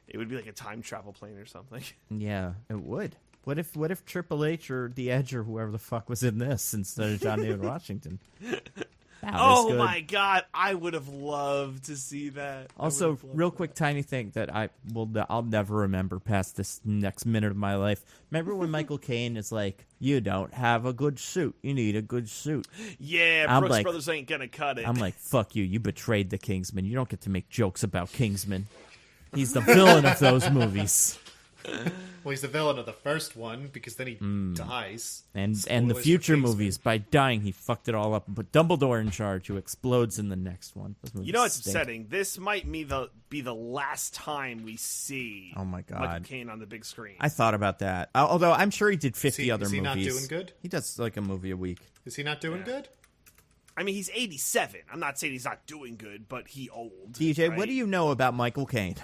It would be like a time travel plane or something. Yeah, it would. What if Triple H or The Edge or whoever the fuck was in this instead of John David Washington? Oh my God, I would have loved to see that. Also, real quick, tiny thing that I'll never remember past this next minute of my life. Remember when Michael Caine is like, "You don't have a good suit. You need a good suit." Yeah, Brooks Brothers ain't gonna cut it. I'm like, "Fuck you! You betrayed the Kingsman. You don't get to make jokes about Kingsman. He's the villain of those movies." Well, he's the villain of the first one, because then he dies. And the future movies, by dying, he fucked it all up and put Dumbledore in charge, who explodes in the next one. You know what's upsetting? This might be the last time we see Michael Caine on the big screen. I thought about that. Although I'm sure he did 50 other movies. Is he not doing good? He does like a movie a week. Is he not doing good? I mean, he's 87. I'm not saying he's not doing good, but he old. DJ, right? What do you know about Michael Caine?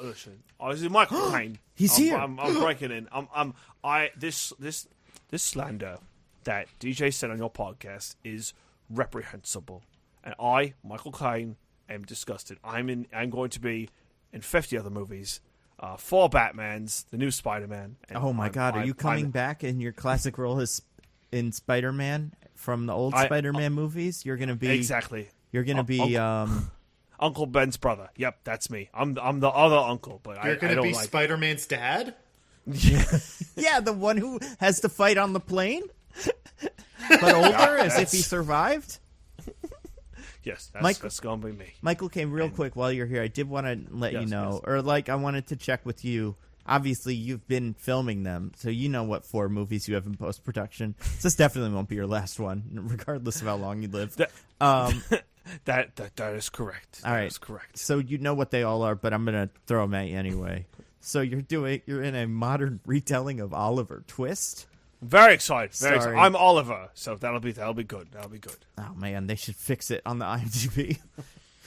Listen. This is Michael Caine. He's here. I'm breaking in. This slander that DJ said on your podcast is reprehensible, and I, Michael Caine, am disgusted. I'm going to be in 50 other movies. 4 Batmans, the new Spider-Man. Oh my God! Are you coming back in your classic role as in Spider-Man? From the old Spider-Man movies, you're gonna be You're gonna be Uncle Ben's brother. Yep, that's me. I'm the other uncle, but you're gonna be like Spider-Man's dad. Yeah, the one who has to fight on the plane, but older, as if he survived. Yes, that's gonna be me. Michael Caine, real quick while you're here, I did want to let you know, or I wanted to check with you. Obviously, you've been filming them, so you know what 4 movies you have in post-production. So this definitely won't be your last one, regardless of how long you live. That is correct. All right. That is correct. So you know what they all are, but I'm going to throw them at you anyway. So you're in a modern retelling of Oliver Twist. Very excited. Very excited. I'm Oliver, so that'll be good. That'll be good. Oh man, they should fix it on the IMDb.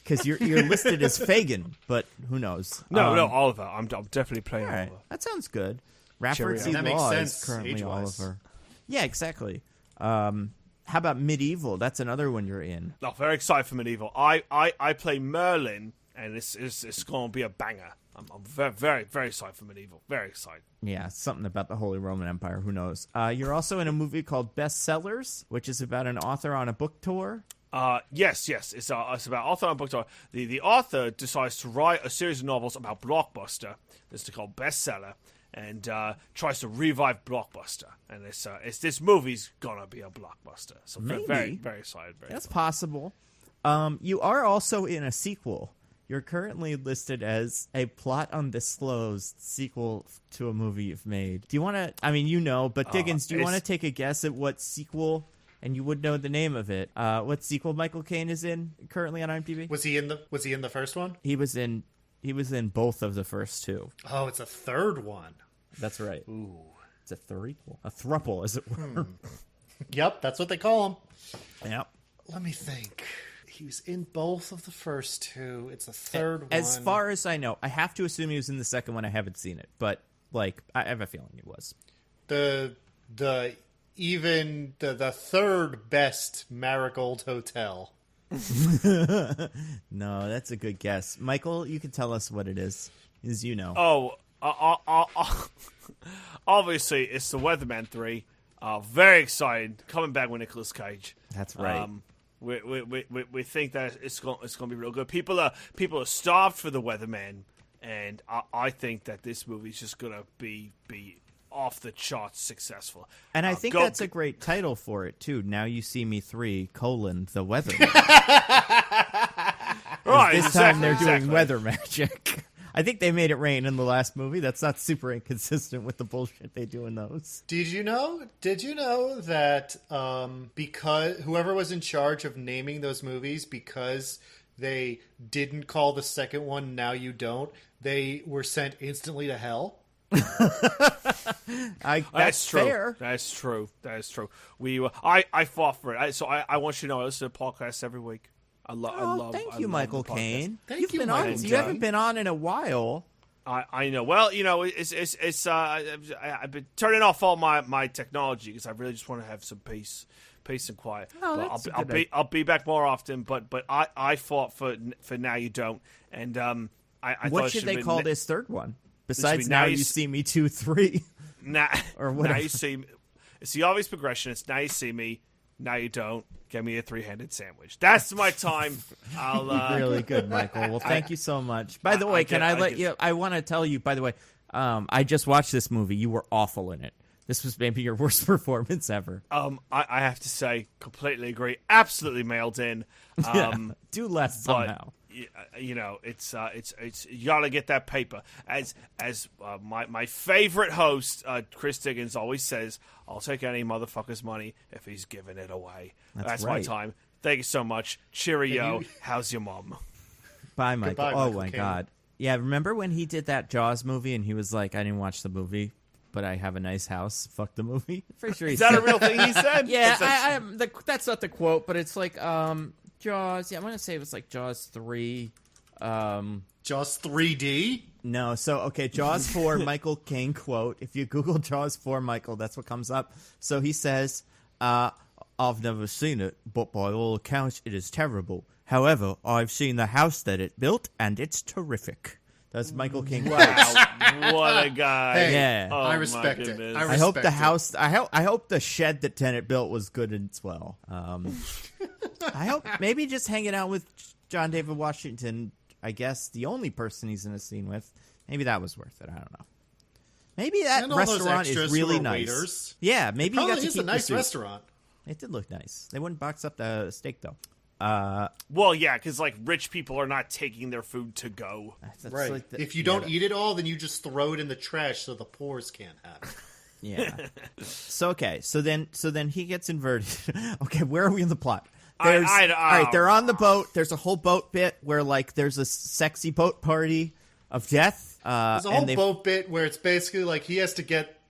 Because you're listed as Fagin, but who knows? No, Oliver. I'm definitely playing Oliver. That sounds good. Rafford C. That makes Law sense, is currently age-wise. Oliver. Yeah, exactly. How about Medieval? That's another one you're in. Oh, very excited for Medieval. I play Merlin, and it's going to be a banger. I'm very, very, very excited for Medieval. Very excited. Yeah, something about the Holy Roman Empire. Who knows? You're also in a movie called Bestsellers, which is about an author on a book tour. Yes. It's about author on book tour. The author decides to write a series of novels about Blockbuster. This is called Bestseller, and tries to revive Blockbuster. And this movie's gonna be a blockbuster. So Maybe. very, very excited. That's possible. You are also in a sequel. You're currently listed as a plot undisclosed sequel to a movie you've made. Do you want to? I mean, but Diggins, do you want to take a guess at what sequel? And you would know the name of it. What sequel Michael Caine is in currently on IMDb? Was he in the first one? He was in He was in both of the first two. Oh, it's a third one. That's right. Ooh. It's a threequel. A thruple, as it were. Yep, that's what they call him. Yep. Let me think. He was in both of the first two. It's the third one. As far as I know, I have to assume he was in the second one. I haven't seen it, but like I have a feeling he was. The third best Marigold Hotel. No, that's a good guess. Michael, you can tell us what it is, as you know. Obviously, it's the Weatherman 3. Very excited, coming back with Nicolas Cage. That's right. We think that it's going to be real good. People are starved for the Weatherman, and I think that this movie is just going to be off the charts successful. And I think that's a great title for it too. Now You See Me 3: the Weatherman. Right, this time they're doing weather magic. I think they made it rain in the last movie. That's not super inconsistent with the bullshit they do in those. Did you know that because whoever was in charge of naming those movies, because they didn't call the second one Now You Don't, they were sent instantly to hell? That's true. Fair. That's true. I fought for it. I want you to know I listen to podcasts every week. I love. Thank you, Michael Caine. Thank you, been Michael on. Caine. You haven't been on in a while. I know. Well, it's I've been turning off all my technology because I really just want to have some peace and quiet. Oh, I'll be back more often. But I fought for Now You Don't, and I what thought should they call this third one besides Now You See Me 2, 3? Or whatever. Now you see me. It's the obvious progression. It's Now You See Me, Now You Don't. Get me a 3-handed sandwich. That's my time. I'll really good, Michael. Well, thank you so much. By the way, I want to tell you. By the way, I just watched this movie. You were awful in it. This was maybe your worst performance ever. I have to say, completely agree. Absolutely mailed in. Do less somehow. It's you gotta get that paper. As my favorite host, Chris Diggins, always says, I'll take any motherfucker's money if he's giving it away. That's right. my time. Thank you so much. Cheerio. How's your mom? Bye, Michael. Goodbye, oh Michael my Caine. God. Yeah, remember when he did that Jaws movie and he was like, I didn't watch the movie, but I have a nice house. Fuck the movie. Pretty sure he Is that said a real thing he said? Yeah, that's not the quote, but it's like Jaws. Yeah, I'm gonna say it was like Jaws 3. Jaws 3D? No, so okay, Jaws 4 Michael Caine quote. If you Google Jaws 4 Michael, that's what comes up. So he says, I've never seen it, but by all accounts it is terrible. However, I've seen the house that it built and it's terrific. That's Michael Caine. Wow, what a guy. Hey, Yeah. Oh, I my respect it. goodness. I I hope respect the it. house. I hope the shed that Tenet built was good as well. I hope maybe just hanging out with John David Washington. I guess the only person he's in a scene with. Maybe that was worth it. I don't know. Maybe that And all those restaurant extras is really who are nice. waiters. Yeah, maybe you got Probably to is keep a nice the suit. restaurant. It did look nice. They wouldn't box up the steak though. Well, yeah, because like rich people are not taking their food to go. That's Right. like If you don't eat it all, then you just throw it in the trash so the poors can't have it. Yeah. So then he gets inverted. Okay, where are we in the plot? All right, they're on the boat. There's a whole boat bit where like there's a sexy boat party of death. There's a whole boat bit where it's basically like he has to get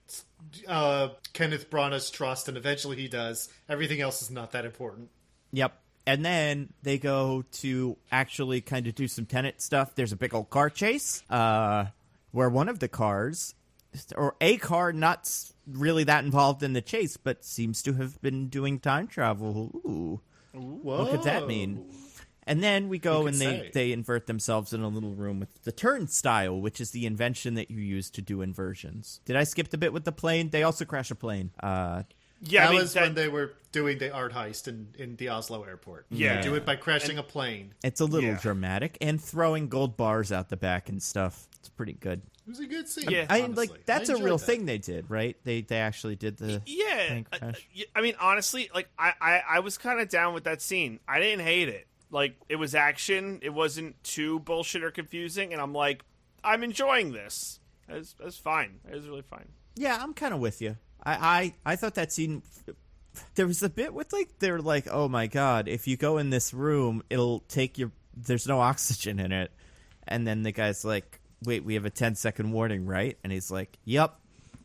Kenneth Branagh's trust, and eventually he does. Everything else is not that important. Yep. And then they go to actually kind of do some Tenet stuff. There's a big old car chase where one of the cars, or a car not really that involved in the chase, but seems to have been doing time travel. Ooh. Whoa. What could that mean? And then we go You and could say. they invert themselves in a little room with the turnstile, which is the invention that you use to do inversions. Did I skip the bit with the plane? They also crash a plane. Yeah, That was when they were doing the art heist in the Oslo airport. Yeah. They do it by crashing a plane. It's a little Yeah. dramatic, and throwing gold bars out the back and stuff. It's pretty good. It was a good scene. Yeah. I honestly. like that's a enjoyed real that. thing they did, right? They actually did the Yeah, plane crash. I mean, honestly, like I was kind of down with that scene. I didn't hate it. Like it was action. It wasn't too bullshit or confusing, and I'm like, I'm enjoying this. It was fine. It was really fine. Yeah, I'm kind of with you. I thought that scene. There was a bit with like they're like, oh my god, if you go in this room, it'll take your. There's no oxygen in it, And then the guy's like, wait, we have a 10-second warning, right? And he's like, yep.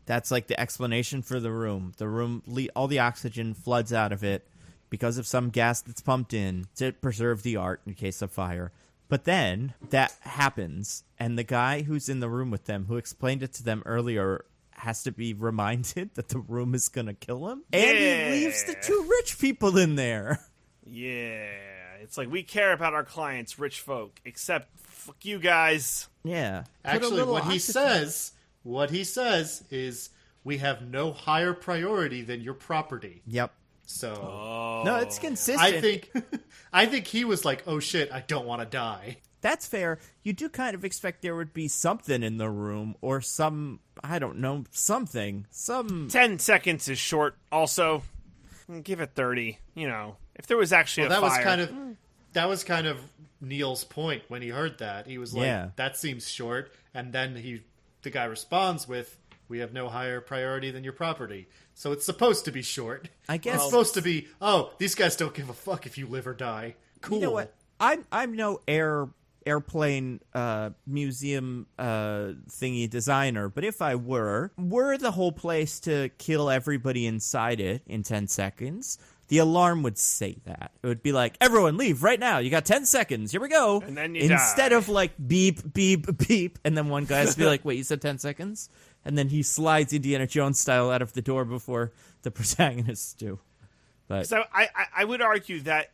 That's like the explanation for the room. The room, all the oxygen floods out of it because of some gas that's pumped in to preserve the art in case of fire. But then that happens, and the guy who's in the room with them, who explained it to them earlier, has to be reminded that the room is going to kill him. And he leaves the two rich people in there. Yeah. It's like, we care about our clients, rich folk, except fuck you guys. Yeah. Actually, what he says is, we have no higher priority than your property. Yep. So no, it's consistent. I think he was like, oh shit, I don't want to die. That's fair. You do kind of expect there would be something in the room, or some, I don't know, something. 10 seconds is short. Also, give it 30. You know, if there was actually a fire. That was kind of Neil's point when he heard that. He was like, yeah. That seems short. And then the guy responds with, we have no higher priority than your property. So it's supposed to be short. I guess it's supposed to be, oh, these guys don't give a fuck if you live or die. Cool. You know what? I'm no airplane museum thingy designer, but if I were the whole place to kill everybody inside it in 10 seconds, the alarm would say that. It would be like, everyone leave right now. You got 10 seconds. Here we go. And then Instead die. of like beep, beep, beep. And then one guy has to be like, wait, you said 10 seconds? And then he slides Indiana Jones style out of the door before the protagonists do. But so I would argue that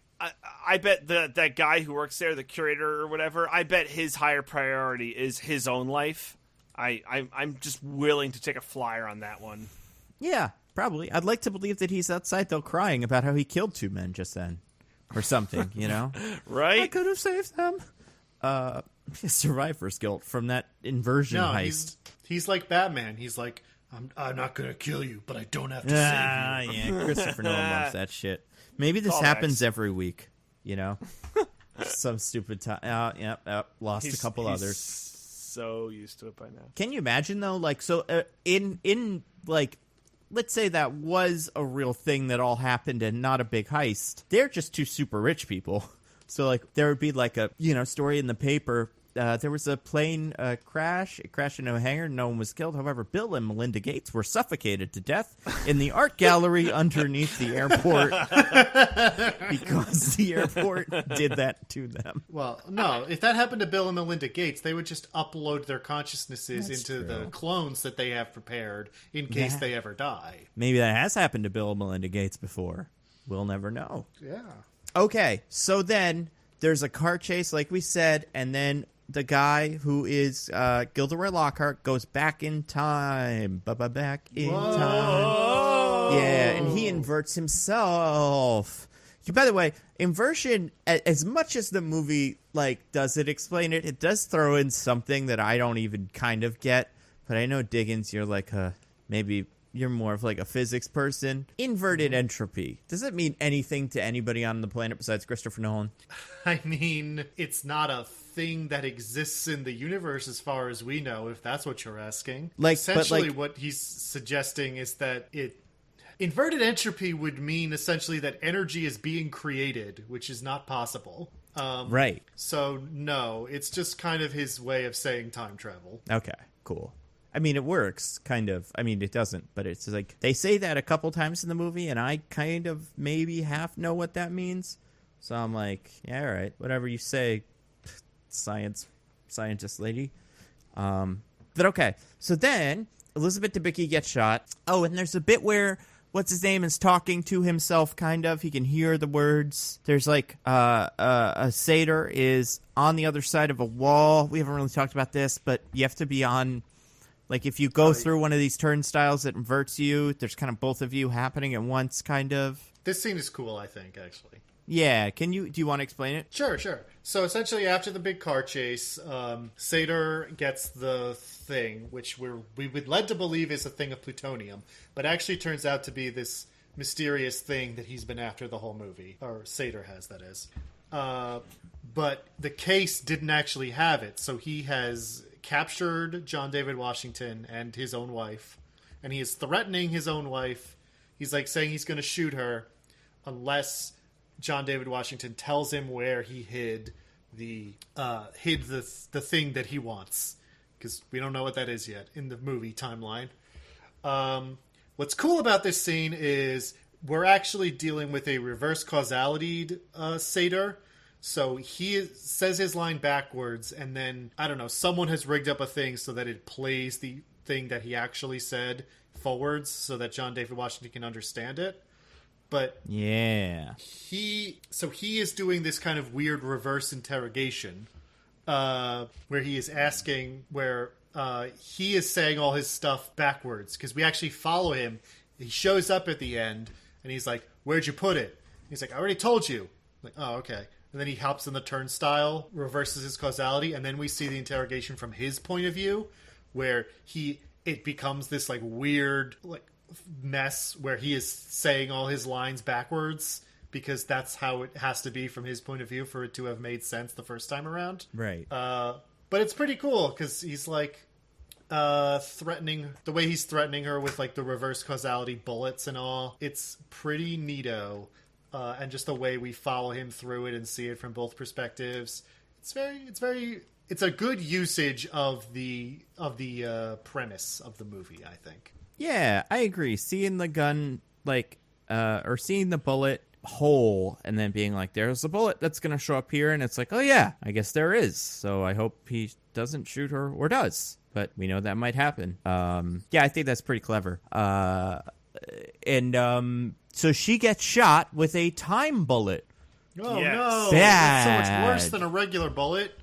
I bet that guy who works there, the curator or whatever, I bet his higher priority is his own life. I'm just willing to take a flyer on that one. Yeah, probably. I'd like to believe that he's outside, though, crying about how he killed two men just then. Or something, you know? Right? I could have saved them. Survivor's guilt from that inversion heist. He's like Batman. He's like, I'm not going to kill you, but I don't have to save you. Yeah, Christopher Nolan loves that shit. Maybe this happens every week, you know? Some stupid time. Lost a couple others. So used to it by now. Can you imagine, though? Like, so in like, let's say that was a real thing that all happened and not a big heist. They're just two super rich people. So, like, there would be, like, a, story in the paper. There was a plane crash. It crashed into a hangar. No one was killed. However, Bill and Melinda Gates were suffocated to death in the art gallery underneath the airport because the airport did that to them. Well, no. If that happened to Bill and Melinda Gates, they would just upload their consciousnesses That's into true. the clones that they have prepared in case they ever die. Maybe that has happened to Bill and Melinda Gates before. We'll never know. Yeah. Okay, so then there's a car chase, like we said, and then the guy who is Gilderoy Lockhart goes back in time. Back in time. Yeah, and he inverts himself. By the way, inversion, as much as the movie does it explain it, it does throw in something that I don't even kind of get. But I know, Diggins, you're like maybe you're more of like a physics person. Inverted entropy. Does it mean anything to anybody on the planet besides Christopher Nolan? I mean, it's not a thing that exists in the universe as far as we know, if that's what you're asking. Essentially, what he's suggesting is that inverted entropy would mean essentially that energy is being created, which is not possible. Right. So, no, it's just kind of his way of saying time travel. Okay, cool. I mean, it works, kind of. I mean, it doesn't, but it's like they say that a couple times in the movie, and I kind of maybe half know what that means. So I'm like, yeah, all right, whatever you say, scientist lady. But okay, so then Elizabeth Debicki gets shot. Oh, and there's a bit where what's his name is talking to himself, kind of. He can hear the words. There's like a satyr is on the other side of a wall. We haven't really talked about this, but you have to be on. Like, if you go through one of these turnstiles that inverts you, there's kind of both of you happening at once, kind of. This scene is cool, I think, actually. Yeah, do you want to explain it? Sure. So, essentially, after the big car chase, Sator gets the thing, which we would led to believe is a thing of plutonium, but actually turns out to be this mysterious thing that he's been after the whole movie. Or Sator has, that is. But the case didn't actually have it, so he has captured John David Washington and his own wife, and he is threatening his own wife. He's like saying he's going to shoot her unless John David Washington tells him where he hid hid the thing that he wants, because we don't know what that is yet in the movie timeline. What's cool about this scene is we're actually dealing with a reverse causality satyr. So he says his line backwards, and then, I don't know, someone has rigged up a thing so that it plays the thing that he actually said forwards so that John David Washington can understand it. But yeah, he is doing this kind of weird reverse interrogation where he is asking, where he is saying all his stuff backwards, because we actually follow him. He shows up at the end, and he's like, "Where'd you put it?" He's like, "I already told you." I'm like, "Oh, okay." And then he hops in the turnstile, reverses his causality, and then we see the interrogation from his point of view, where it becomes this like weird like mess where he is saying all his lines backwards, because that's how it has to be from his point of view for it to have made sense the first time around. Right. But it's pretty cool because he's like threatening, the way he's threatening her with like the reverse causality bullets and all. It's pretty neato. And just the way we follow him through it and see it from both perspectives. It's a good usage of the premise of the movie, I think. Yeah, I agree. Seeing the gun, like, or seeing the bullet hole and then being like, there's a bullet that's going to show up here. And it's like, oh, yeah, I guess there is. So I hope he doesn't shoot her or does. But we know that might happen. Yeah, I think that's pretty clever. So she gets shot with a time bullet. Oh, yes. no. Bad. That's so much worse than a regular bullet.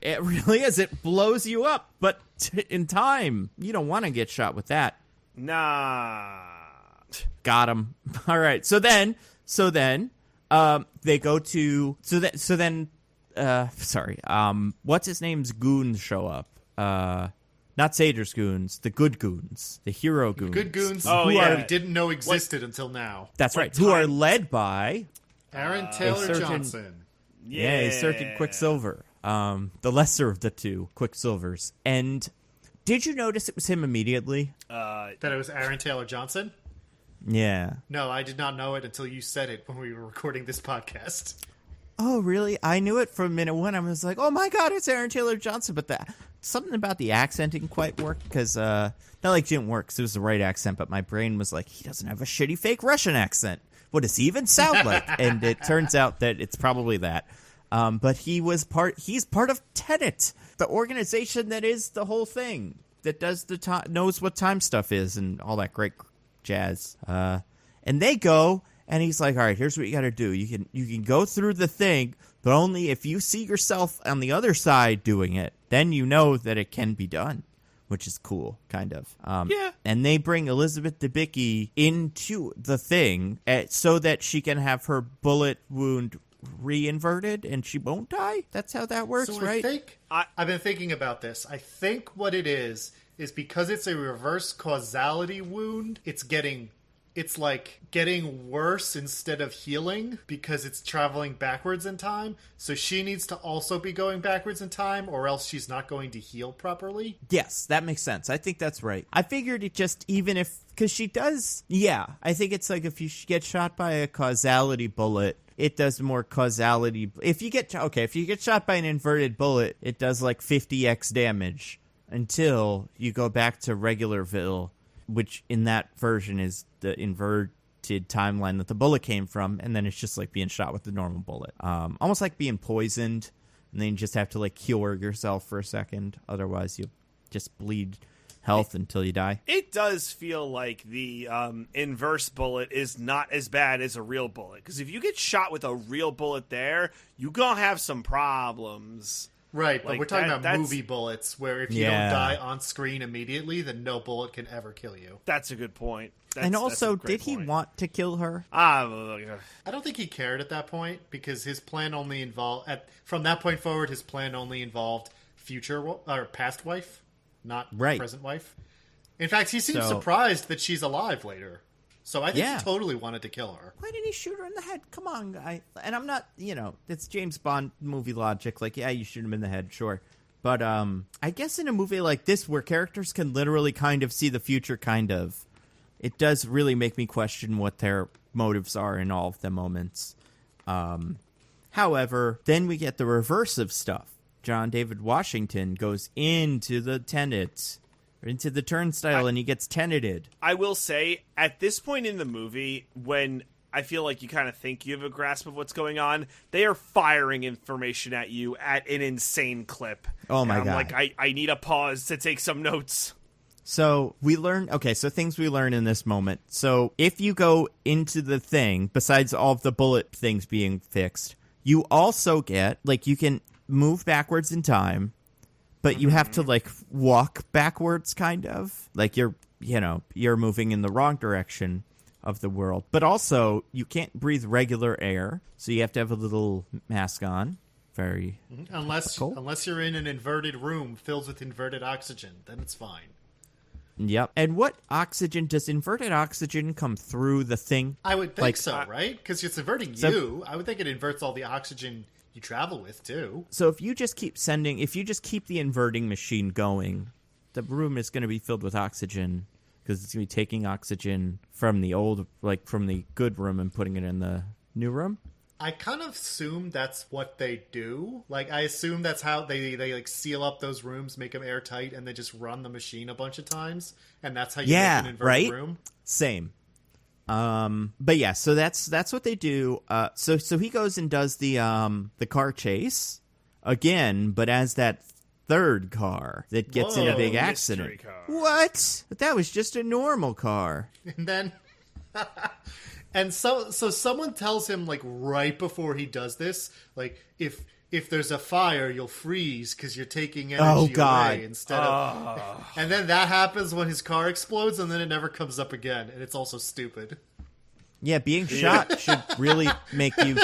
It really is. It blows you up. But in time, you don't want to get shot with that. Nah. Got him. All right. So then, they go to... what's his name's goons show up? Not Sager's goons, the good goons, the hero goons. Good goons who we didn't know existed until now. That's right. Who are led by Aaron Taylor Johnson. Yeah, Sergeant Quicksilver. The lesser of the two Quicksilvers. And did you notice it was him immediately? That it was Aaron Taylor Johnson? Yeah. No, I did not know it until you said it when we were recording this podcast. Oh, really? I knew it from minute one. I was like, oh my god, it's Aaron Taylor Johnson. But something about the accent didn't quite work, because not like it didn't work, because it was the right accent, but my brain was like, he doesn't have a shitty fake Russian accent. What does he even sound like? And it turns out that it's probably that. But he's part of Tenet, the organization that is the whole thing, that does knows what time stuff is and all that great jazz. And they go, and he's like, all right, here's what you got to do. You can go through the thing, but only if you see yourself on the other side doing it, then you know that it can be done, which is cool, kind of. Yeah. And they bring Elizabeth Debicki into the thing so that she can have her bullet wound re-inverted and she won't die. That's how that works, So right? I think I've been thinking about this. I think what it is because it's a reverse causality wound, it's like getting worse instead of healing because it's traveling backwards in time. So she needs to also be going backwards in time, or else she's not going to heal properly. Yes, that makes sense. I think that's right. I figured it just, even if, because she does, yeah, I think it's like if you get shot by a causality bullet, it does more causality. If you get shot by an inverted bullet, it does like 50x damage until you go back to regularville, which in that version is the inverted timeline that the bullet came from, and then it's just like being shot with the normal bullet. Almost like being poisoned, and then you just have to like cure yourself for a second. Otherwise, you just bleed health until you die. It does feel like the inverse bullet is not as bad as a real bullet, because if you get shot with a real bullet there, you're going to have some problems. Right, but Like, we're talking about that's- movie bullets, where if you Yeah. don't die on screen immediately, then no bullet can ever kill you. That's a good point. And That's also, a great did he point. want to kill her? I don't think he cared at that point, because his plan only involved, from that point forward, his plan only involved past wife, not Right. present wife. In fact, he seems So- surprised that she's alive later. So I think Yeah. he totally wanted to kill her. Why didn't he shoot her in the head? Come on, guy. And I'm not, it's James Bond movie logic. Like, yeah, you shoot him in the head, sure. But I guess in a movie like this, where characters can literally kind of see the future, it does really make me question what their motives are in all of the moments. However, then we get the reverse of stuff. John David Washington goes into the Tenet, into the turnstile, and he gets teneted. I will say, at this point in the movie, when I feel like you kind of think you have a grasp of what's going on, they are firing information at you at an insane clip. Oh my God. God. Like, I need a pause to take some notes. So we learn, so things we learn in this moment. So if you go into the thing, besides all of the bullet things being fixed, you also get, like, you can move backwards in time, but you have to, like, walk backwards, kind of. Like, you're moving in the wrong direction of the world. But also, you can't breathe regular air, so you have to have a little mask on. Very unless you're in an inverted room filled with inverted oxygen, then it's fine. Yep. And what oxygen, does inverted oxygen come through the thing? I would think so, right? Because it's inverting you. I would think it inverts all the oxygen you travel with, too. So if you just keep the inverting machine going, the room is going to be filled with oxygen, because it's going to be taking oxygen from the old, like, from the good room and putting it in the new room. I kind of assume that's what they do. Like, I assume that's how they like seal up those rooms, make them airtight, and they just run the machine a bunch of times, and that's how you make an inverted room. Same. But yeah, so that's what they do. So he goes and does the car chase again, but as that third car that gets in a big accident. What? But that was just a normal car. And then, and so someone tells him, like, right before he does this, like, if there's a fire, you'll freeze because you're taking energy away instead of. And then that happens when his car explodes, and then it never comes up again, and it's also stupid. Yeah, being shot should really make you.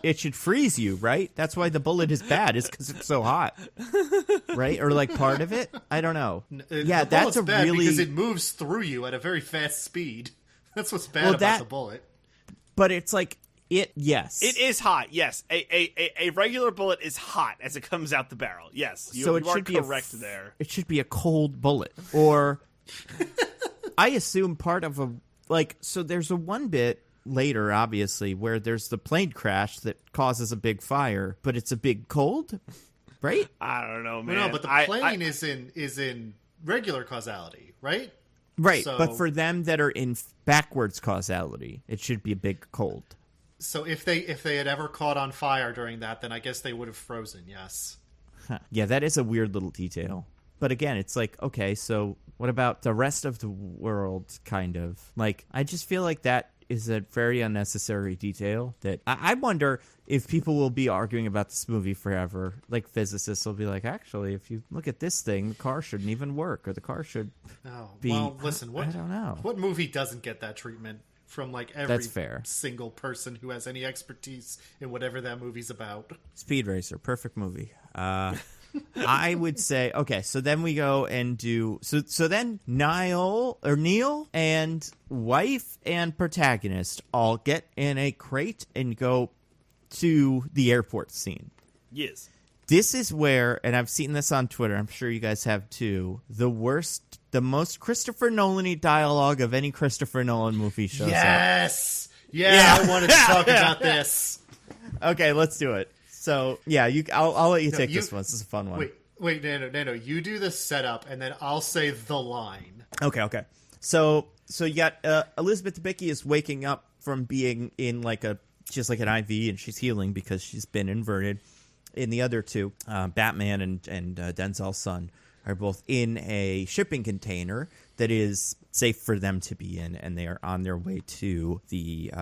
It should freeze you, right? That's why the bullet is bad, is because it's so hot, right? Or like part of it. I don't know. Yeah, that's a bad really, because it moves through you at a very fast speed. That's what's bad about the bullet. But it's like yes, it is hot. Yes, a regular bullet is hot as it comes out the barrel. Yes, you are correct there. It should be a cold bullet, or I assume part of a. Like, so there's a one bit later, obviously, where there's the plane crash that causes a big fire, but it's a big cold, right? I don't know, man. No, but the plane is in regular causality, right? Right, so, but for them that are in backwards causality, it should be a big cold. So if they had ever caught on fire during that, then I guess they would have frozen, yes. Huh. Yeah, that is a weird little detail. But again, it's like, okay, so what about the rest of the world, kind of? Like, I just feel like that is a very unnecessary detail that I wonder if people will be arguing about this movie forever. Like, physicists will be like, actually, if you look at this thing, the car shouldn't even work, or the car should be... Well, listen, I don't know. What movie doesn't get that treatment from, like, every single person who has any expertise in whatever that movie's about? Speed Racer, perfect movie. I would say, okay, so then we go and do... So then Neil and wife and protagonist all get in a crate and go to the airport scene. Yes. This is where, and I've seen this on Twitter, I'm sure you guys have too, the most Christopher Nolan-y dialogue of any Christopher Nolan movie shows up. Yes! Yeah, I wanted to talk about this. Okay, let's do it. So, yeah, I'll let you take this one. This is a fun one. Wait, no. You do the setup, and then I'll say the line. Okay. So you got Elizabeth Debicki is waking up from being in just like an IV, and she's healing because she's been inverted. And the other two, Batman and Denzel's son, are both in a shipping container that is safe for them to be in, and they are on their way to the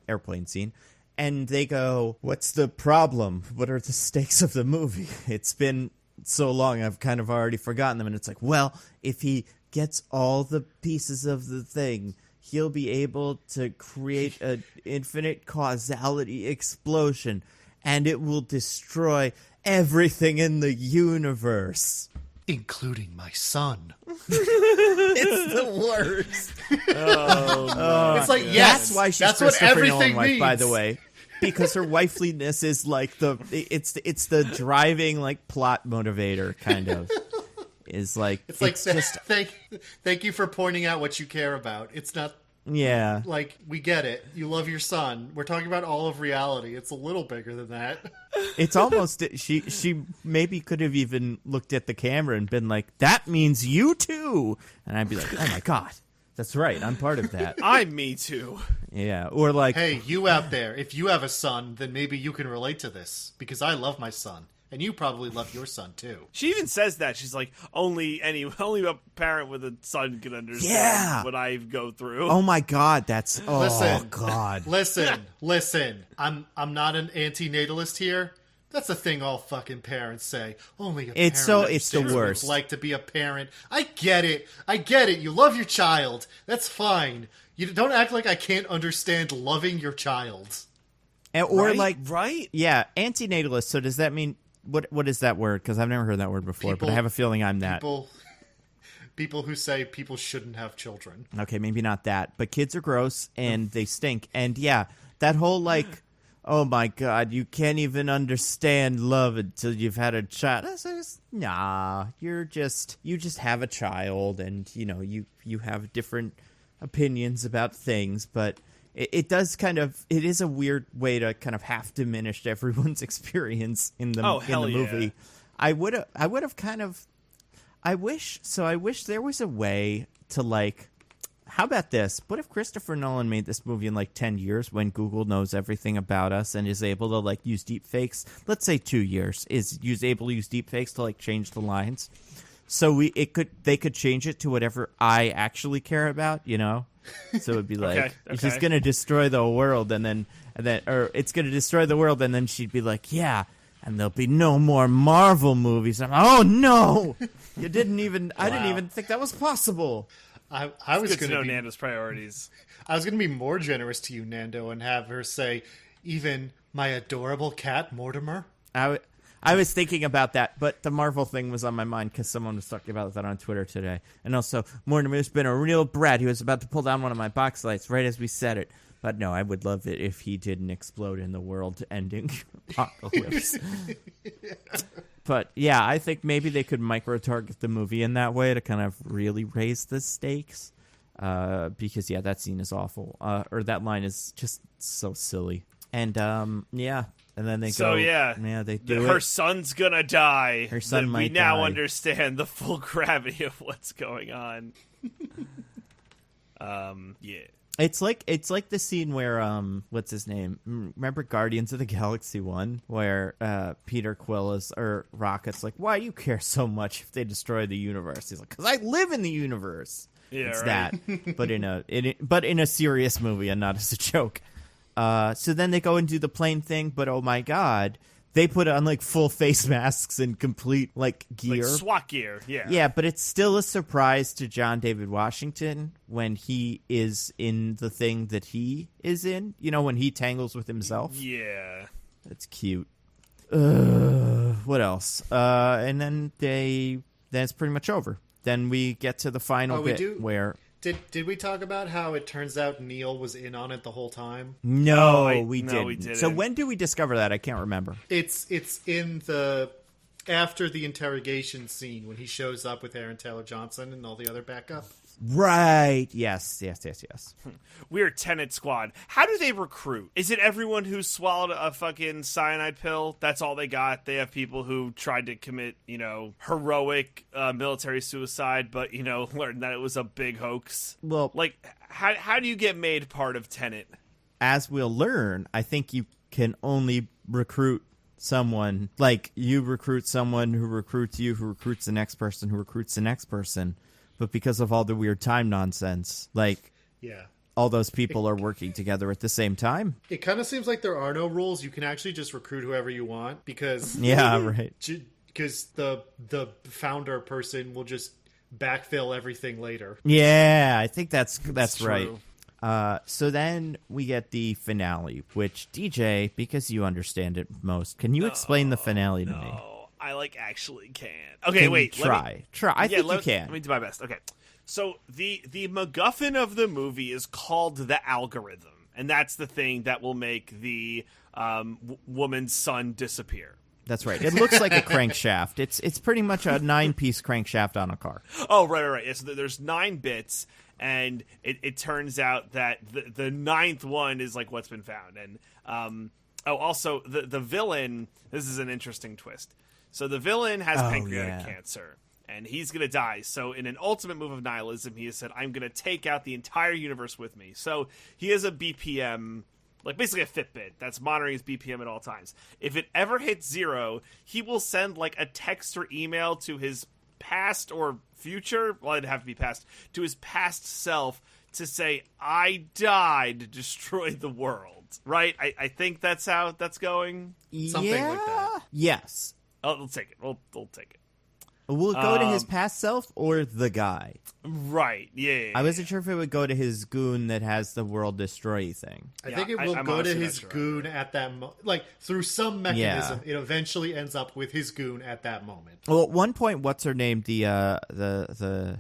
airplane scene. And they go, what's the problem? What are the stakes of the movie? It's been so long, I've kind of already forgotten them. And it's like, well, if he gets all the pieces of the thing, he'll be able to create an infinite causality explosion, and it will destroy everything in the universe. Including my son. It's the worst. It's like, yes, that's why she's that's Christopher what everything Nolan wife, means. by the way. Because her wifeliness is like it's the driving like plot motivator kind of. Is like it's like just thank you for pointing out what you care about. It's not Yeah. Like, we get it. You love your son. We're talking about all of reality. It's a little bigger than that. It's almost, she maybe could have even looked at the camera and been like, that means you too. And I'd be like, oh my God, that's right. I'm part of that. I'm me too. Yeah. Or like, hey, you out there, if you have a son, then maybe you can relate to this because I love my son. And you probably love your son too. She even says that. She's like, only a parent with a son can understand what I go through. Oh my God, that's God. Listen. I'm not an antinatalist here. That's the thing all fucking parents say. Only a parent it's the understands what worst. it's like to be a parent. I get it. You love your child. That's fine. You don't act like I can't understand loving your child. Or right? Yeah, antinatalist. So does that mean what is that word? Because I've never heard that word before, but I have a feeling I'm that. People who say people shouldn't have children. Okay, maybe not that, but kids are gross and they stink. And yeah, that whole like, oh my God, you can't even understand love until you've had a child. Nah, you just have a child, and you have different opinions about things, but it does it is a weird way to kind of half diminish everyone's experience in the movie. Yeah. I would have I wish there was a way to like, how about this? What if Christopher Nolan made this movie in like 10 years when Google knows everything about us and is able to like use deepfakes? Let's say 2 years able to use deepfakes to like change the lines. So they could change it to whatever I actually care about, So it'd be like, it's just going to destroy the world or it's going to destroy the world. And then she'd be like, yeah, and there'll be no more Marvel movies. I'm like, oh no, I didn't even think that was possible. I was going to know Nando's priorities. I was going to be more generous to you, Nando, and have her say, even my adorable cat, Mortimer. I was thinking about that, but the Marvel thing was on my mind because someone was talking about that on Twitter today. And also, Mortimer's been a real brat. He was about to pull down one of my box lights right as we said it. But no, I would love it if he didn't explode in the world-ending apocalypse. But yeah, I think maybe they could micro-target the movie in that way to kind of really raise the stakes. Because, yeah, that scene is awful. Or that line is just so silly. And, yeah. And then they go, they do it. Her son's gonna die. Her son might we now die. understand the full gravity of what's going on. Yeah. It's like the scene where what's his name? Remember Guardians of the Galaxy 1, where Peter Quill or Rocket's like, why do you care so much if they destroy the universe? He's like, because I live in the universe. Yeah, it's right. that, but in a serious movie and not as a joke. So then they go and do the plane thing, but oh my God, they put on like full face masks and complete like gear. Like SWAT gear, yeah. Yeah, but it's still a surprise to John David Washington when he is in the thing that he is in, when he tangles with himself. Yeah. That's cute. What else? And then then it's pretty much over. Then we get to the final bit where... Did we talk about how it turns out Neil was in on it the whole time? No, we didn't. So when do we discover that? I can't remember. It's in the after the interrogation scene when he shows up with Aaron Taylor Johnson and all the other backup. Right. Yes. We're Tenet Squad. How do they recruit? Is it everyone who swallowed a fucking cyanide pill? That's all they got? They have people who tried to commit, heroic military suicide, but, learned that it was a big hoax? Well, like, how do you get made part of Tenet? As we'll learn, I think you can only recruit someone. Like, you recruit someone who recruits you, who recruits the next person, who recruits the next person. But because of all the weird time nonsense, all those people are working together at the same time. It kind of seems like there are no rules. You can actually just recruit whoever you want because because the founder person will just backfill everything later. Yeah, I think that's right. So then we get the finale, which DJ, because you understand it most, can you explain the finale to me? I actually can. Okay, wait. Try. I think you can. Let me do my best. Okay. So the MacGuffin of the movie is called the algorithm, and that's the thing that will make the woman's son disappear. That's right. It looks like a crankshaft. It's pretty much a 9-piece crankshaft on a car. Oh, right. Yeah, so there's 9 bits, and it turns out that the ninth one is like what's been found. And also the villain. This is an interesting twist. So the villain has pancreatic cancer, and he's going to die. So in an ultimate move of nihilism, he has said, I'm going to take out the entire universe with me. So he has a BPM, like basically a Fitbit, that's monitoring his BPM at all times. If it ever hits 0, he will send like a text or email to his past or future, well, it'd have to be past, to his past self to say, I died to destroy the world. Right? I think that's how that's going. Something like that. Yes. Oh, we'll take it. We'll take it. Will it go to his past self or the guy? Right. Yeah. I wasn't sure if it would go to his goon that has the world destroy thing. I think it will go to his goon at that like through some mechanism. It eventually ends up with his goon at that moment. Well, at one point, what's her name? The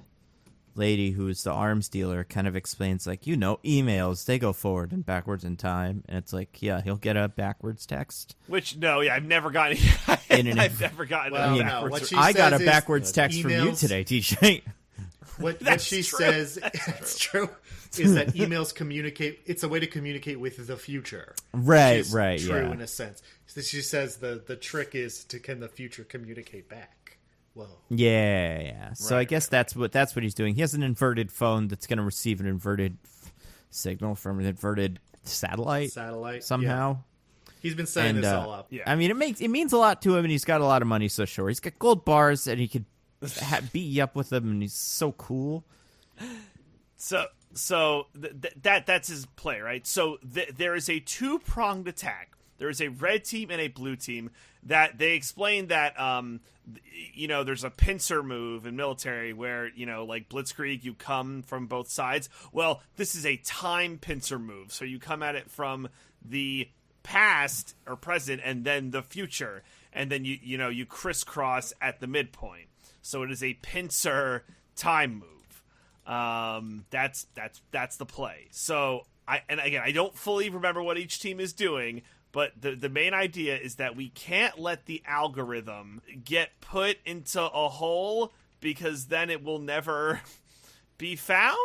lady who's the arms dealer kind of explains, like, emails, they go forward and backwards in time. And it's like, yeah, he'll get a backwards text. Which, no, yeah, I've never gotten I've never gotten well, a no, backwards. I got a backwards text from you today, DJ. What she says, it's true, is that emails communicate, it's a way to communicate with the future. Right, true in a sense. So she says the trick is can the future communicate back? Whoa. Yeah. So I guess that's what he's doing. He has an inverted phone that's going to receive an inverted signal from an inverted satellite somehow. Yeah. He's been setting this all up. Yeah. I mean, it means a lot to him, and he's got a lot of money, so sure. He's got gold bars, and he could beat you up with them, and he's so cool. So that's his play, right? So there is a two-pronged attack. There is a red team and a blue team that they explain that, there's a pincer move in military where, like Blitzkrieg, you come from both sides. Well, this is a time pincer move. So you come at it from the past or present and then the future. And then you crisscross at the midpoint. So it is a pincer time move. That's the play. So I don't fully remember what each team is doing. But the main idea is that we can't let the algorithm get put into a hole because then it will never be found.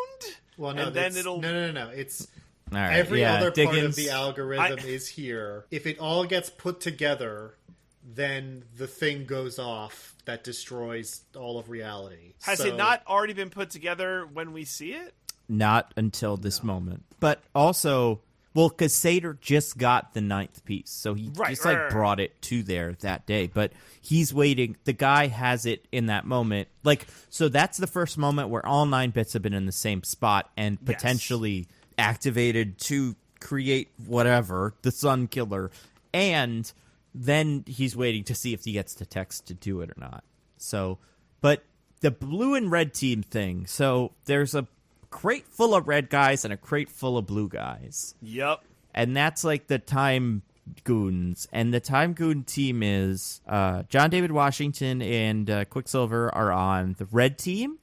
Well, no, and then it'll... No. It's right, every other Diggins. part of the algorithm is here. If it all gets put together, then the thing goes off that destroys all of reality. Has it not already been put together when we see it? Not until this moment. But also... Well, because Sater just got the 9th piece, so he brought it to there that day. But he's waiting. The guy has it in that moment. Like, so that's the first moment where all 9 bits have been in the same spot and potentially activated to create whatever, the Sun Killer. And then he's waiting to see if he gets the text to do it or not. So, but the blue and red team thing, so there's a crate full of red guys and a crate full of blue guys. Yep. And that's like the Time Goons. And the Time Goon team is John David Washington and Quicksilver are on the red team.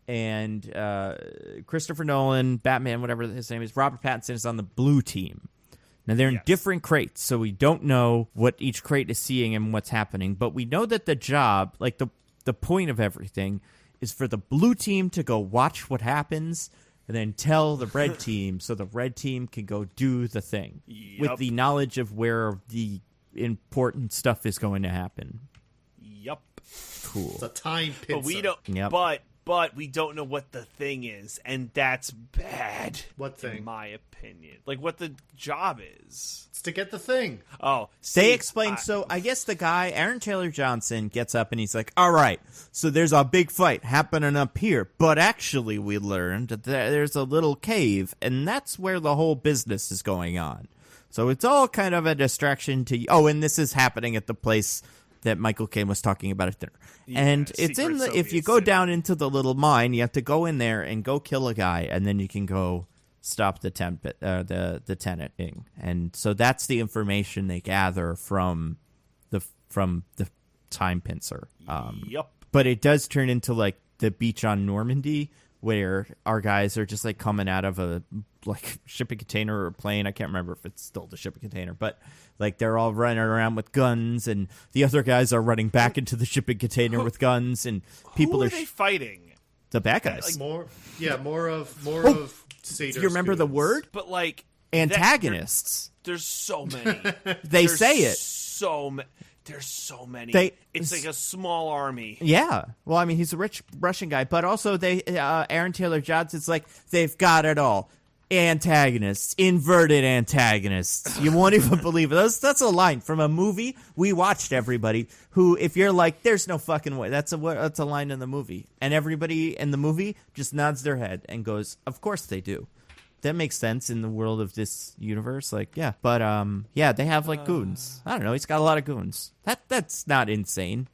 And Christopher Nolan, Batman, whatever his name is, Robert Pattinson is on the blue team. Now, they're in different crates, so we don't know what each crate is seeing and what's happening. But we know that the job, like the point of everything, is for the blue team to go watch what happens and then tell the red team so the red team can go do the thing with the knowledge of where the important stuff is going to happen. Yep. Cool. It's a time pincer. But we don't. Yep. But we don't know what the thing is, and that's bad. What thing? In my opinion, like what the job is. It's to get the thing. Oh, they explain. So I guess the guy, Aaron Taylor Johnson, gets up and he's like, "All right, so there's a big fight happening up here, but actually we learned that there's a little cave, and that's where the whole business is going on. So it's all kind of a distraction to you. Oh, and this is happening at the place that Michael Caine was talking about at dinner. And it's in the, if you go down into the little mine, you have to go in there and go kill a guy, and then you can go stop the Tenet thing. And so that's the information they gather from the time pincer. Yep. But it does turn into like the beach on Normandy, where our guys are just like coming out of a like shipping container or plane. I can't remember if it's still the shipping container, but like they're all running around with guns, and the other guys are running back into the shipping container with guns, and people Who are they fighting? The bad guys. Like, more of Sator's Do you remember the goons. word? But like Antagonists. there's so many. They say it. There's so many. It's like a small army. Yeah. Well, I mean, he's a rich Russian guy, but also Aaron Taylor Johnson's like, they've got it all. Antagonists, inverted antagonists. You won't even believe it. That's a line from a movie we watched, everybody, who, if you're like, there's no fucking way, that's a line in the movie. And everybody in the movie just nods their head and goes, of course they do. That makes sense in the world of this universe. Like, yeah. But, yeah, they have, like, goons. I don't know. He's got a lot of goons. That's not insane.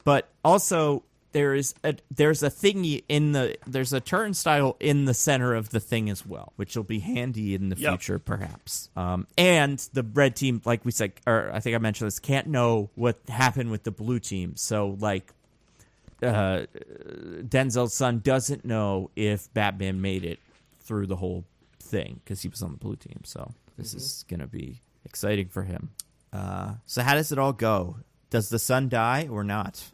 But also, there's a thingy there's a turnstile in the center of the thing as well, which will be handy in the future, perhaps. And the red team, like we said, or I think I mentioned this, can't know what happened with the blue team. So, like, Denzel's son doesn't know if Batman made it through the whole thing because he was on the blue team. So this is going to be exciting for him. So how does it all go? Does the son die or not?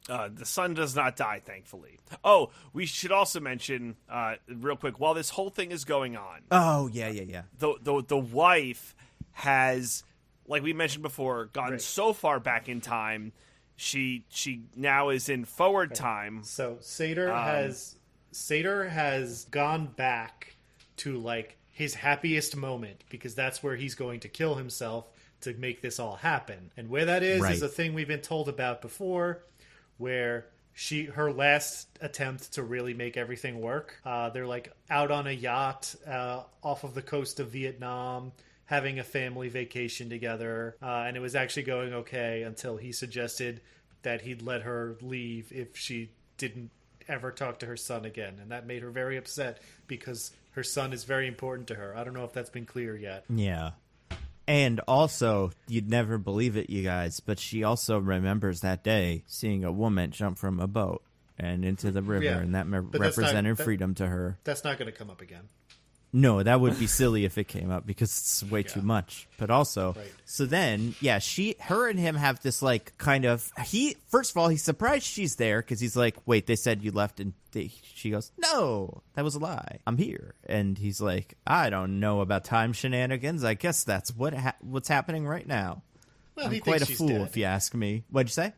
The son does not die, thankfully. Oh, we should also mention, real quick, while this whole thing is going on. Oh, yeah. The wife has, like we mentioned before, gone so far back in time. She now is in forward time. So Sator has gone back to like his happiest moment because that's where he's going to kill himself to make this all happen. And where that is a thing we've been told about before, where her last attempt to really make everything work. They're like out on a yacht off of the coast of Vietnam, having a family vacation together, and it was actually going okay until he suggested that he'd let her leave if she didn't ever talk to her son again, and that made her very upset because her son is very important to her. I don't know if that's been clear yet. Yeah. And also, you'd never believe it, you guys, but she also remembers that day seeing a woman jump from a boat and into the river, and that represented freedom to her. That's not going to come up again. No, that would be silly if it came up because it's way too much. But also, so then, her and him have this like kind of, first of all, he's surprised she's there because he's like, wait, they said you left, and she goes, no, that was a lie. I'm here. And he's like, I don't know about time shenanigans. I guess that's what's happening right now. Well, I'm he quite a thinks fool she's dead. if you ask me. What'd you say?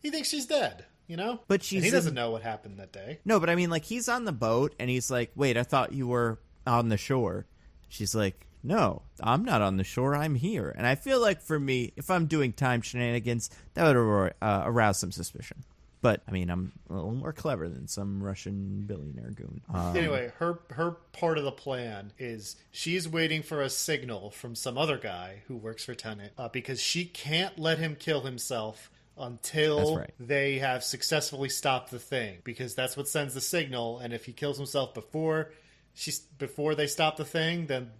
He thinks she's dead, you know? But and he doesn't know what happened that day. No, but I mean, like, he's on the boat and he's like, wait, I thought you were on the shore. She's like, no, I'm not on the shore, I'm here. And I feel like for me, if I'm doing time shenanigans, that would arouse some suspicion. But I mean, I'm a little more clever than some Russian billionaire goon. Anyway, her part of the plan is she's waiting for a signal from some other guy who works for Tenet because she can't let him kill himself until they have successfully stopped the thing, because that's what sends the signal. And if he kills himself before they stop the thing, then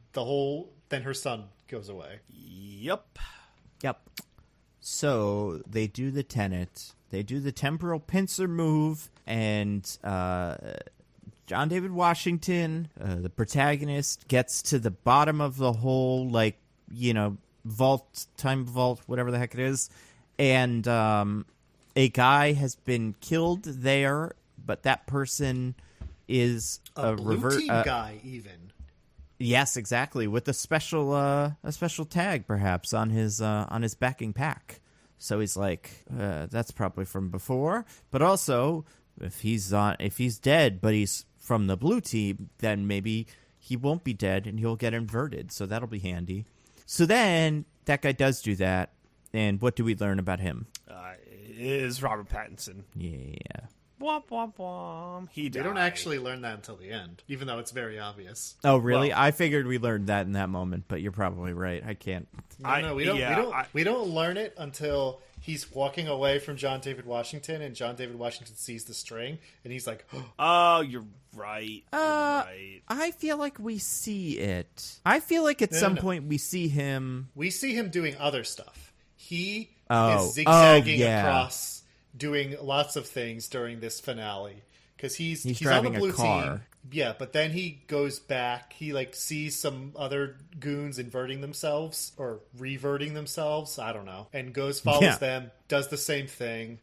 her son goes away. Yep. So they do the Tenet. They do the temporal pincer move, and John David Washington, the protagonist, gets to the bottom of the whole, like, you know, time vault, whatever the heck it is, and a guy has been killed there, but that person is a blue team guy, even. Yes, exactly, with a special tag, perhaps, on his backing pack. So he's like, that's probably from before. But also, if he's dead, but he's from the blue team, then maybe he won't be dead and he'll get inverted. So that'll be handy. So then that guy does do that. And what do we learn about him? It is Robert Pattinson. Yeah. Womp, womp, womp. He died. They don't actually learn that until the end, even though it's very obvious. Oh, really? Well, I figured we learned that in that moment, but you're probably right. I can't. No, we don't. We don't learn it until he's walking away from John David Washington, and John David Washington sees the string, and he's like, "Oh, you're right. I feel like we see it. I feel like at some point we see him. We see him doing other stuff. He is zigzagging across, doing lots of things during this finale because he's driving on the blue a car. team. Yeah, but then he goes back. He like sees some other goons inverting themselves or reverting themselves. I don't know, and follows them. Does the same thing.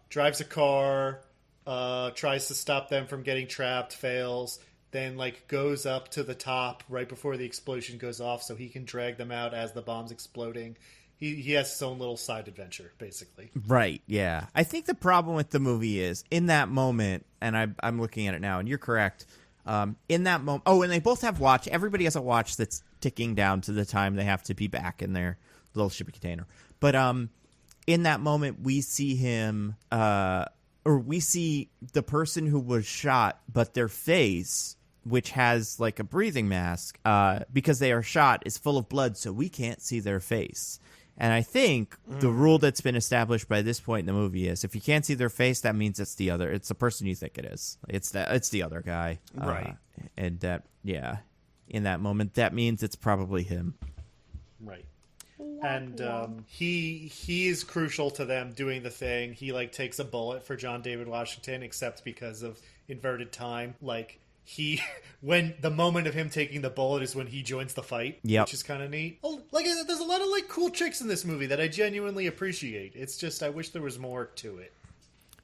Drives a car. tries to stop them from getting trapped, fails, then like goes up to the top right before the explosion goes off so he can drag them out as the bomb's exploding. He has his own little side adventure, basically. Right, yeah. I think the problem with the movie is, in that moment, and I'm looking at it now, and you're correct, in that moment... Oh, and they both have watch. Everybody has a watch that's ticking down to the time they have to be back in their little shipping container. But in that moment, we see him... or we see the person who was shot, but their face, which has like a breathing mask, because they are shot, is full of blood, so we can't see their face. And I think the rule that's been established by this point in the movie is if you can't see their face, that means it's the person you think it is. It's the other guy. Right. And that, yeah, in that moment, that means it's probably him. Right. And he is crucial to them doing the thing. He like takes a bullet for John David Washington, except because of inverted time. Like when the moment of him taking the bullet is when he joins the fight, which is kind of neat. Oh, like there's a lot of like cool tricks in this movie that I genuinely appreciate. It's just I wish there was more to it.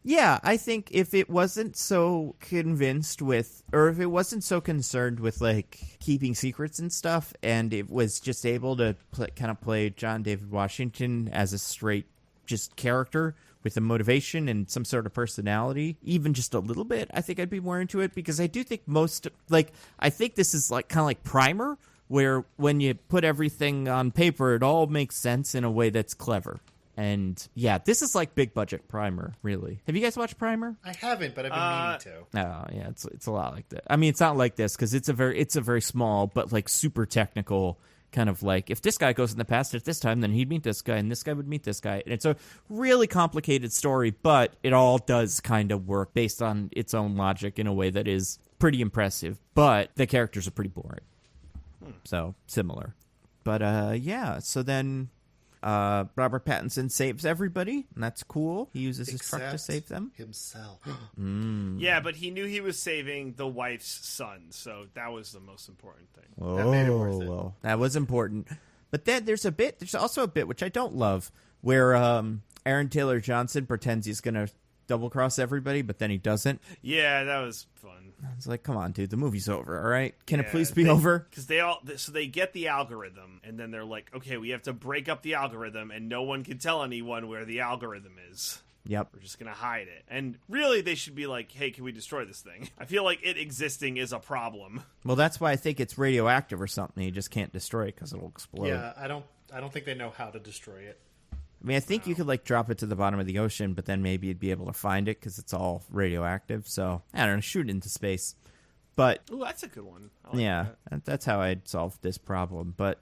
Yeah, I think if it wasn't so convinced with, or if it wasn't so concerned with like keeping secrets and stuff, and it was just able to kind of play John David Washington as a straight just character with a motivation and some sort of personality, even just a little bit, I think I'd be more into it, because I do think I think this is like kind of like Primer, where when you put everything on paper, it all makes sense in a way that's clever. And yeah, this is like big budget Primer, really. Have you guys watched Primer? I haven't, but I've been meaning to. Oh yeah, it's a lot like that. I mean, it's not like this because it's a very small but like super technical kind of like, if this guy goes in the past at this time, then he'd meet this guy, and this guy would meet this guy. And it's a really complicated story, but it all does kind of work based on its own logic in a way that is pretty impressive. But the characters are pretty boring. So, similar. But, yeah, so then Robert Pattinson saves everybody, and that's cool. He uses his truck to save them. Himself. Yeah, but he knew he was saving the wife's son, so that was the most important thing. Oh, That made it worth it. well, that was important. But then there's also a bit which I don't love, where Aaron Taylor Johnson pretends he's going to double-cross everybody, but then he doesn't. Yeah, that was fun. It's like, come on, dude, the movie's over, all right? Can it please be over? Because they get the algorithm, and then they're like, okay, we have to break up the algorithm, and no one can tell anyone where the algorithm is. Yep. We're just going to hide it. And really, they should be like, hey, can we destroy this thing? I feel like it existing is a problem. Well, that's why I think it's radioactive or something. You just can't destroy it because it'll explode. Yeah, I don't think they know how to destroy it. I mean, I think you could, like, drop it to the bottom of the ocean, but then maybe you'd be able to find it because it's all radioactive. So, I don't know, shoot it into space. But Ooh, that's a good one. I like yeah, that. that's how I'd solve this problem. But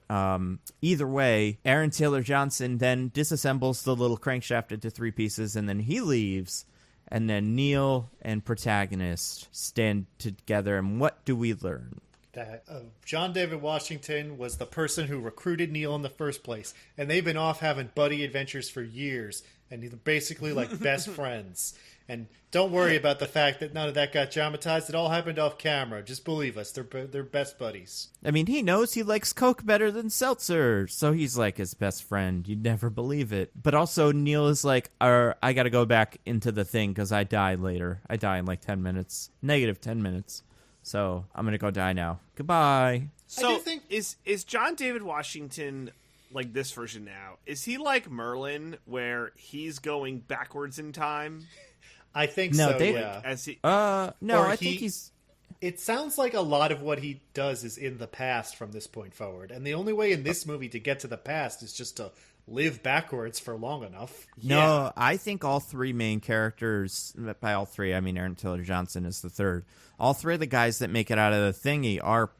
either way, Aaron Taylor Johnson then disassembles the little crankshaft into 3 pieces, and then he leaves. And then Neil and protagonist stand together, and what do we learn? That John David Washington was the person who recruited Neil in the first place, and they've been off having buddy adventures for years, and they're basically like best friends. And don't worry about the fact that none of that got dramatized. It all happened off camera. Just believe us. They're best buddies. I mean, he knows he likes Coke better than seltzer, so he's like his best friend. You'd never believe it. But also, Neil is like, I gotta go back into the thing because I die later. I die in like 10 minutes. Negative 10 minutes. So I'm gonna go die now. Goodbye. So I do think is John David Washington, like this version now, is he like Merlin where he's going backwards in time? I think No, so. they- Yeah. As he No, Or I think he's... It sounds like a lot of what he does is in the past from this point forward, and the only way in this movie to get to the past is just to live backwards for long enough. No, I think all 3 main characters, by all 3, I mean Aaron Taylor Johnson is the third. All 3 of the guys that make it out of the thingy are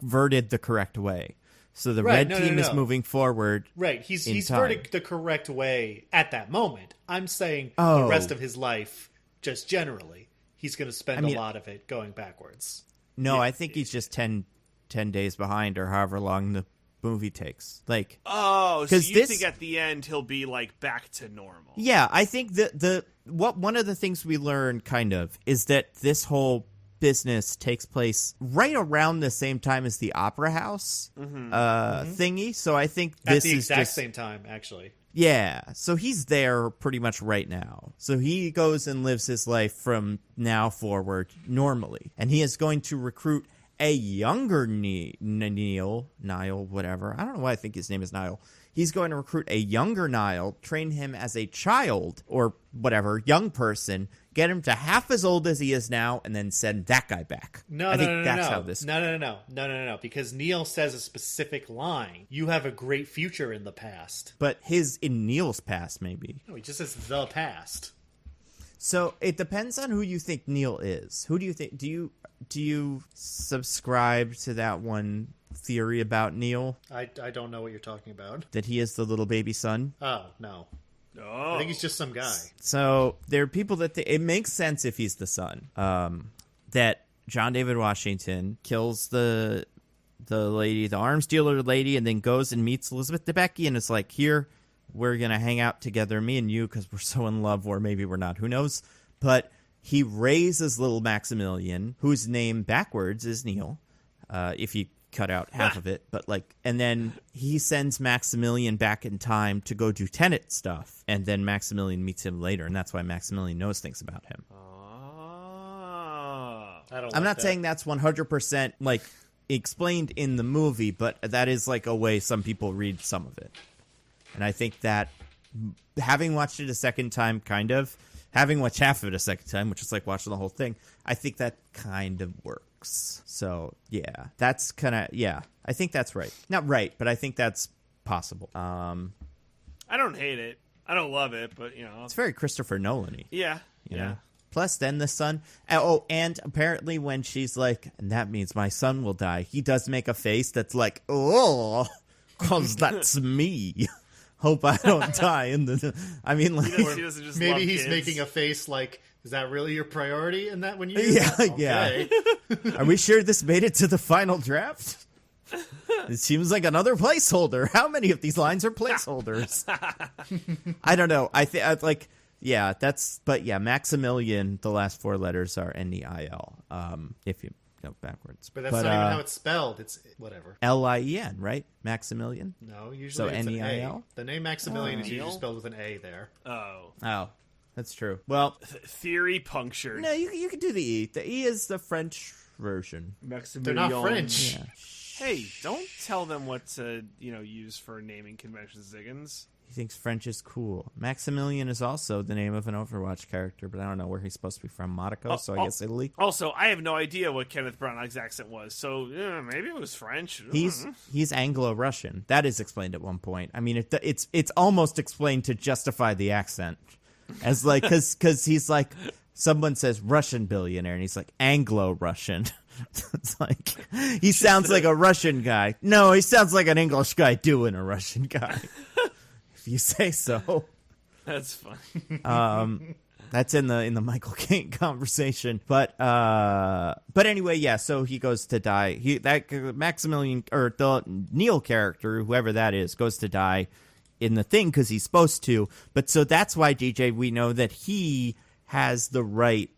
verted the correct way. So the red team is moving forward. Right, he's time. verted the correct way at that moment. I'm saying the Oh. rest of his life, just generally, he's going to spend a lot of it going backwards. No, I think he's just 10 days behind or however long the movie takes. Like, Oh, so 'cause you this- think at the end he'll be like back to normal? yeah, I think one of the things we learn kind of is that this whole business takes place right around the same time as the Opera House thingy. So I think At this the is exact just same time, actually. Yeah, so he's there pretty much right now. So he goes and lives his life from now forward normally. And he is going to recruit a younger Niall, whatever. I don't know why I think his name is Niall. He's going to recruit a younger Niall, train him as a child or whatever, young person, get him to half as old as he is now, and then send that guy back. No, because Neil says a specific line. You have a great future in the past. But in Neil's past, maybe. No, he just says the past. So it depends on who you think Neil is. Who do you think? Do you subscribe to that one theory about Neil? I don't know what you're talking about. That he is the little baby son? Oh, no. Oh. I think he's just some guy. So there are people that it makes sense if he's the son. That John David Washington kills the lady, the arms dealer lady, and then goes and meets Elizabeth Debicki, and it's like, here, we're going to hang out together, me and you, because we're so in love, or maybe we're not, who knows? But he raises little Maximilian, whose name backwards is Neil, if you cut out half of it, but and then he sends Maximilian back in time to go do Tenet stuff, and then Maximilian meets him later, and that's why Maximilian knows things about him. I'm not saying that's 100% explained in the movie, but that is a way some people read some of it. And I think that having watched it a second time, having watched half of it a second time, which is like watching the whole thing, I think that kind of works. So, yeah, that's I think that's right. Not right, but I think that's possible. I don't hate it. I don't love it, but, It's very Christopher Nolan-y. Yeah. You know? Plus, then the son... Oh, and apparently when she's like, and that means my son will die, he does make a face that's like, oh, because that's me. Hope I don't die in the... I mean, maybe he's making a face like, is that really your priority in that when you... Yeah. Are we sure this made it to the final draft? It seems like another placeholder. How many of these lines are placeholders? I don't know. I think Maximilian, the last four letters are N-E-I-L. If you go backwards. But that's not even how it's spelled. It's whatever. L-I-E-N, right? Maximilian? No, usually it's N-E-I-L? an A. The name Maximilian is usually spelled with an A there. Oh. That's true. Well, theory punctured. No, you can do the E. The E is the French version. They're not French. Yeah. Hey, don't tell them what to use for naming conventions, Diggins. He thinks French is cool. Maximilian is also the name of an Overwatch character, but I don't know where he's supposed to be from. Monaco, so I guess Italy. Also, I have no idea what Kenneth Branagh's accent was, so maybe it was French. He's Anglo-Russian. That is explained at one point. I mean, it's almost explained to justify the accent, as because he's like, someone says Russian billionaire, and he's like Anglo-Russian. It's like he sounds like a Russian guy. No, he sounds like an English guy doing a Russian guy. If you say so. That's fun. That's in the Michael Caine conversation. But anyway, yeah. So he goes to die. Maximilian, or the Neil character, whoever that is, goes to die in the thing because he's supposed to. But so that's why, DJ, we know that he has the right.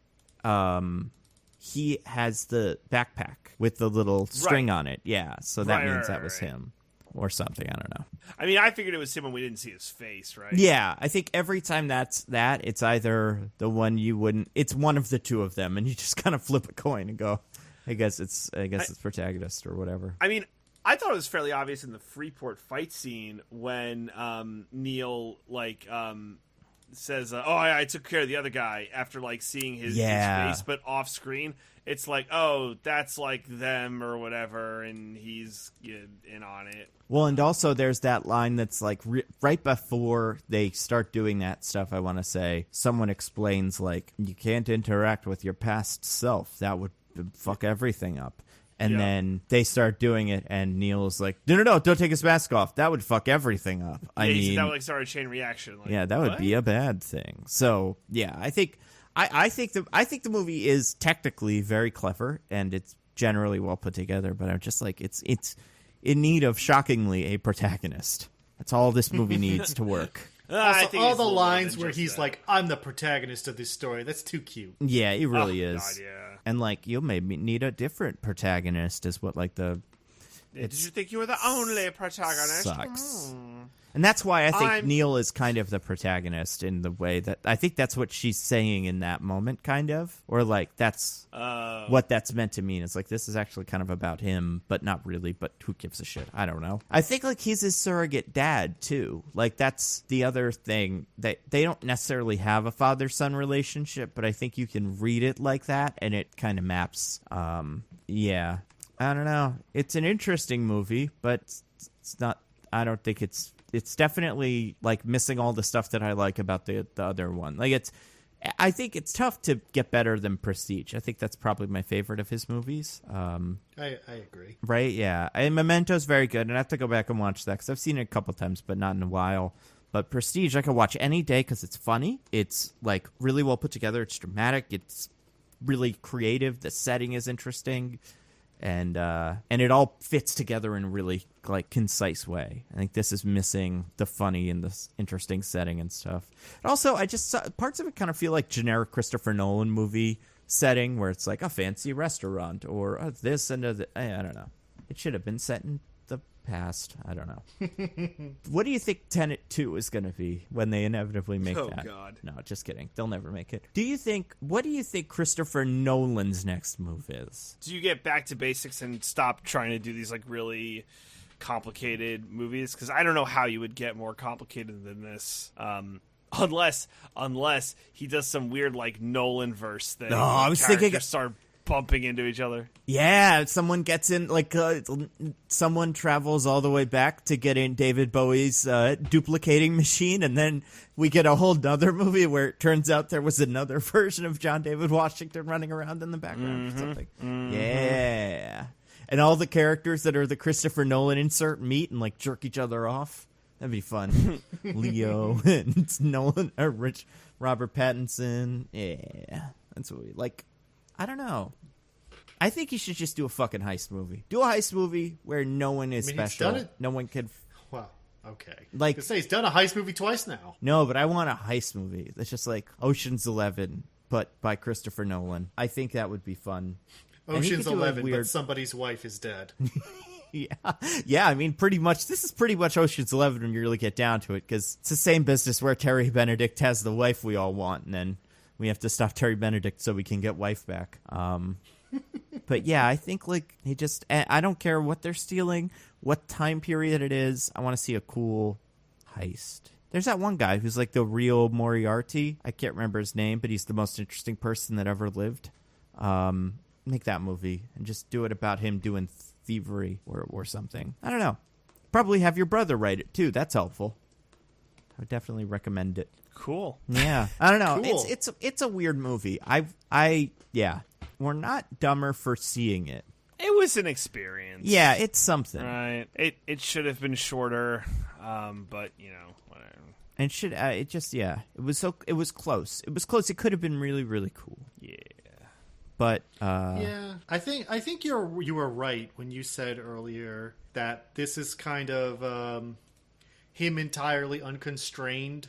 He has the backpack with the little string on it. Yeah. So that means that was him. Or something, I don't know. I mean, I figured it was him when we didn't see his face, right? Yeah, I think every time it's either the one you wouldn't. It's one of the two of them, and you just kind of flip a coin and go, I guess it's protagonist or whatever. I mean, I thought it was fairly obvious in the Freeport fight scene when Neil says, I took care of the other guy after seeing his face, but off screen. It's like, oh, that's them or whatever, and he's in on it. Well, and also there's that line that's right before they start doing that stuff, I want to say, someone explains, you can't interact with your past self. That would fuck everything up. And then they start doing it, and Neil's like, no, don't take his mask off. That would fuck everything up. I mean, that would start a chain reaction. That would be a bad thing. So, yeah, I think the movie is technically very clever, and it's generally well put together, but I'm just it's in need of, shockingly, a protagonist. That's all this movie needs to work. Also, all the lines where he's like, I'm the protagonist of this story, that's too cute. Yeah, he really is. God, yeah. And you maybe need a different protagonist is what did you think you were the only protagonist? Sucks. And that's why I think Neil is kind of the protagonist in the way that I think that's what she's saying in that moment, kind of. Or like that's what that's meant to mean. It's like this is actually kind of about him, but not really, but who gives a shit? I don't know. I think like he's his surrogate dad too. Like that's the other thing, that they don't necessarily have a father-son relationship, but I think you can read it like that and it kind of maps. Yeah. I don't know. It's an interesting movie, but it's not, I don't think it's definitely like missing all the stuff that I like about the other one. Like I think it's tough to get better than Prestige. I think that's probably my favorite of his movies. I agree. Right? Yeah. And Memento's very good, and I have to go back and watch that because I've seen it a couple times, but not in a while. But Prestige, I could watch any day because it's funny. It's like really well put together. It's dramatic. It's really creative. The setting is interesting. And it all fits together in a really like concise way. I think this is missing the funny and the interesting setting and stuff. And also, I just saw parts of it kind of feel like generic Christopher Nolan movie setting where it's like a fancy restaurant or this and I don't know. It should have been set in the past. I don't know. What do you think Tenet 2 is going to be when they inevitably make that? Oh, God. No, just kidding. They'll never make it. What do you think Christopher Nolan's next move is? Do you get back to basics and stop trying to do these like really complicated movies? Because I don't know how you would get more complicated than this. Unless he does some weird like Nolan verse thing. No, I was thinking start bumping into each other. Yeah, someone gets in, like, someone travels all the way back to get in David Bowie's duplicating machine, and then we get a whole nother movie where it turns out there was another version of John David Washington running around in the background or something. Yeah. And all the characters that are the Christopher Nolan insert meet and, like, jerk each other off. That'd be fun. Leo and Nolan, or Robert Pattinson. Yeah. That's what we like. I don't know. I think you should just do a fucking heist movie. Do a heist movie where no one is special. He's done it. No one can. Well, okay. Like, say he's done a heist movie twice now. No, but I want a heist movie that's just like Ocean's 11, but by Christopher Nolan. I think that would be fun. Ocean's 11, but somebody's wife is dead. Yeah. I mean, pretty much. This is pretty much Ocean's 11 when you really get down to it, because it's the same business where Terry Benedict has the wife we all want, and then we have to stop Terry Benedict so we can get wife back. But yeah, I think like I don't care what they're stealing, what time period it is. I want to see a cool heist. There's that one guy who's like the real Moriarty. I can't remember his name, but he's the most interesting person that ever lived. Make that movie and just do it about him doing thievery or something. I don't know. Probably have your brother write it too. That's helpful. I would definitely recommend it. Cool. Yeah. I don't know. Cool. It's a weird movie. Yeah. We're not dumber for seeing it. It was an experience. Yeah, it's something. Right. It should have been shorter, but you know, whatever. And it was close. It was close. It could have been really, really cool. Yeah. But yeah, I think you were right when you said earlier that this is kind of him entirely unconstrained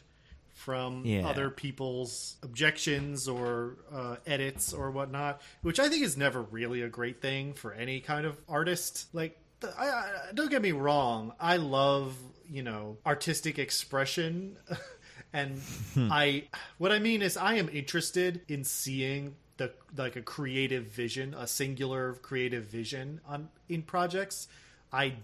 from other people's objections or edits or whatnot, which I think is never really a great thing for any kind of artist. Like, don't get me wrong, I love, artistic expression, and what I mean is I am interested in seeing a creative vision, a singular creative vision in projects. I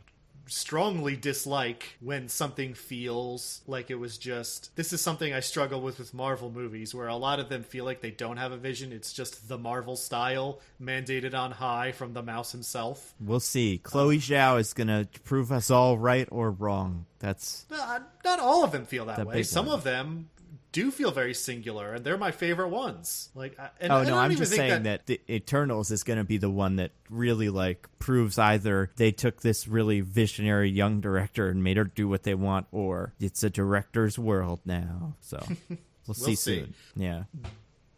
strongly dislike when something feels like it was just, this is something I struggle with Marvel movies, where a lot of them feel like they don't have a vision. It's just the Marvel style mandated on high from the mouse himself. We'll see. Chloe Zhao is going to prove us all right or wrong. That's not all of them feel that way. Some one. of them do feel very singular, and they're my favorite ones. Like, I'm just saying that the Eternals is going to be the one that really like proves either they took this really visionary young director and made her do what they want, or it's a director's world now. So we'll see soon. Yeah.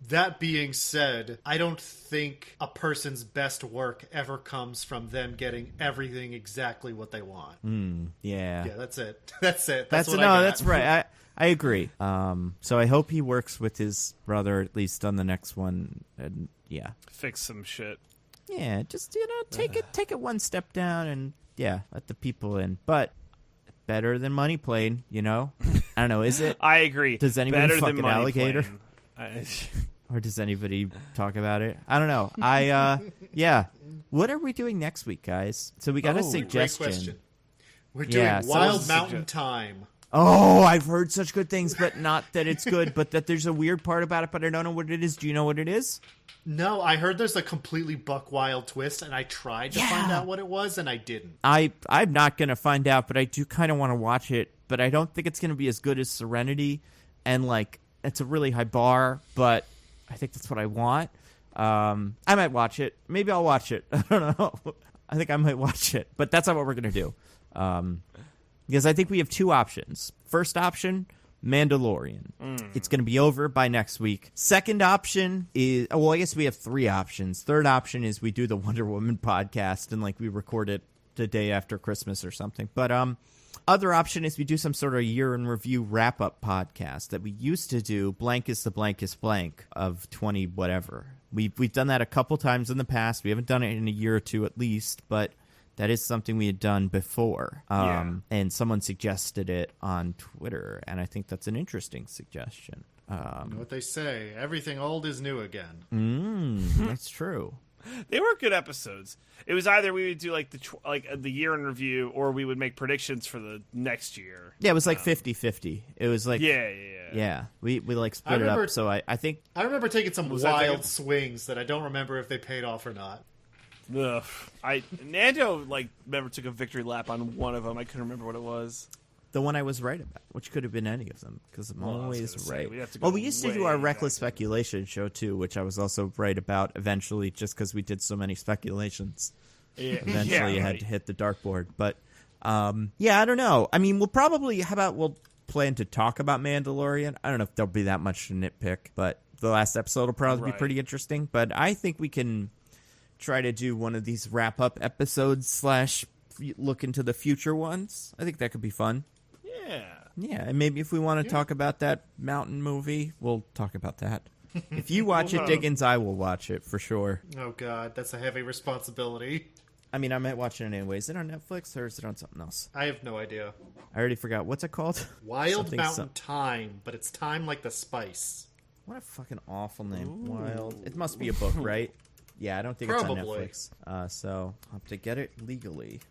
That being said, I don't think a person's best work ever comes from them getting everything exactly what they want. Yeah. Yeah, that's it. That's it. That's right. I agree. So I hope he works with his brother at least on the next one, and yeah, fix some shit. Yeah, just take it one step down, and yeah, let the people in. But better than Money Plane, you know? I don't know, is it? I agree. Does anybody better fuck than an Money alligator? Plane. Or does anybody talk about it? I don't know. Yeah. What are we doing next week, guys? So we got a suggestion. Great question. We're doing Wild Mountain Time. Oh, I've heard such good things, but not that it's good, but that there's a weird part about it, but I don't know what it is. Do you know what it is? No, I heard there's a completely buck wild twist, and I tried to find out what it was, and I didn't. I'm not going to find out, but I do kind of want to watch it, but I don't think it's going to be as good as Serenity, and, like, it's a really high bar, but I think that's what I want. I might watch it. Maybe I'll watch it. I don't know. I think I might watch it, but that's not what we're going to do. Because I think we have two options. First option, Mandalorian. It's going to be over by next week. Second option is, I guess we have three options. Third option is we do the Wonder Woman podcast and like we record it the day after Christmas or something. But other option is we do some sort of year in review wrap up podcast that we used to do. Blank is the blankest blank of 20 whatever. We've done that a couple times in the past. We haven't done it in a year or two at least, but that is something we had done before. And someone suggested it on Twitter, and I think that's an interesting suggestion. You know what they say, everything old is new again. That's true. They were good episodes. It was either we would do like the year in review, or we would make predictions for the next year. Yeah, it was like 50-50. It was like yeah. We like split it up. So I think I remember taking some wild swings that I don't remember if they paid off or not. Ugh. Nando never took a victory lap on one of them. I couldn't remember what it was. The one I was right about, which could have been any of them, because I'm always right. We used to do our Reckless Speculation show, too, which I was also right about eventually, just because we did so many speculations. Yeah. Eventually, you had to hit the dartboard. But, I don't know. I mean, we'll plan to talk about Mandalorian. I don't know if there'll be that much to nitpick, but the last episode will probably be pretty interesting. But I think we can try to do one of these wrap-up episodes / look into the future ones. I think that could be fun. Yeah, and maybe if we want to talk about that mountain movie, we'll talk about that. If you watch it, Diggins, I will watch it for sure. Oh, God, that's a heavy responsibility. I mean, I might watch it anyways. Is it on Netflix or is it on something else? I have no idea. I already forgot. What's it called? Wild Mountain Time, but it's time like the spice. What a fucking awful name. Ooh. Wild. It must be a book, right? Yeah, I don't think it's on Netflix. So I'll have to get it legally.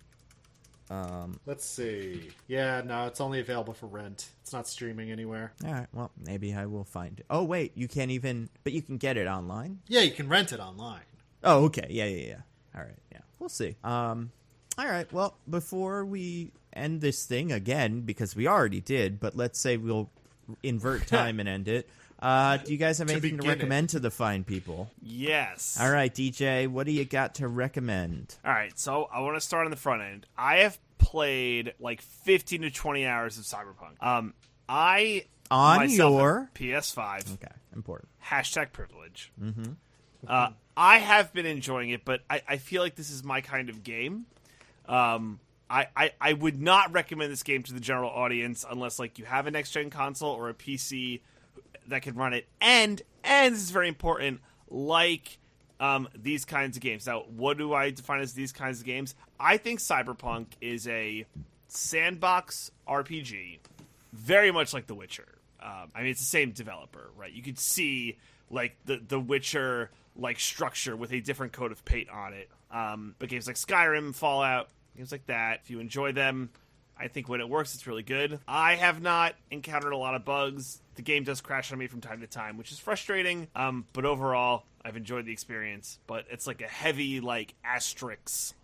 Let's see. Yeah, no, it's only available for rent. It's not streaming anywhere. All right, well, maybe I will find it. Oh, wait, you can't even... But you can get it online? Yeah, you can rent it online. Oh, okay. Yeah. All right, yeah. We'll see. All right, well, before we end this thing again, because we already did, but let's say we'll invert time and end it. Do you guys have anything to recommend to the fine people? Yes. All right, DJ, what do you got to recommend? All right, so I want to start on the front end. I have played 15 to 20 hours of Cyberpunk. On your PS5. Okay, important. #privilege. Mm-hmm. I have been enjoying it, but I feel like this is my kind of game. I would not recommend this game to the general audience unless you have a next-gen console or a PC that can run it, and this is very important, these kinds of games. Now, what do I define as these kinds of games? I think Cyberpunk is a sandbox RPG, very much like The Witcher. I mean, it's the same developer, right? You could see the Witcher structure with a different coat of paint on it. But games like Skyrim, Fallout, games like that, if you enjoy them, I think when it works, it's really good. I have not encountered a lot of bugs. The game does crash on me from time to time, which is frustrating. But overall, I've enjoyed the experience. But it's a heavy, asterisk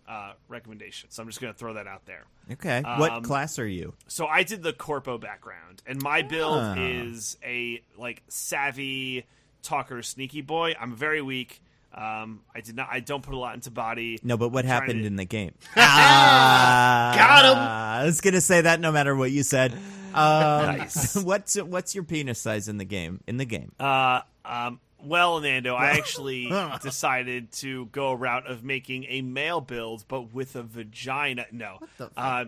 recommendation. So I'm just going to throw that out there. Okay. What class are you? So I did the corpo background. And my build is a, savvy talker sneaky boy. I'm very weak. I don't put a lot into body. No, but what happened in the game? Got him! I was going to say that no matter what you said. Nice. What's your penis size in the game? Well, Nando, I actually decided to go a route of making a male build, but with a vagina. No.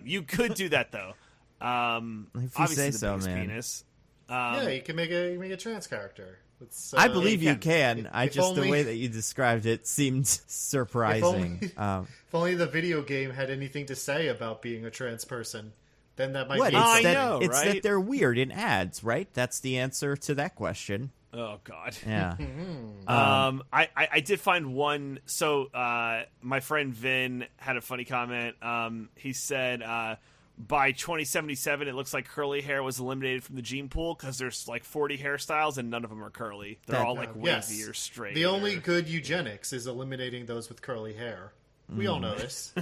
You could do that, though. If you say so, man. Penis. Yeah, you can make a trans character. I believe you can. The way that you described it seemed surprising. If only the video game had anything to say about being a trans person. then that might What? be It's, I that, know, it's right? that they're weird in ads, right? That's the answer to that question. Oh God. Yeah. I did find one. So my friend Vin had a funny comment. He said by 2077 it looks like curly hair was eliminated from the gene pool because there's like 40 hairstyles and none of them are curly. They're all like wavy or straight. The only good eugenics is eliminating those with curly hair. We all know this.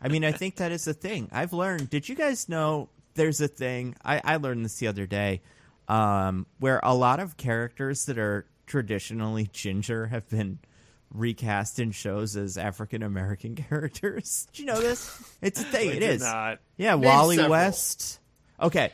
I mean, I think that is the thing. I've learned. Did you guys know there's a thing? I learned this the other day, where a lot of characters that are traditionally ginger have been recast in shows as African American characters. Did you know this? It's a thing. It is. Not. Yeah, Name Wally several. West. Okay.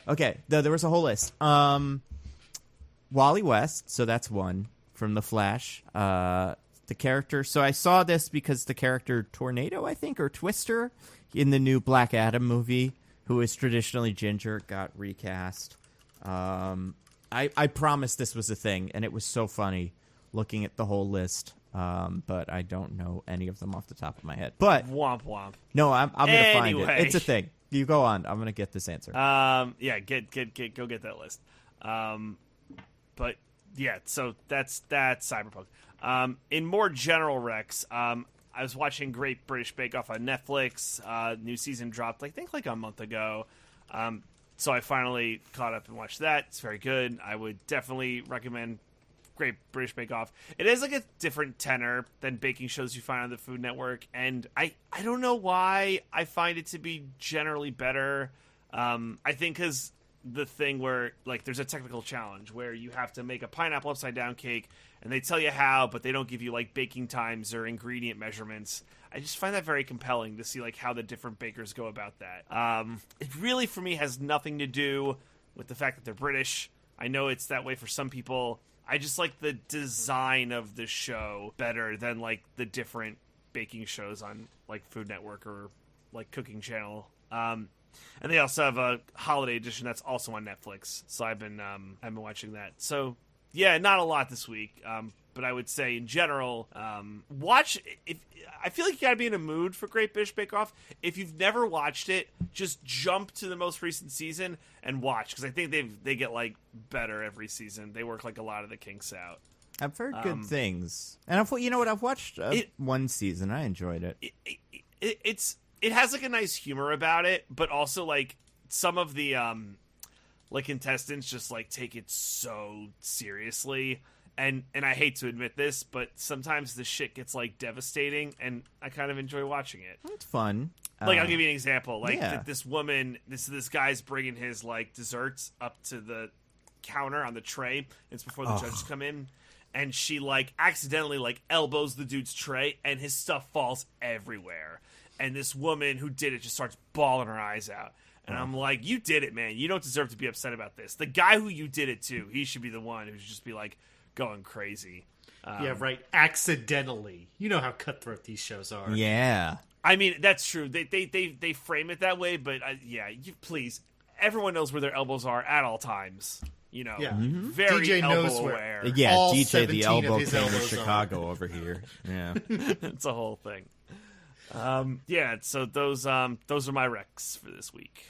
There was a whole list. Wally West. So that's one from The Flash. The character. So I saw this because the character Tornado, I think, or Twister in the new Black Adam movie, who is traditionally ginger, got recast. I promised this was a thing, and it was so funny looking at the whole list. But I don't know any of them off the top of my head. But Womp womp. no, I'm going to find Anyway. it. It's a thing. You go on. I'm going to get this answer. Yeah, go get that list. But yeah, so that's Cyberpunk. In more general recs, I was watching Great British Bake Off on Netflix. New season dropped, I think, like a month ago. So I finally caught up and watched that. It's very good. I would definitely recommend Great British Bake Off. It is like a different tenor than baking shows you find on the Food Network, and I don't know why I find it to be generally better. I think because the thing where like there's a technical challenge where you have to make a pineapple upside down cake, and they tell you how, but they don't give you like baking times or ingredient measurements. I just find that very compelling to see like how the different bakers go about that. It really for me has nothing to do with the fact that they're British. I know it's that way for some people. I just like the design of the show better than like the different baking shows on like Food Network or like Cooking Channel. And they also have a holiday edition that's also on Netflix. So I've been watching that. So yeah, not a lot this week. But I would say in general, watch. If I feel like you got to be in a mood for Great British Bake Off. If you've never watched it, just jump to the most recent season and watch, because I think they get like better every season. They work like a lot of the kinks out. I've heard good things, and you know what? I've watched one season. I enjoyed it. It has like a nice humor about it, but also like some of the like contestants just like take it so seriously. And I hate to admit this, but sometimes the shit gets like devastating, and I kind of enjoy watching it. It's fun. Like I'll give you an example. Like yeah. this woman, this guy's bringing his like desserts up to the counter on the tray. It's before the judges come in, and she like accidentally like elbows the dude's tray, and his stuff falls everywhere. And this woman who did it just starts bawling her eyes out. And I'm like, you did it, man. You don't deserve to be upset about this. The guy who you did it to, he should be the one who should just be like going crazy. Yeah, right. Accidentally. You know how cutthroat these shows are. Yeah. I mean, that's true. They frame it that way, but yeah, you everyone knows where their elbows are at all times. You know, Yeah. very DJ elbow knows where- aware. Yeah, All DJ the 17 elbow of his king of elbows Chicago over here. Yeah. It's a whole thing. Yeah, so those are my recs for this week.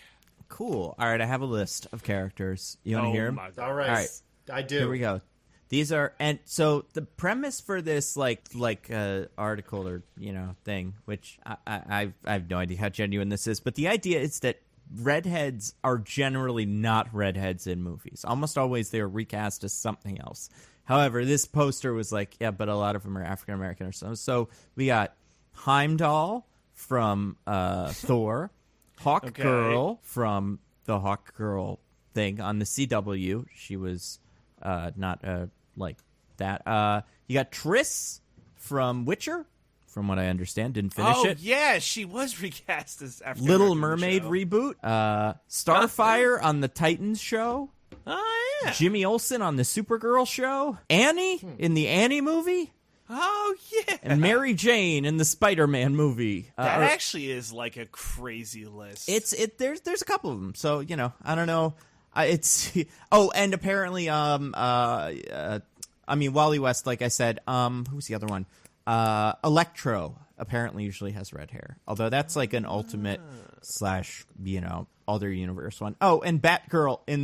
Cool. All right, I have a list of characters. You want to hear them? my God. All right. All right. I do. Here we go. These are, and so the premise for this article or thing, which I have no idea how genuine this is, but the idea is that redheads are generally not redheads in movies. Almost always they are recast as something else. However, this poster was like, yeah, but a lot of them are African American or something. So we got Heimdall from Thor, Hawk Girl from the Hawk Girl thing on the CW. She was not like that. You got Triss from Witcher, from what I understand. Didn't finish it. Yeah, she was recast as African Little American Mermaid show. reboot. Starfire on the Titans show. Oh yeah. Jimmy Olsen on the Supergirl show. Annie in the Annie movie. Oh yeah. And Mary Jane in the Spider-Man movie. That actually is like a crazy list. There's a couple of them. So I don't know. And apparently Wally West, like I said. Who's the other one? Electro. apparently usually has red hair. Although that's like an ultimate slash, other universe one. Oh, and Batgirl in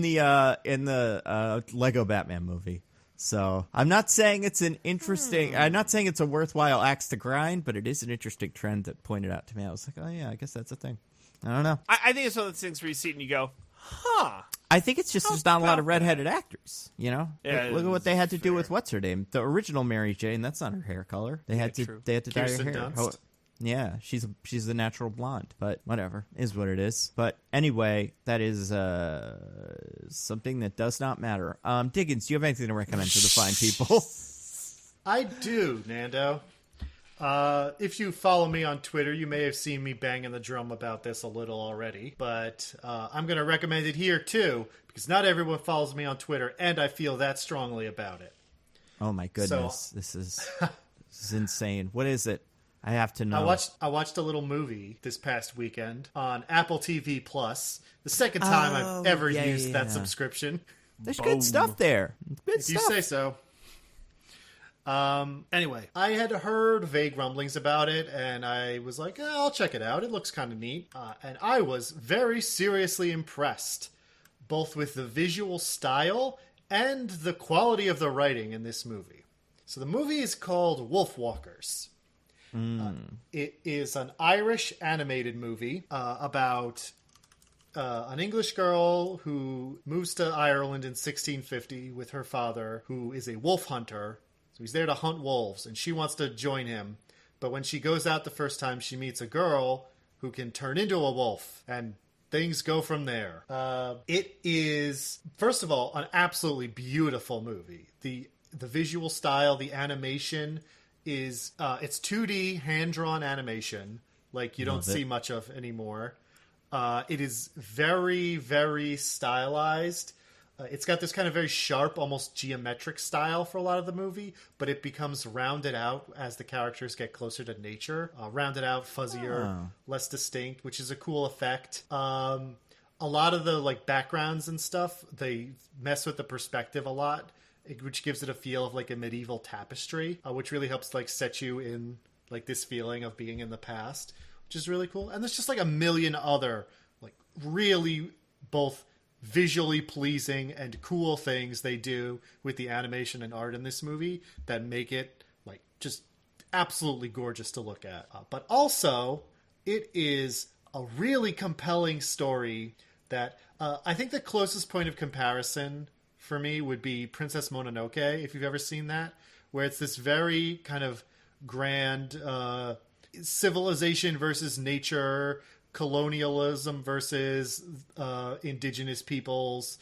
the Lego Batman movie. So I'm not saying it's an interesting. I'm not saying it's a worthwhile axe to grind, but it is an interesting trend that pointed out to me. I was like, oh yeah, I guess that's a thing. I don't know. I think it's one of those things where you see it and you go, huh. I think it's just there's not a lot of redheaded actors, Yeah, look at what they had to do with what's her name, the original Mary Jane. That's not her hair color. They had to dye Kirsten her hair. Dunst. Yeah, she's a natural blonde, but whatever, is what it is. But anyway, that is something that does not matter. Diggins, do you have anything to recommend to the fine people? I do, Nando. If you follow me on Twitter, you may have seen me banging the drum about this a little already, but I'm going to recommend it here too, because not everyone follows me on Twitter, and I feel that strongly about it. Oh my goodness, this is insane. What is it? I have to know. I watched a little movie this past weekend on Apple TV Plus. The second time I've ever used that subscription. There's good stuff there. Good If stuff. you say so. Anyway, I had heard vague rumblings about it, and I was like, I'll check it out. It looks kind of neat. And I was very seriously impressed, both with the visual style and the quality of the writing in this movie. So the movie is called Wolfwalkers. It is an Irish animated movie about an English girl who moves to Ireland in 1650 with her father, who is a wolf hunter. So he's there to hunt wolves, and she wants to join him. But when she goes out the first time, she meets a girl who can turn into a wolf, and things go from there. It is, first of all, an absolutely beautiful movie. The visual style, the animation is it's 2D hand-drawn animation, like you don't see much of anymore. It is very, very stylized. It's got this kind of very sharp, almost geometric style for a lot of the movie, but it becomes rounded out as the characters get closer to nature. Rounded out, fuzzier, less distinct, which is a cool effect. A lot of the backgrounds and stuff, they mess with the perspective a lot, which gives it a feel of like a medieval tapestry, which really helps set you in this feeling of being in the past, which is really cool. And there's just a million other really both visually pleasing and cool things they do with the animation and art in this movie that make it just absolutely gorgeous to look at. But also, it is a really compelling story that I think the closest point of comparison for me would be Princess Mononoke, if you've ever seen that, where it's this very kind of grand civilization versus nature, colonialism versus indigenous peoples,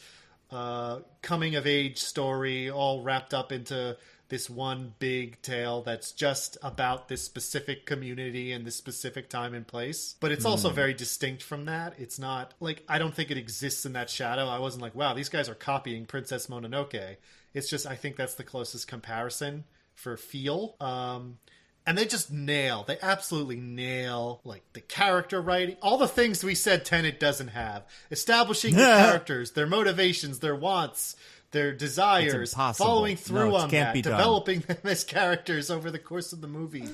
coming of age story, all wrapped up into this one big tale that's just about this specific community and this specific time and place. But it's also very distinct from that. It's not I don't think it exists in that shadow. I wasn't like, wow, these guys are copying Princess Mononoke. It's just, I think that's the closest comparison for feel. And they absolutely nail the character writing, all the things we said Tenet doesn't have. Establishing the characters, their motivations, their wants, their desires, following through on that, developing them as characters over the course of the movie,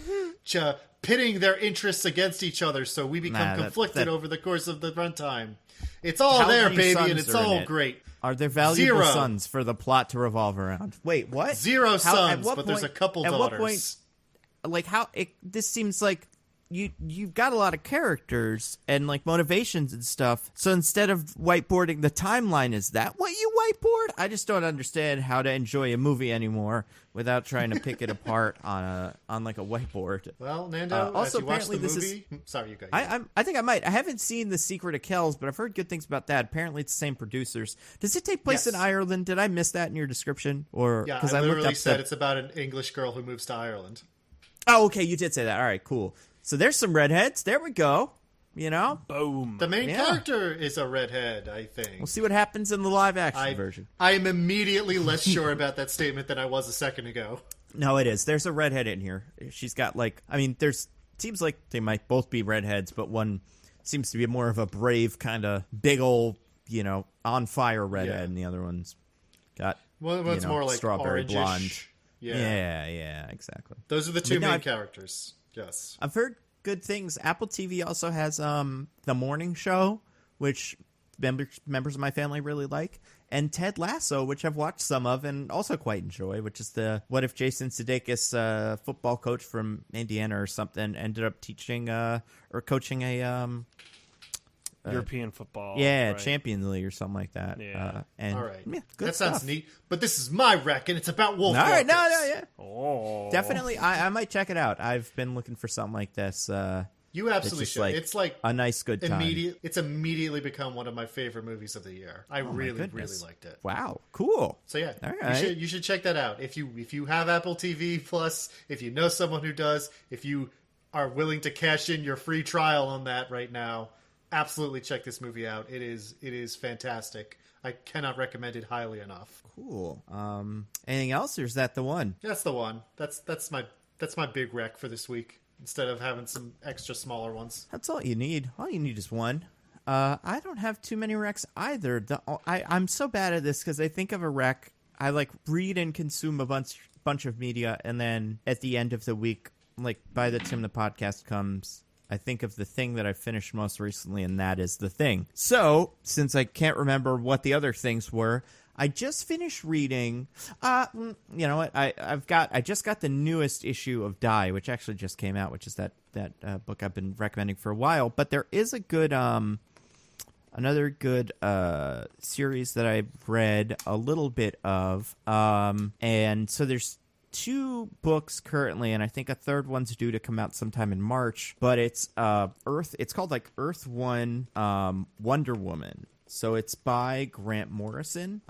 pitting their interests against each other so we become conflicted over the course of the runtime. It's all there, baby, and it's all great. Are there valuable sons for the plot to revolve around? Wait, what? Zero sons, but there's a couple daughters. At what point, this seems like you've got a lot of characters and motivations and stuff. So instead of whiteboarding the timeline, is that what you whiteboard? I just don't understand how to enjoy a movie anymore without trying to pick it apart on a whiteboard. Well, Nando, also as you watch apparently the movie, sorry, you go. I think I might. I haven't seen The Secret of Kells, but I've heard good things about that. Apparently, it's the same producers. Does it take place in Ireland? Did I miss that in your description? Or yeah, I literally said it's about an English girl who moves to Ireland. Oh, okay, you did say that. All right, cool. So there's some redheads. There we go. Boom. The main character is a redhead, I think. We'll see what happens in the live-action version. I am immediately less sure about that statement than I was a second ago. No, it is. There's a redhead in here. She's got seems like they might both be redheads, but one seems to be more of a brave kind of big old, on fire redhead, and the other one's got one's more strawberry orangish, blonde. Yeah, exactly. Those are the two main characters. Yes. I've heard good things. Apple TV also has The Morning Show, which members of my family really like, and Ted Lasso, which I've watched some of and also quite enjoy, which is the what if Jason Sudeikis, football coach from Indiana or something, ended up teaching or coaching a European football. Yeah, right. Champions League or something like that. Yeah. And All right. Yeah, good that stuff. sounds neat. But this is my rec, and it's about wolf All right, walkers. yeah. Oh. Definitely, I might check it out. I've been looking for something like this. You absolutely just should. like It's like a nice, good time. It's immediately become one of my favorite movies of the year. I really liked it. Wow, cool. So yeah, All right. you should check that out. If you have Apple TV Plus, if you know someone who does, if you are willing to cash in your free trial on that right now, absolutely check this movie out. It is fantastic. I cannot recommend it highly enough. Cool. Anything else, or is that the one? That's the one. That's my big rec for this week. Instead of having some extra smaller ones. That's all you need. All you need is one. I don't have too many recs either. I'm so bad at this because I think of a rec, I like read and consume a bunch of media, and then at the end of the week, like by the time the podcast comes, I think of the thing that I finished most recently, and that is The Thing. So, since I can't remember what the other things were, I just finished reading. You know what? I just got the newest issue of Die, which actually just came out, which is that book I've been recommending for a while. But there is a good another good series that I've read a little bit of, and so there's 2 books currently, and I think a third one's due to come out sometime in March. But it's Earth. It's called like Earth 1 Wonder Woman. So it's by Grant Morrison,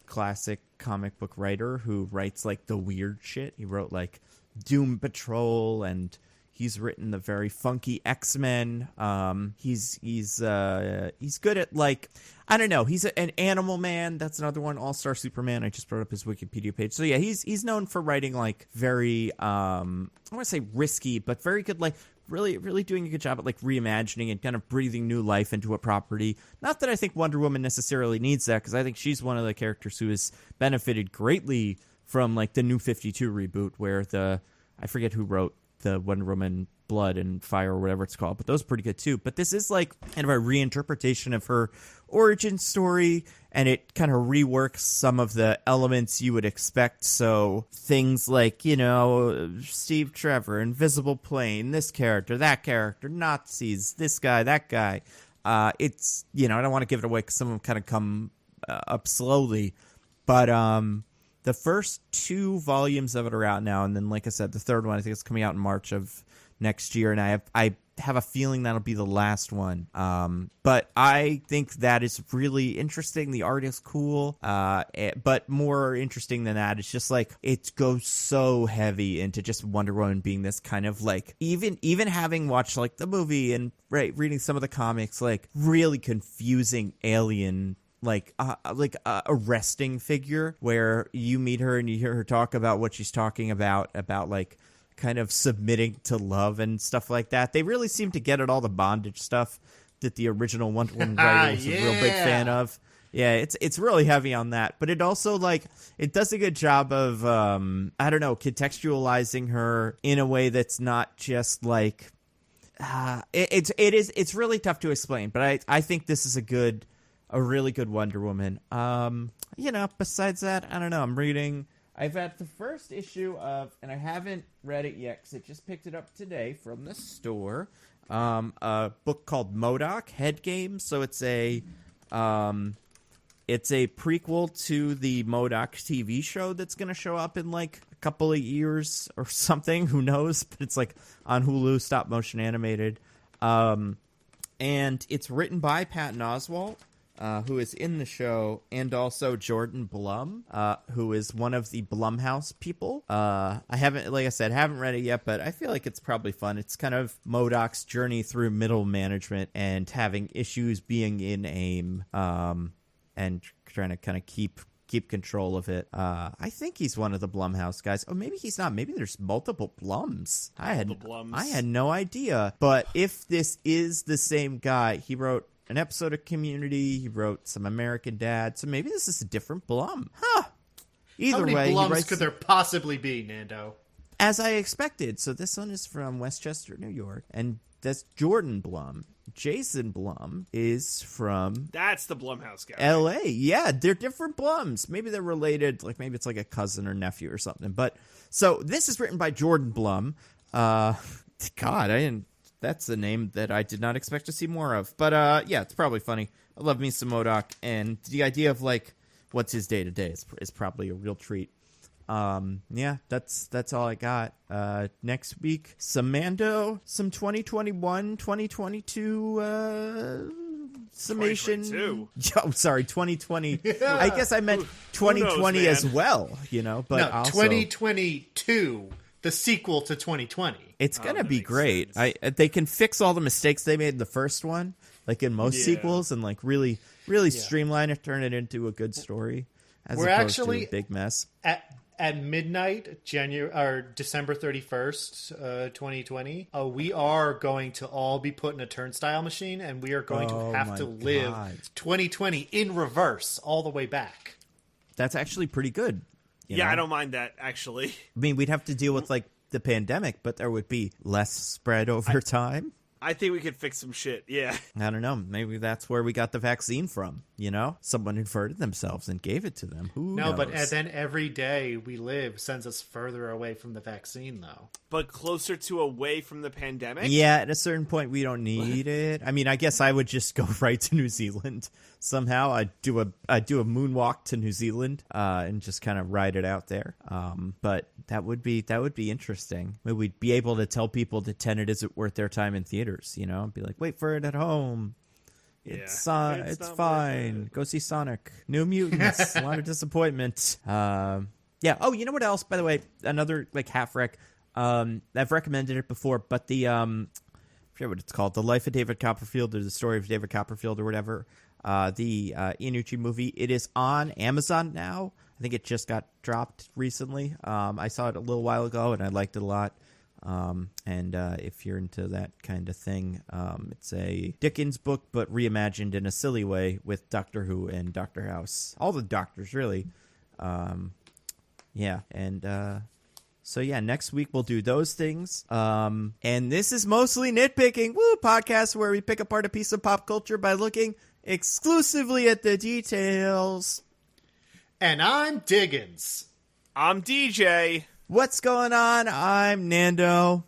classic comic book writer who writes like the weird shit. He wrote like Doom Patrol, and he's written the very funky X-Men. He's good at like, I don't know. He's an Animal Man. That's another one. All-Star Superman. I just brought up his Wikipedia page. So yeah, he's known for writing like very I want to say risky, but very good, like really doing a good job at like reimagining and kind of breathing new life into a property. Not that I think Wonder Woman necessarily needs that, because I think she's one of the characters who has benefited greatly from like the New 52 reboot, where I forget who wrote the Wonder Woman Blood and Fire or whatever it's called, but those are pretty good too. But this is like kind of a reinterpretation of her origin story, and it kind of reworks some of the elements you would expect. So things like, you know, Steve Trevor, Invisible Plane, this character, that character, Nazis, this guy, that guy. It's, you know, I don't want to give it away because some of them kind of come up slowly, but the first 2 volumes of it are out now, and then, like I said, the third one I think is coming out in March of next year, and I have a feeling that'll be the last one. But I think that is really interesting. The art is cool, but more interesting than that, it's just like it goes so heavy into just Wonder Woman being this kind of like, even having watched like the movie and reading some of the comics, like really confusing alien. Like a arresting figure where you meet her and you hear her talk about what she's talking about like kind of submitting to love and stuff like that. They really seem to get at all the bondage stuff that the original Wonder Woman writer was a real big fan of. Yeah, it's really heavy on that, but it also like it does a good job of I don't know, contextualizing her in a way that's not just like it's really tough to explain, but I think this is a really good Wonder Woman. You know, besides that, I don't know. I've had the first issue of, and I haven't read it yet because I just picked it up today from the store, a book called MODOK Head Game. So it's a prequel to the MODOK TV show that's going to show up in like a couple of years or something. Who knows? But it's like on Hulu, stop motion animated. And it's written by Patton Oswalt, who is in the show, and also Jordan Blum, who is one of the Blumhouse people. I haven't read it yet, but I feel like it's probably fun. It's kind of MODOK's journey through middle management and having issues being in AIM, and trying to kind of keep control of it. I think he's one of the Blumhouse guys. Oh, maybe he's not. Maybe there's multiple Blums. I had no idea. But if this is the same guy, he wrote an episode of Community, he wrote some American Dad, so maybe this is a different Blum. Huh. Either How many way, Blums could there possibly be, Nando? as I expected. So this one is from Westchester, New York, and that's Jordan Blum. Jason Blum is from That's the Blumhouse guy. L.A. Yeah, they're different Blums. Maybe they're related. Like maybe it's like a cousin or nephew or something. But so this is written by Jordan Blum. God, I didn't. That's a name that I did not expect to see more of. But yeah, it's probably funny. I love me some MODOK, and the idea of like what's his day to day is probably a real treat. Yeah, that's all I got. Next week, some Mando, some 2021, 2022, summation. 2022. Oh, sorry, 2020. I guess I meant 2020 knows, as well, you know, but No, also 2022, the sequel to 2020. it's going to that be makes great. sense. They can fix all the mistakes they made in the first one, like in most Yeah. sequels, and like really streamline it, turn it into a good story as We're opposed actually to a big mess. At midnight, December 31st, 2020, we are going to all be put in a turnstile machine, and we are going to have to live 2020 in reverse all the way back. That's actually pretty good. You Yeah, know? I don't mind that, actually. I mean, we'd have to deal with like the pandemic, but there would be less spread over time. I think we could fix some shit, yeah. I don't know. Maybe that's where we got the vaccine from, you know? Someone inverted themselves and gave it to them. Who knows? But then every day we live sends us further away from the vaccine, though. But closer to away from the pandemic? Yeah, at a certain point, we don't need it. I mean, I guess I would just go right to New Zealand somehow. I'd do a moonwalk to New Zealand and just kind of ride it out there. But that would be interesting. We'd be able to tell people that Tenet isn't worth their time in theaters. You know, be like, wait for it at home. It's It's not fine. Go see Sonic. New Mutants. A lot of disappointment. Yeah. Oh, you know what else? By the way, another like half rec. I've recommended it before, but the I forget what it's called, The Life of David Copperfield, or The Story of David Copperfield, or whatever. The Iannucci movie. It is on Amazon now. I think it just got dropped recently. I saw it a little while ago, and I liked it a lot. And if you're into that kind of thing, it's a Dickens book, but reimagined in a silly way with Doctor Who and Doctor House. All the doctors, really. Yeah, and so yeah, next week we'll do those things. And this is mostly nitpicking, podcast where we pick apart a piece of pop culture by looking exclusively at the details. And I'm Diggins. I'm DJ. What's going on? I'm Nando.